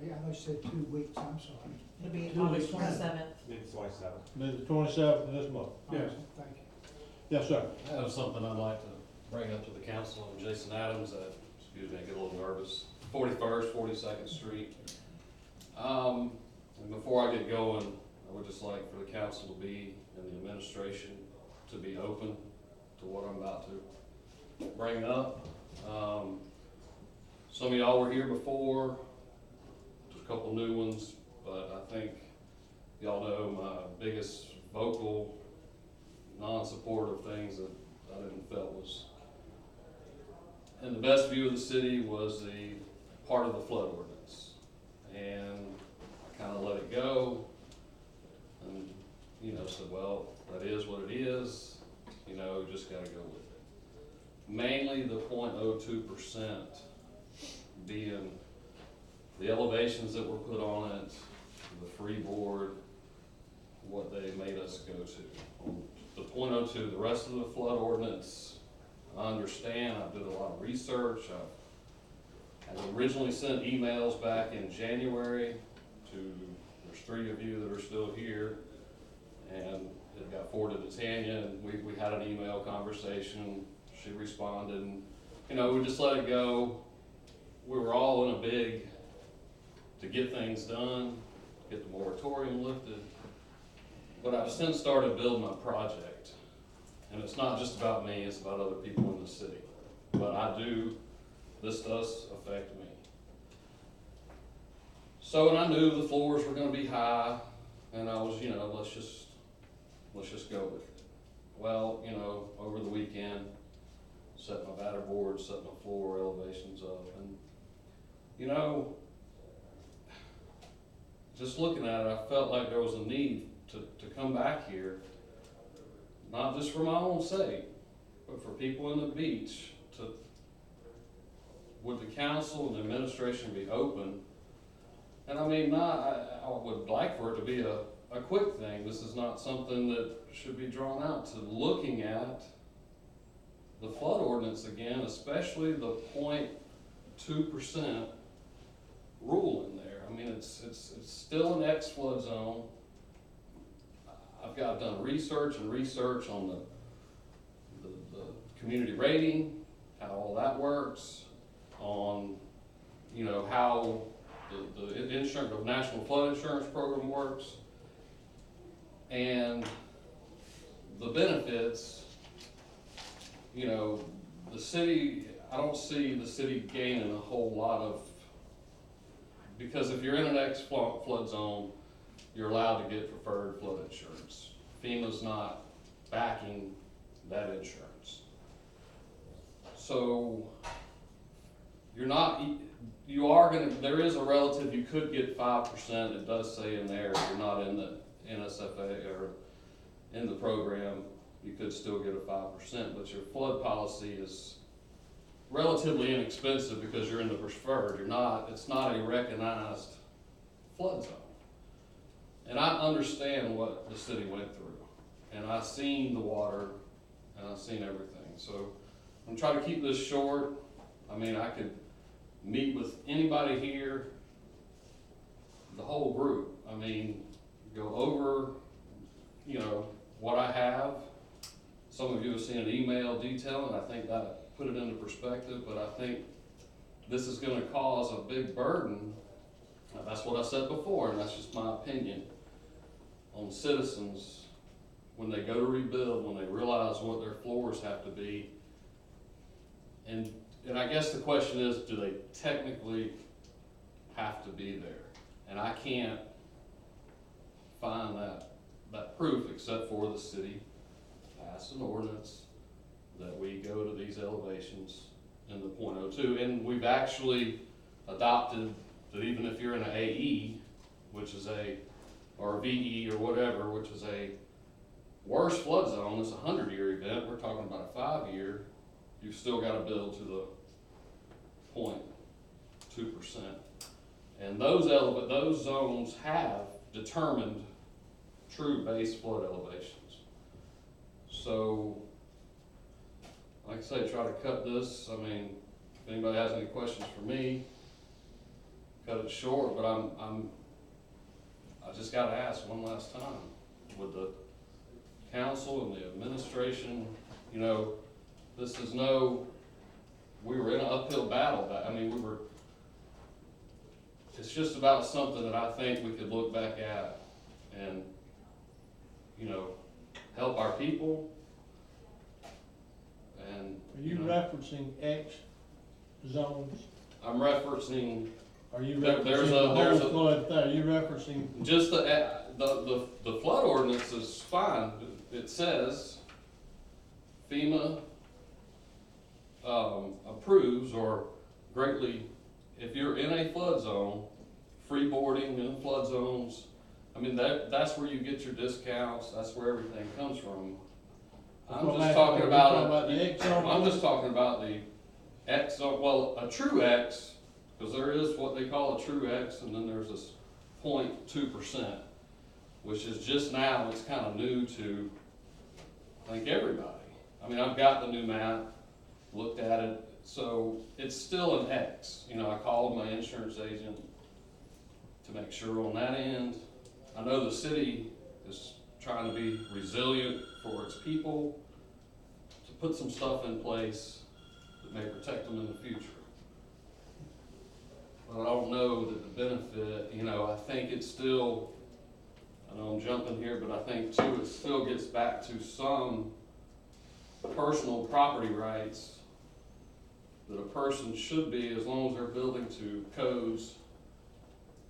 Yeah, I know you said 2 weeks, I'm sorry. It'll be 2 August weeks. 27th. Mid 27th. Maybe the 27th of this month. Yes. Thank you. Yes, sir. I have something I'd like to bring up to the council, and Jason Adams, excuse me, I get a little nervous, 41st, 42nd Street. And before I get going, I would just like for the council to be, and the administration to be open to what I'm about to bring up. Some of y'all were here before, there's a couple new ones, but I think y'all know my biggest vocal non-support of things that I didn't felt was in the best view of the city was the part of the flood ordinance. And I kind of let it go and, said, well, that is what it is, just gotta go with it. Mainly the 0.02% being the elevations that were put on it, the freeboard, what they made us go to. The 0.02, the rest of the flood ordinance, I understand, I did a lot of research. I originally sent emails back in January there's 3 of you that are still here, and it got forwarded to Tanya, and we had an email conversation. She responded, and we just let it go. We were all in a big to get things done, get the moratorium lifted. But I've since started building my project, and it's not just about me, it's about other people in the city. But this does affect me. So, and I knew the floors were gonna be high, and I was, let's just go with it. Well, over the weekend, set my batter board, set my floor elevations up, and, just looking at it, I felt like there was a need to come back here, not just for my own sake, but for people in the beach, would the council and the administration be open? And I would like for it to be a quick thing. This is not something that should be drawn out, to looking at the flood ordinance again, especially the 0.2% rule in there. It's still an X flood zone. I've done research on the community rating, how all that works, on, how the insurance, the National Flood Insurance Program works, and the benefits, the city, I don't see the city gaining a whole lot of, because if you're in an X flood zone, you're allowed to get preferred flood insurance. FEMA's not backing that insurance. So there is a relative, you could get 5%, it does say in there, if you're not in the NSFA or in the program, you could still get a 5%, but your flood policy is relatively inexpensive because you're in the preferred. It's not a recognized flood zone. And I understand what the city went through, and I've seen the water, and I've seen everything. So I'm trying to keep this short. I could meet with anybody here, the whole group. Go over, what I have. Some of you have seen an email detailing, I think that put it into perspective, but I think this is gonna cause a big burden. That's what I said before, and that's just my opinion. on citizens when they go to rebuild, when they realize what their floors have to be. And I guess the question is, do they technically have to be there? And I can't find that proof except for the city passed an ordinance that we go to these elevations in the .02. And we've actually adopted that even if you're in an AE, which is or VE or whatever, which is a worse flood zone, it's a 100-year event, we're talking about a 5-year, you've still got to build to the 0.2%. And those zones have determined true base flood elevations. So, like I say, try to cut this. I mean, if anybody has any questions for me, cut it short, but I just gotta ask one last time, with the council and the administration, you know, this is we were in an uphill battle, it's just about something that I think we could look back at and, you know, help our people. And Are you referencing X zones? I'm referencing. Are you there's referencing a the whole flood thing? Are you referencing? Just the flood ordinance is fine. It says FEMA approves or greatly, if you're in a flood zone, free boarding in flood zones, I mean, that's where you get your discounts, that's where everything comes from. I'm just talking about the X zone. I'm just talking about the X zone, well, a true X, because there is what they call a true X, and then there's this 0.2%, which is just now, it's kind of new to, I think, everybody. I mean, I've got the new map, looked at it, so it's still an X. You know, I called my insurance agent to make sure on that end. I know the city is trying to be resilient for its people, to put some stuff in place that may protect them in the future. But I don't know that the benefit, you know, I think it's still, I know I'm jumping here, but I think too, it still gets back to some personal property rights that a person should be, as long as they're building to codes,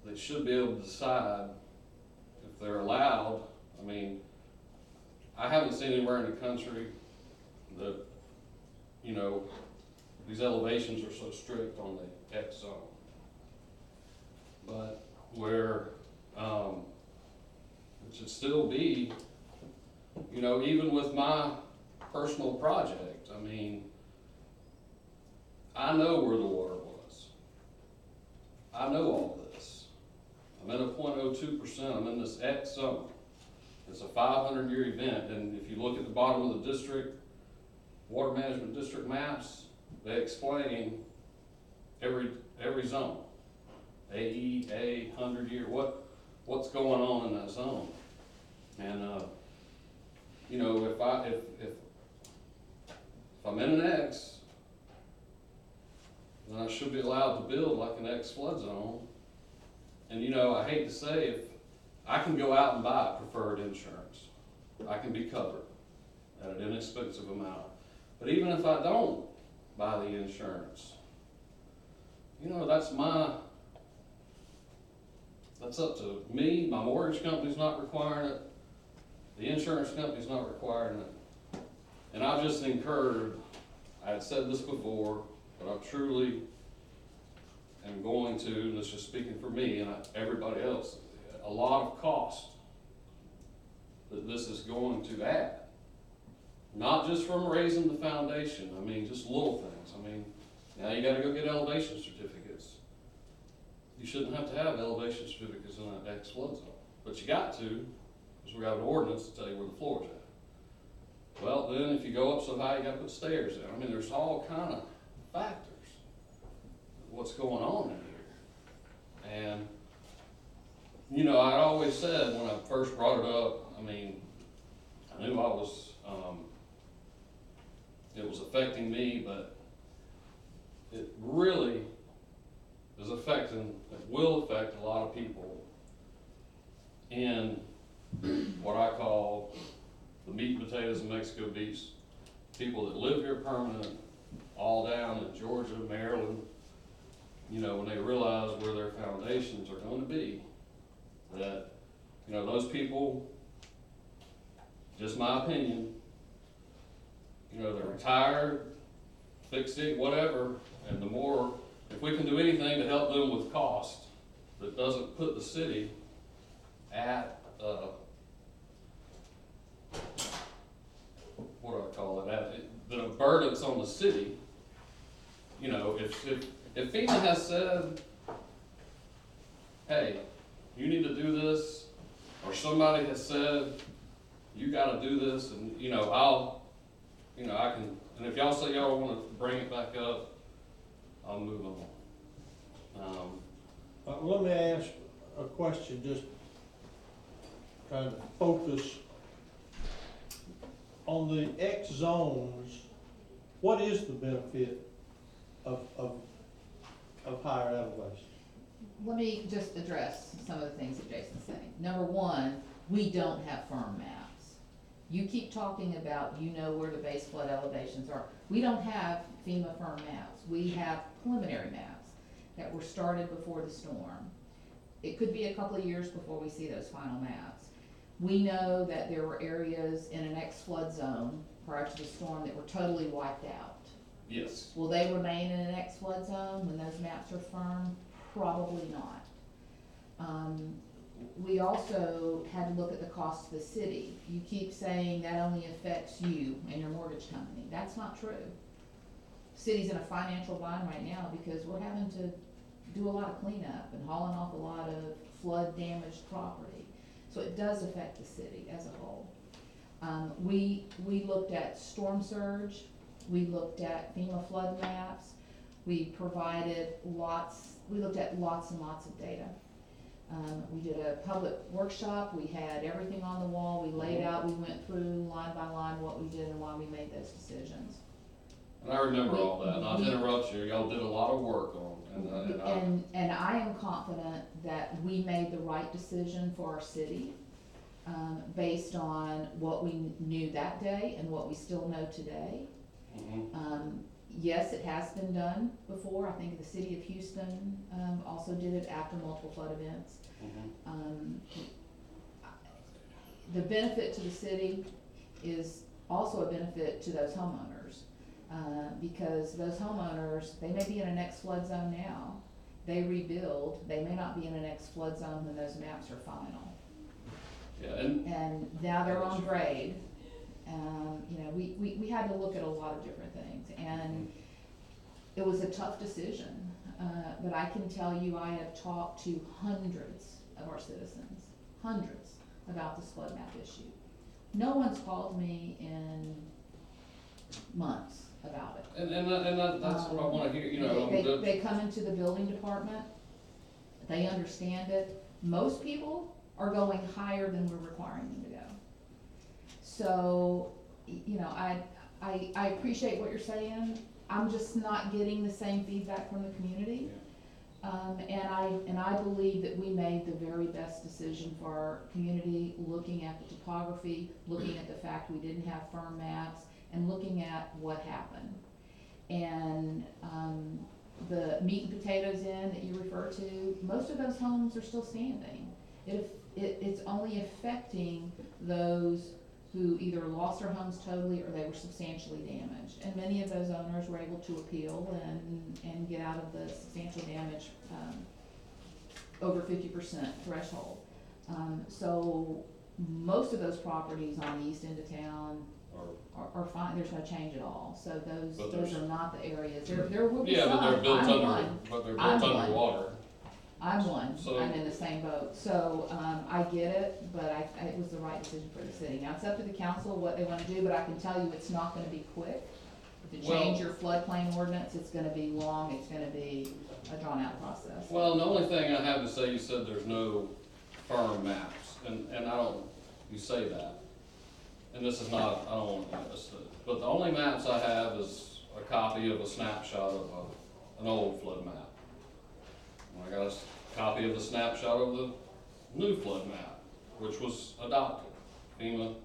they should be able to decide if they're allowed. I mean, I haven't seen anywhere in the country that, you know, these elevations are so strict on the X zone. But where it should still be, you know, even with my personal project, I mean, I know where the water was. I know all this. I'm at a 0.02%, I'm in this X zone. It's a 500-year event, and if you look at the bottom of the district, water management district maps, they explain every zone. AE, A, 100-year, what's going on in that zone. And, you know, if I'm in an X, then I should be allowed to build like an X flood zone. And, you know, I hate to say, if I can go out and buy preferred insurance, I can be covered at an inexpensive amount. But even if I don't buy the insurance, you know, that's up to me. My mortgage company's not requiring it. The insurance company's not requiring it. And I've just incurred, I had said this before, but I truly am going to, and it's just speaking for me and everybody else, a lot of cost that this is going to add. Not just from raising the foundation, I mean, just little things. I mean, now you gotta go get elevation certificates. You shouldn't have to have elevation certificates in that X flood zone, but you got to, because we got an ordinance to tell you where the floor's at. Well, then if you go up so high, you gotta put stairs in. I mean, there's all kind of factors what's going on in here. And, you know, I'd always said when I first brought it up, I mean, I knew I was, it was affecting me, but it really is affecting, it will affect a lot of people in meat and potatoes in Mexico Beach, people that live here permanent, all down in Georgia, Maryland, you know, when they realize where their foundations are gonna be, that, you know, those people, just my opinion, you know, they're retired, fixed it, whatever, and the more, if we can do anything to help them with cost, that doesn't put the city at, what do I call it, the burden that's on the city. You know, if FEMA has said, hey, you need to do this, or somebody has said, you gotta do this, and, you know, I can, and if y'all say y'all wanna bring it back up, I'll move on. Let me ask a question, just trying to focus on the X zones. What is the benefit of higher elevation? Let me just address some of the things that Jason's saying. Number one, we don't have firm maps. You keep talking about, you know where the base flood elevations are. We don't have FEMA firm maps. We have preliminary maps that were started before the storm. It could be a couple of years before we see those final maps. We know that there were areas in an X flood zone prior to the storm that were totally wiped out. Yes. Will they remain in an X flood zone when those maps are firm? Probably not. We also had to look at the cost to the city. You keep saying that only affects you and your mortgage company. That's not true. City's in a financial bind right now because we're having to do a lot of cleanup and hauling off a lot of flood damaged property. So it does affect the city as a whole. We looked at storm surge. We looked at FEMA flood maps. We provided we looked at lots and lots of data. We did a public workshop. We had everything on the wall. We laid out, we went through line by line what we did and why we made those decisions. And I remember all that, not to interrupt you, y'all did a lot of work on, and I am confident that we made the right decision for our city, based on what we knew that day and what we still know today. Yes, it has been done before. I think the city of Houston also did it after multiple flood events. The benefit to the city is also a benefit to those homeowners, because those homeowners, they may be in an X flood zone now. They rebuild. They may not be in an X flood zone when those maps are final. Yeah, and now they're on grade. You know, we had to look at a lot of different things, and it was a tough decision. But I can tell you, I have talked to hundreds of our citizens, hundreds, about this flood map issue. No one's called me in months about it. And that's what I wanna hear, you know. They come into the building department, they understand it. Most people are going higher than we're requiring them to go. So, you know, I appreciate what you're saying. I'm just not getting the same feedback from the community. And I believe that we made the very best decision for our community, looking at the topography, looking at the fact we didn't have firm maps, and looking at what happened. And the meat and potatoes inn that you refer to, most of those homes are still standing. It's only affecting those who either lost their homes totally or they were substantially damaged. And many of those owners were able to appeal and get out of the substantial damage over 50% threshold. So most of those properties on the east end of town are fine. There's no change at all. So those are not the areas. There will be some. But they're built I'm underwater. I'm one. So, I'm in the same boat. So I get it, but it was the right decision for the city. Now, it's up to the council what they want to do, but I can tell you it's not going to be quick. To change your floodplain ordinance, it's going to be long. It's going to be a drawn-out process. Well, the only thing I have to say, you said there's no firm maps, and I don't, you say that. And this is not, I don't want to miss it. But the only maps I have is a copy of a snapshot of an old flood map. I got a copy of the snapshot of the new flood map, which was adopted. FEMA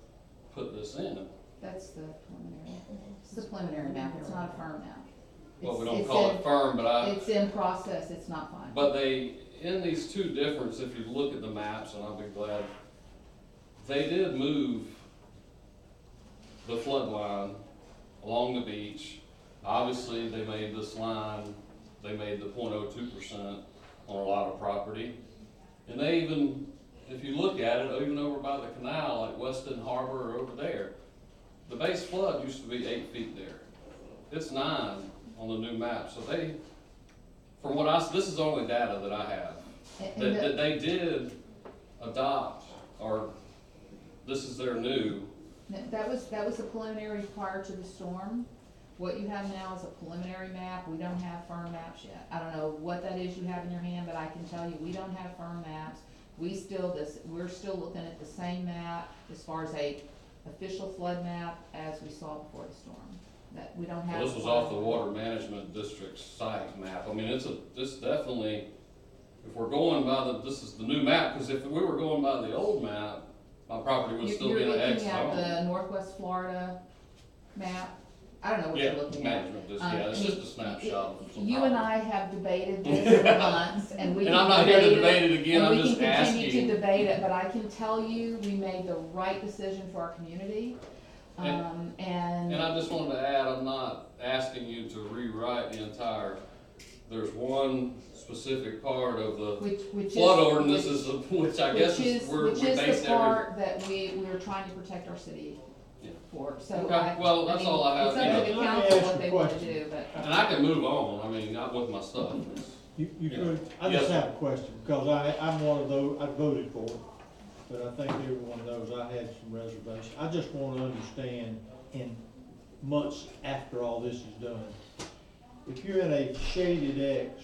put this in. That's the preliminary, it's the preliminary map, it's not a firm map. Well, we It's- don't it's call in- it firm, but It's in process, it's not final. but they, in these two difference, if you look at the maps, and I'll be glad, they did move the flood line along the beach. Obviously, they made this line, they made the 0.02% on a lot of property. And they even, if you look at it, even over by the canal, like Weston Harbor or over there, the base flood used to be 8 feet there. It's 9 on the new map, so they, from what this is the only data that I have, And that they did adopt, or this is their new. That was the preliminary prior to the storm. What you have now is a preliminary map, we don't have firm maps yet. I don't know what that is you have in your hand, but I can tell you, we don't have firm maps. We're still looking at the same map as far as a official flood map as we saw before the storm. That, we don't have. Well, this was off the Water Management District site map. I mean, it's definitely, if we're going by this is the new map, because if we were going by the old map, my property would still be in an X You're looking at zone. the Northwest Florida map. I don't know what you're looking at. Management District, yeah, it's just a snapshot of some You and I have debated this for months, and we And can I'm not here to debate debate it again, and I'm we just can continue asking. to debate it, but I can tell you, we made the right decision for our community. And And I just wanted to add, I'm not asking you to rewrite the entire, there's one specific part of the which flood is- ordinances, which I guess is where we Which is based the every. part that we're trying to protect our city for, so Okay, well, that's all I have, It's up to you the know. Let me council ask what you they a wanna question. do, but. And I can move on, I mean, not with my stuff. You Yeah. could, I just Yes. have a question, because I'm one of those, I voted for it, but I think everyone knows I had some reservation. I just want to understand in months after all this is done, if you're in a shaded X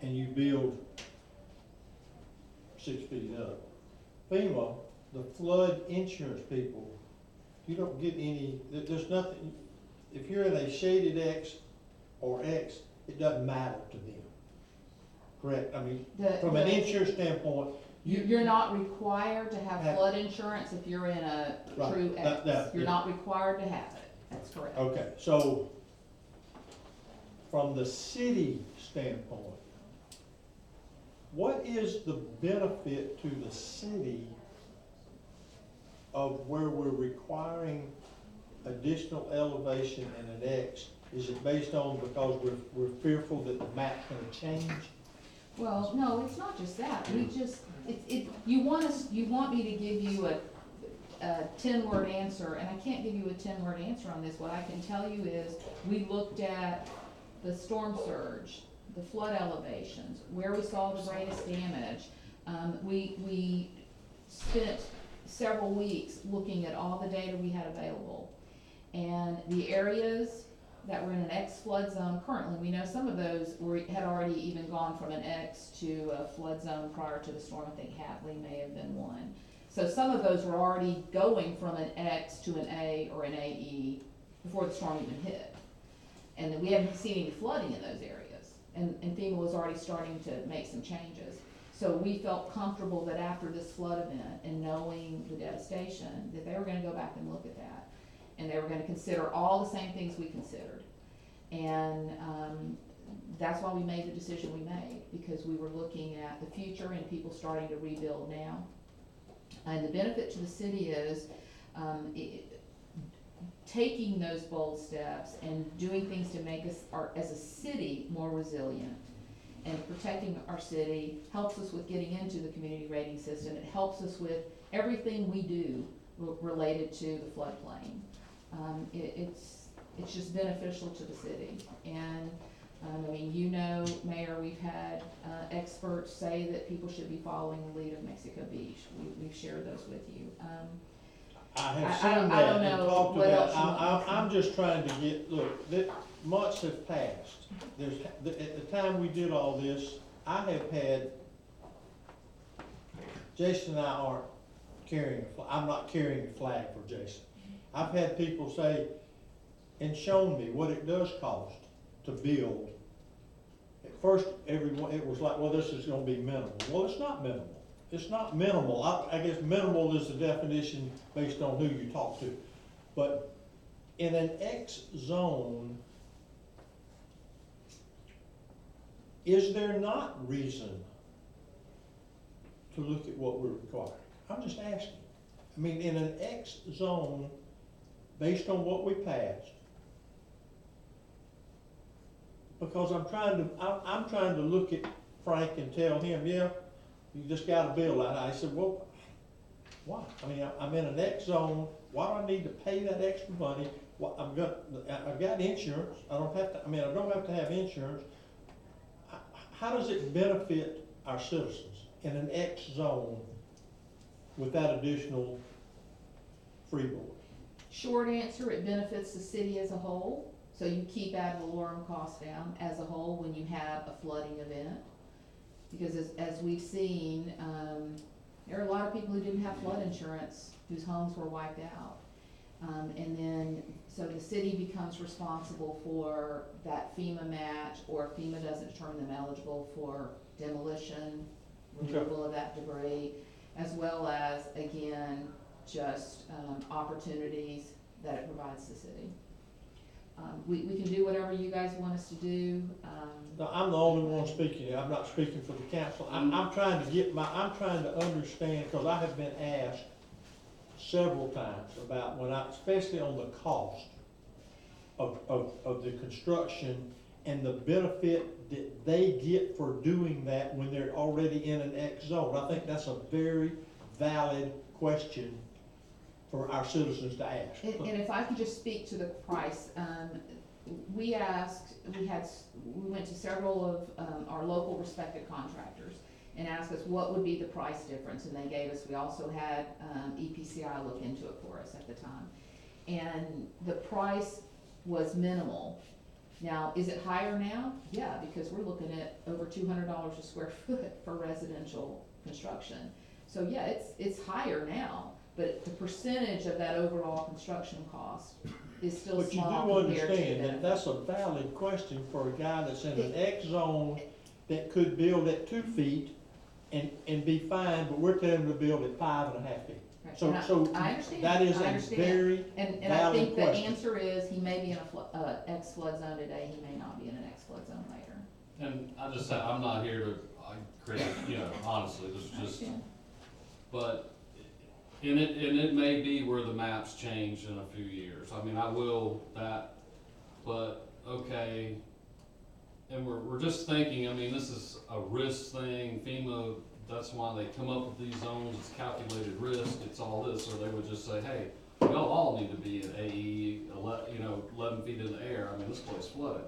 and you build 6 feet up, FEMA, the flood insurance people, you don't get any, there's nothing, if you're in a shaded X or X, it doesn't matter to them. Correct? I mean, from an insurance standpoint, You're not required to have Have- flood insurance if you're in a Right. true X. You're yeah. not required to have it, that's correct. Okay, so from the city standpoint, what is the benefit to the city of where we're requiring additional elevation in an X? Is it based on because we're fearful that the map's gonna change? Well, no, it's not just that, you want me to give you a 10-word answer, and I can't give you a 10-word answer on this. What I can tell you is, we looked at the storm surge, the flood elevations, where we saw the greatest damage. We spent several weeks looking at all the data we had available. And the areas that were in an X flood zone currently, we know some of those had already even gone from an X to a flood zone prior to the storm. I think Hatley may have been one. So some of those were already going from an X to an A or an AE before the storm even hit. And then we haven't seen any flooding in those areas. And FEMA was already starting to make some changes. So we felt comfortable that after this flood event and knowing the devastation, that they were gonna go back and look at that. And they were gonna consider all the same things we considered. And that's why we made the decision we made, because we were looking at the future and people starting to rebuild now. And the benefit to the city is taking those bold steps and doing things to make us, as a city, more resilient. And protecting our city helps us with getting into the community rating system. It helps us with everything we do related to the floodplain. It's just beneficial to the city. And, I mean, you know, Mayor, we've had experts say that people should be following the lead of Mexico Beach. We've shared those with you. I have I seen don't that and know talked to what that. else you want. I'm just trying to get, look, months have passed. At the time we did all this, I have had, Jason and I aren't carrying a flag. I'm not carrying a flag for Jason. I've had people say, and shown me what it does cost to build. At first, everyone, it was like, well, this is gonna be minimal. Well, it's not minimal. it's not minimal, I guess minimal is the definition based on who you talk to. But in an X zone, is there not reason to look at what we're requiring? I'm just asking. I mean, in an X zone, based on what we passed, because I'm trying to look at Frank and tell him, yeah, you just got a bill out. I said, well, why? I mean, I'm in an X zone. Why do I need to pay that extra money? Well, I've got insurance. I don't have to have insurance. How does it benefit our citizens in an X zone with that additional freeboard? Short answer, it benefits the city as a whole. So you keep ad valorem costs down as a whole when you have a flooding event. Because as we've seen, there are a lot of people who didn't have flood insurance whose homes were wiped out. And then, so the city becomes responsible for that FEMA match, or if FEMA doesn't determine them eligible for demolition, removal of that debris, as well as, again, just opportunities that it provides the city. We can do whatever you guys want us to do. No, I'm the only one speaking. I'm not speaking for the council. I'm trying to understand, because I have been asked several times about especially on the cost of the construction and the benefit that they get for doing that when they're already in an X zone. I think that's a very valid question for our citizens to ask. And if I could just speak to the price, we went to several of our local respected contractors and asked us what would be the price difference, and they gave us, we also had EPCI look into it for us at the time. And the price was minimal. Now, is it higher now? Yeah, because we're looking at over $200 a square foot for residential construction. So yeah, it's higher now, but the percentage of that overall construction cost is still small compared to the But you do understand that benefit. that's a valid question for a guy that's in an X zone that could build at 2 feet and be fine, but we're telling him to build at 5.5 feet. Right. So, And so I understand. that is I a understand. very And I valid think the question. answer is, he may be in a X flood zone today, he may not be in an X flood zone later. And I just say, I'm not here to, create, honestly, this is just, but, and it may be where the maps change in a few years. I mean, I will that, but, okay, and we're just thinking, I mean, this is a risk thing, FEMA, that's why they come up with these zones, it's calculated risk, it's all this, or they would just say, hey, y'all all need to be at AE, 11 feet in the air, I mean, this place flooded.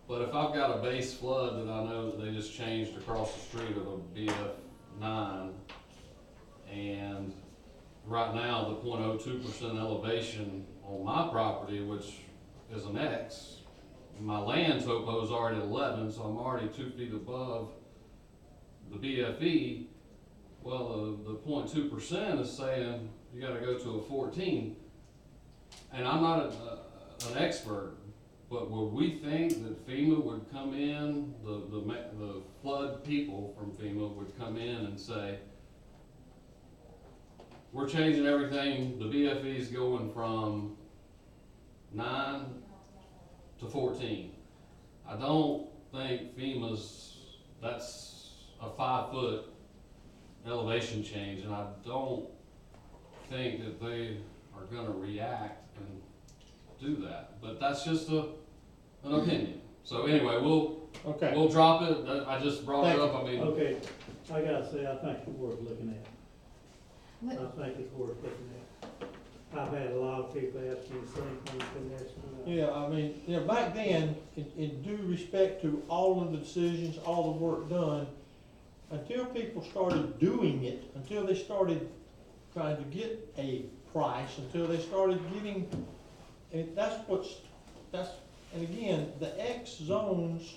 But if I've got a base flood that I know that they just changed across the street of a BF9, and right now, the 0.02% elevation on my property, which is an X, my land topo is already 11, so I'm already 2 feet above the BFE. Well, the 0.2% is saying you gotta go to a 14. And I'm not an expert, but would we think that FEMA would come in, the flood people from FEMA would come in and say, we're changing everything, the BFE is going from 9 to 14. I don't think that's a 5-foot elevation change, and I don't think that they are gonna react and do that. But that's just an opinion. So anyway, we'll drop it. I just brought it up, I mean. Okay, I gotta say, I think it's worth looking at. I think it's worth looking at. I've had a lot of people ask me the same thing, been asking me. Yeah, I mean, back then, in due respect to all of the decisions, all the work done, until people started doing it, until they started trying to get a price, until they started getting, and and again, the X zones,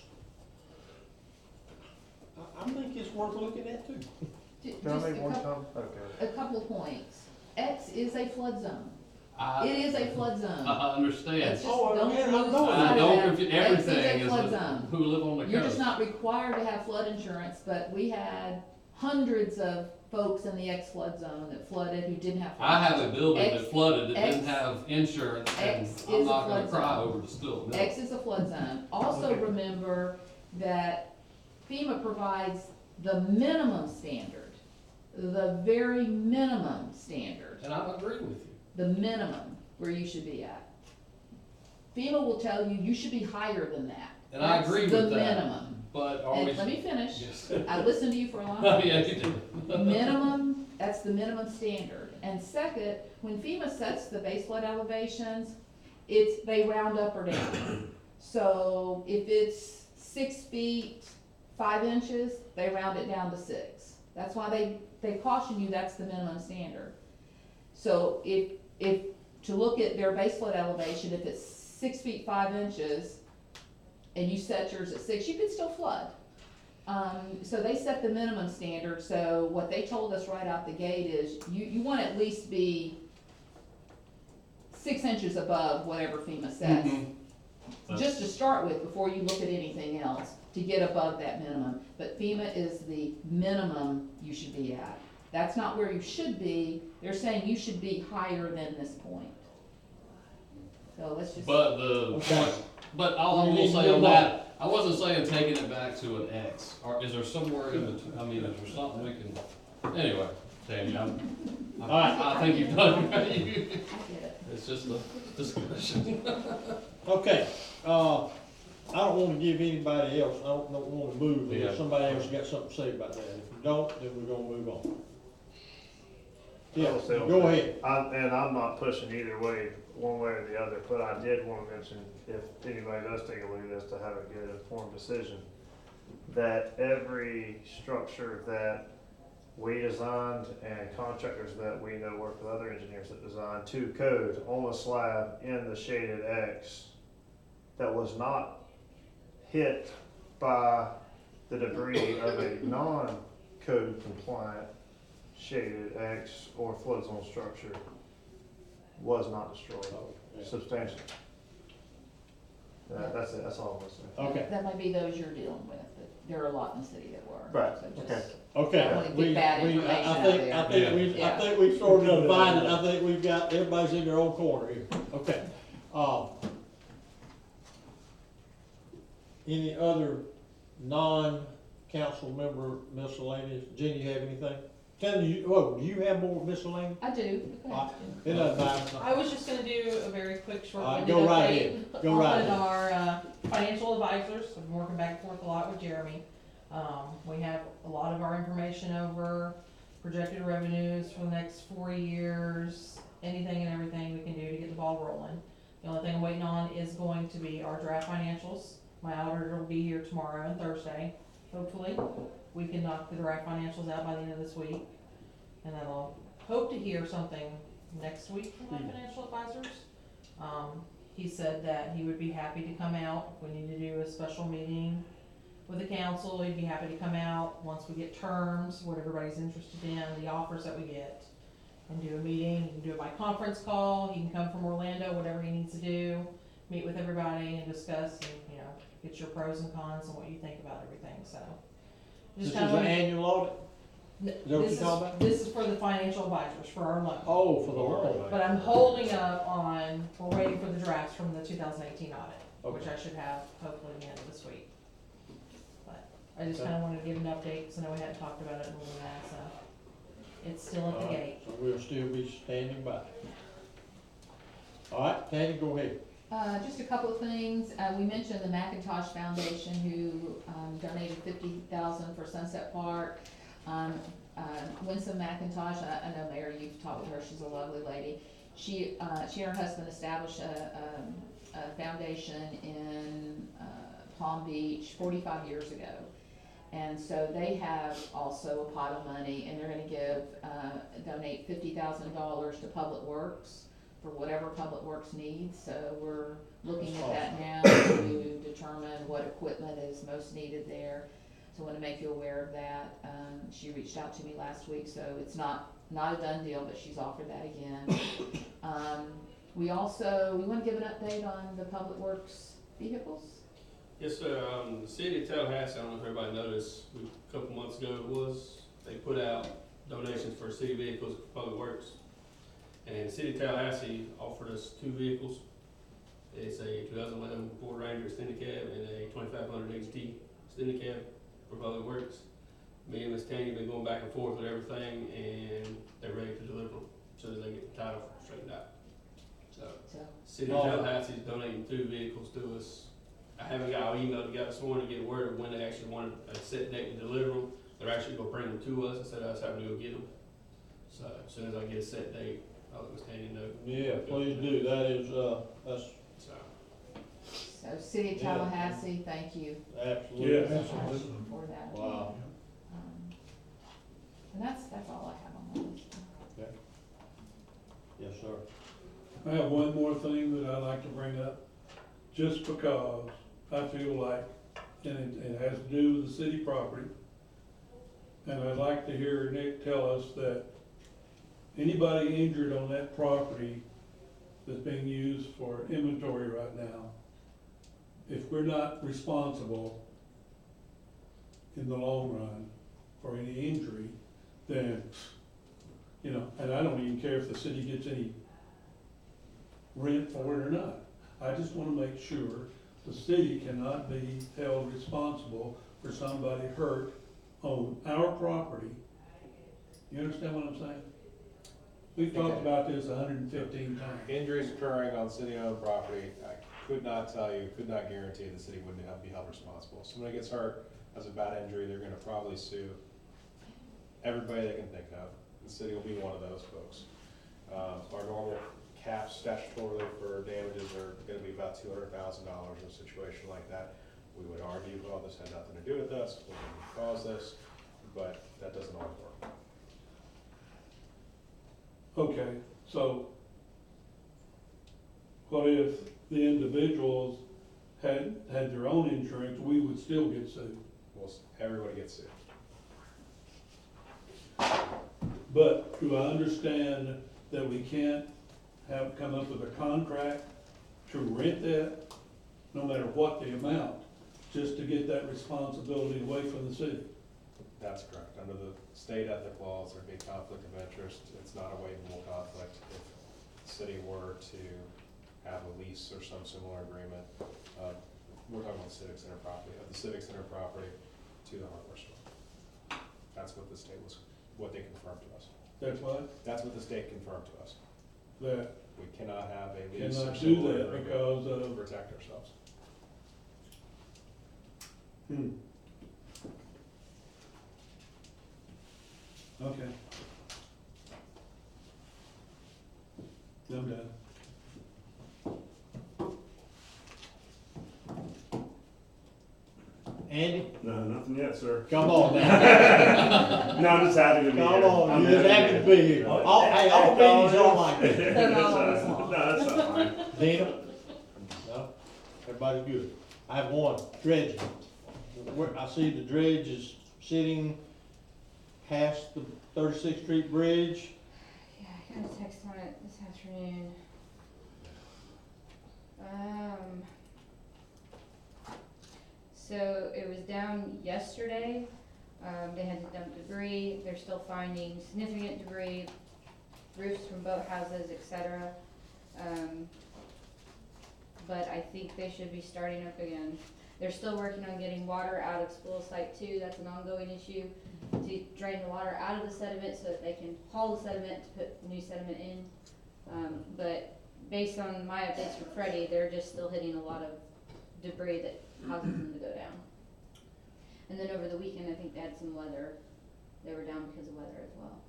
I think it's worth looking at too. Just a couple of points. X is a flood zone. It is a flood zone. I understand. Let's just don't lose sight of don't that. confuse, X is everything a is flood zone. who live on the coast. You're just not required to have flood insurance, but we had hundreds of folks in the X flood zone that flooded who didn't have. I have a building X- that flooded that didn't X- have insurance, and X is I'm a not gonna flood cry zone. over the spilled milk. X is a flood zone. Also Okay. remember that FEMA provides the minimum standard, the very minimum standard, And I agree with you. the minimum where you should be at. FEMA will tell you, you should be higher than that. And I That's agree with the that. minimum. But are we? And let me finish. Yes. I listened to you for a long Oh, time. yeah, you did. Minimum, that's the minimum standard. And second, when FEMA sets the base flood elevations, they round up or down. So if it's 6 feet, 5 inches, they round it down to 6. That's why they caution you that's the minimum standard. So if to look at their base flood elevation, if it's 6 feet, 5 inches, and you set yours at 6, you could still flood. So they set the minimum standard, so what they told us right out the gate is, you want to at least be 6 inches above whatever FEMA says. Just to start with, before you look at anything else, to get above that minimum. But FEMA is the minimum you should be at. That's not where you should be, they're saying you should be higher than this point. So let's just. But Okay. but all I will say on that, I wasn't saying taking it back to an X. Or is there somewhere in between, I mean, is there something we can, anyway, Tammy, I think you've done, it's just a discussion. Okay, I don't wanna give anybody else, I don't wanna move Yeah. unless somebody else got something to say about that. If you don't, then we're gonna move on. Yeah, I'll say on go that. ahead. And I'm not pushing either way, one way or the other, but I did want to mention, if anybody does take a look at this, to have a good informed decision, that every structure that we designed and contractors that we know work with other engineers that design to code on the slab in the shaded X that was not hit by the debris of a non-code compliant shaded X or flood zone structure was not destroyed substantially. That's it, that's all I'm saying. Okay. That might be those you're dealing with, but there are a lot in the city that were. Right, So just- okay. Okay. I don't wanna get bad information out there. I think we sort of divided, I think we've got, everybody's in their own corner here. Okay. Any other non-council member miscellaneous? Jen, you have anything? Tell me, do you have more miscellaneous? I do. Go ahead. It doesn't matter. I was just gonna do a very quick short All right, winded go right update ahead. Go right on ahead. our financial advisors. I've been working back and forth a lot with Jeremy. We have a lot of our information over, projected revenues for the next 4 years, anything and everything we can do to get the ball rolling. The only thing I'm waiting on is going to be our draft financials. My auditor will be here tomorrow and Thursday, hopefully. We can knock the draft financials out by the end of this week. And then I'll hope to hear something next week from my financial advisors. He said that he would be happy to come out if we need to do a special meeting with the council. He'd be happy to come out once we get terms, what everybody's interested in, the offers that we get, and do a meeting. He can do it by conference call. He can come from Orlando, whatever he needs to do, meet with everybody and discuss and, get your pros and cons and what you think about everything, so. This is Just an kinda annual audit? Is that what you're talking about? This is for the financial advisors, for our loan. Oh, for the loan. But I'm holding up on, we're waiting for the drafts from the 2018 audit, which I should have hopefully at the end of this week. But I just Okay. kinda wanted to give an update, because I know we hadn't talked about it in a little while, so. It's still at the gate. So we'll still be standing by. All right, Tanny, go ahead. Just a couple of things. We mentioned the McIntosh Foundation who donated $50,000 for Sunset Park. Winsome McIntosh, I know Mayor, you've talked with her, she's a lovely lady. She and her husband established a foundation in Palm Beach 45 years ago. And so they have also a pot of money, and they're gonna donate $50,000 to Public Works for whatever Public Works needs. So we're looking at that now to determine what equipment is most needed there. So I want to make you aware of that. She reached out to me last week, so it's not a done deal, but she's offered that again. We want to give an update on the Public Works vehicles. Yes, sir. The city of Tallahassee, I don't know if everybody noticed, a couple months ago it was, they put out donations for city vehicles for public works. And the city of Tallahassee offered us 2 vehicles. It's a 2011 Ford Ranger extended cab and a 2500 XT extended cab for public works. Me and Miss Tanya been going back and forth with everything, and they're ready to deliver them as soon as they get the title straightened out. So, city of Tallahassee's donating 2 vehicles to us. I haven't got an email together this morning to get word of when they actually want a set date to deliver them. They're actually gonna bring them to us instead of us having to go get them. So as soon as I get a set date, I'll let Miss Tanya know. Yeah, please do, that is, that's So City of Tallahassee, thank you absolutely. Yeah, absolutely. for that. Wow. And that's all I have on my list. Okay. Yes, sir. I have one more thing that I'd like to bring up, just because I feel like, and it has to do with the city property. And I'd like to hear Nick tell us that anybody injured on that property that's being used for inventory right now, if we're not responsible in the long run for any injury, then, you know, and I don't even care if the city gets any rent for it or not. I just wanna make sure the city cannot be held responsible for somebody hurt on our property. You understand what I'm saying? We've talked about this 115 times. Injuries occurring on city-owned property, I could not tell you, could not guarantee the city wouldn't be held responsible. If somebody gets hurt, has a bad injury, they're gonna probably sue everybody they can think of. The city will be one of those folks. Our normal caps statutorily for damages are gonna be about $200,000 in a situation like that. We would argue, well, this had nothing to do with us, we didn't cause this, but that doesn't always work. Okay, so what if the individuals had their own insurance, we would still get sued? Well, everybody gets sued. But do I understand that we can't come up with a contract to rent that, no matter what the amount, just to get that responsibility away from the city? That's correct. Under the state ethic laws, there'd be conflict of interest. It's not a waivable conflict if the city were to have a lease or some similar agreement. We're talking about the civic center property, of the civic center property to the hardware store. That's what the state was, what they confirmed to us. That's what? That's what the state confirmed to us. That We cannot have a lease or cannot do similar that agreement because to of, protect ourselves. Okay. I'm done. Andy? No, nothing yet, sir. Come on now. No, I'm just happy to be here. Come on, I'm you're happy to be here. All meetings are like this. No, that's not fine. Dina? No? Everybody's good. I have one, dredging. I see the dredge is sitting past the 36th Street Bridge. Yeah, I got a text on it this afternoon. So it was down yesterday. They had to dump debris. They're still finding significant debris, roofs from boathouses, etc. But I think they should be starting up again. They're still working on getting water out of Spool Site 2. That's an ongoing issue, to drain the water out of the sediment so that they can haul the sediment to put new sediment in. But based on my updates from Freddie, they're just still hitting a lot of debris that causes them to go down. And then over the weekend, I think they had some weather. They were down because of weather as well.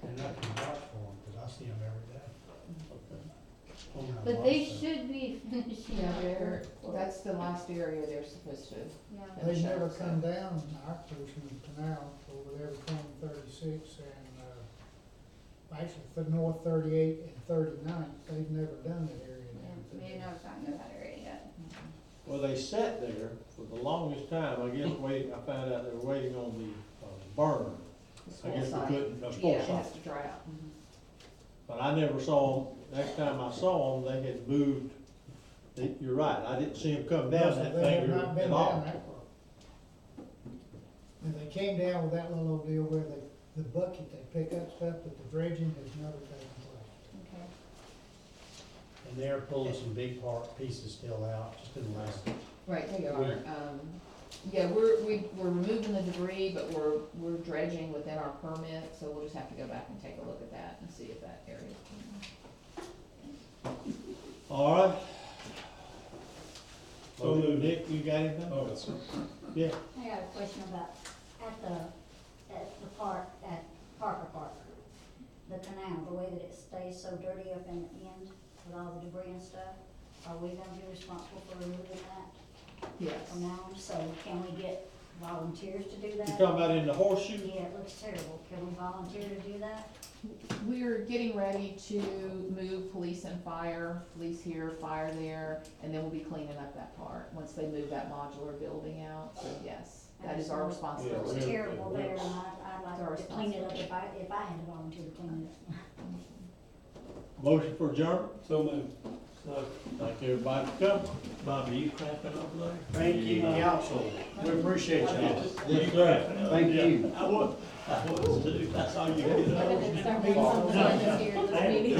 And I can vouch for them, because I see them every day. But they should be finishing Yeah, up they're, their- that's the last area they're supposed to. Yeah. They finish never up, so. come down our portion of the canal over there between 36 and, actually for North 38 and 39. They've never done that area Yeah, down maybe not gotten to that area yet. Well, they sat there for the longest time, I guess, waiting, I found out they were waiting on the burn. I guess we couldn't, Yeah, spoil it site. has to dry out. But I never saw them, next time I saw them, they had moved, you're right, I didn't see them come down that They have thing not been at down all. that far. And they came down with that little old deal where the bucket, they pick up stuff, but the dredging has never taken place. Okay. And they're pulling some big pieces still out, just in the last. Right, they are. Yeah, we're removing the debris, but we're dredging within our permit, so we'll just have to go back and take a look at that and see if that area is. All right. So Nick, you got anything? Oh, yes, sir. Yeah. I got a question about at the park, at Parker Park, the canal, the way that it stays so dirty up in the end with all the debris and stuff. Are we gonna be responsible for removing that Yes. from now on? So can we get volunteers to do You that? talking about in the horseshoe? Yeah, it looks terrible. Can we volunteer to do that? We're getting ready to move police and fire, police here, fire there, and then we'll be cleaning up that part, once they move that modular building out, so yes, that is our It responsibility. looks terrible there, and I'd It's our like to clean it up responsibility. if I had to volunteer to clean it up. Motion for adjournment? So moved. So, Thank everybody for coming. Bobby, you cramping over there? Thank you, council. We appreciate y'all. Yes, sir. Thank you. I was too, that's all you get. Start making some signs here at this meeting.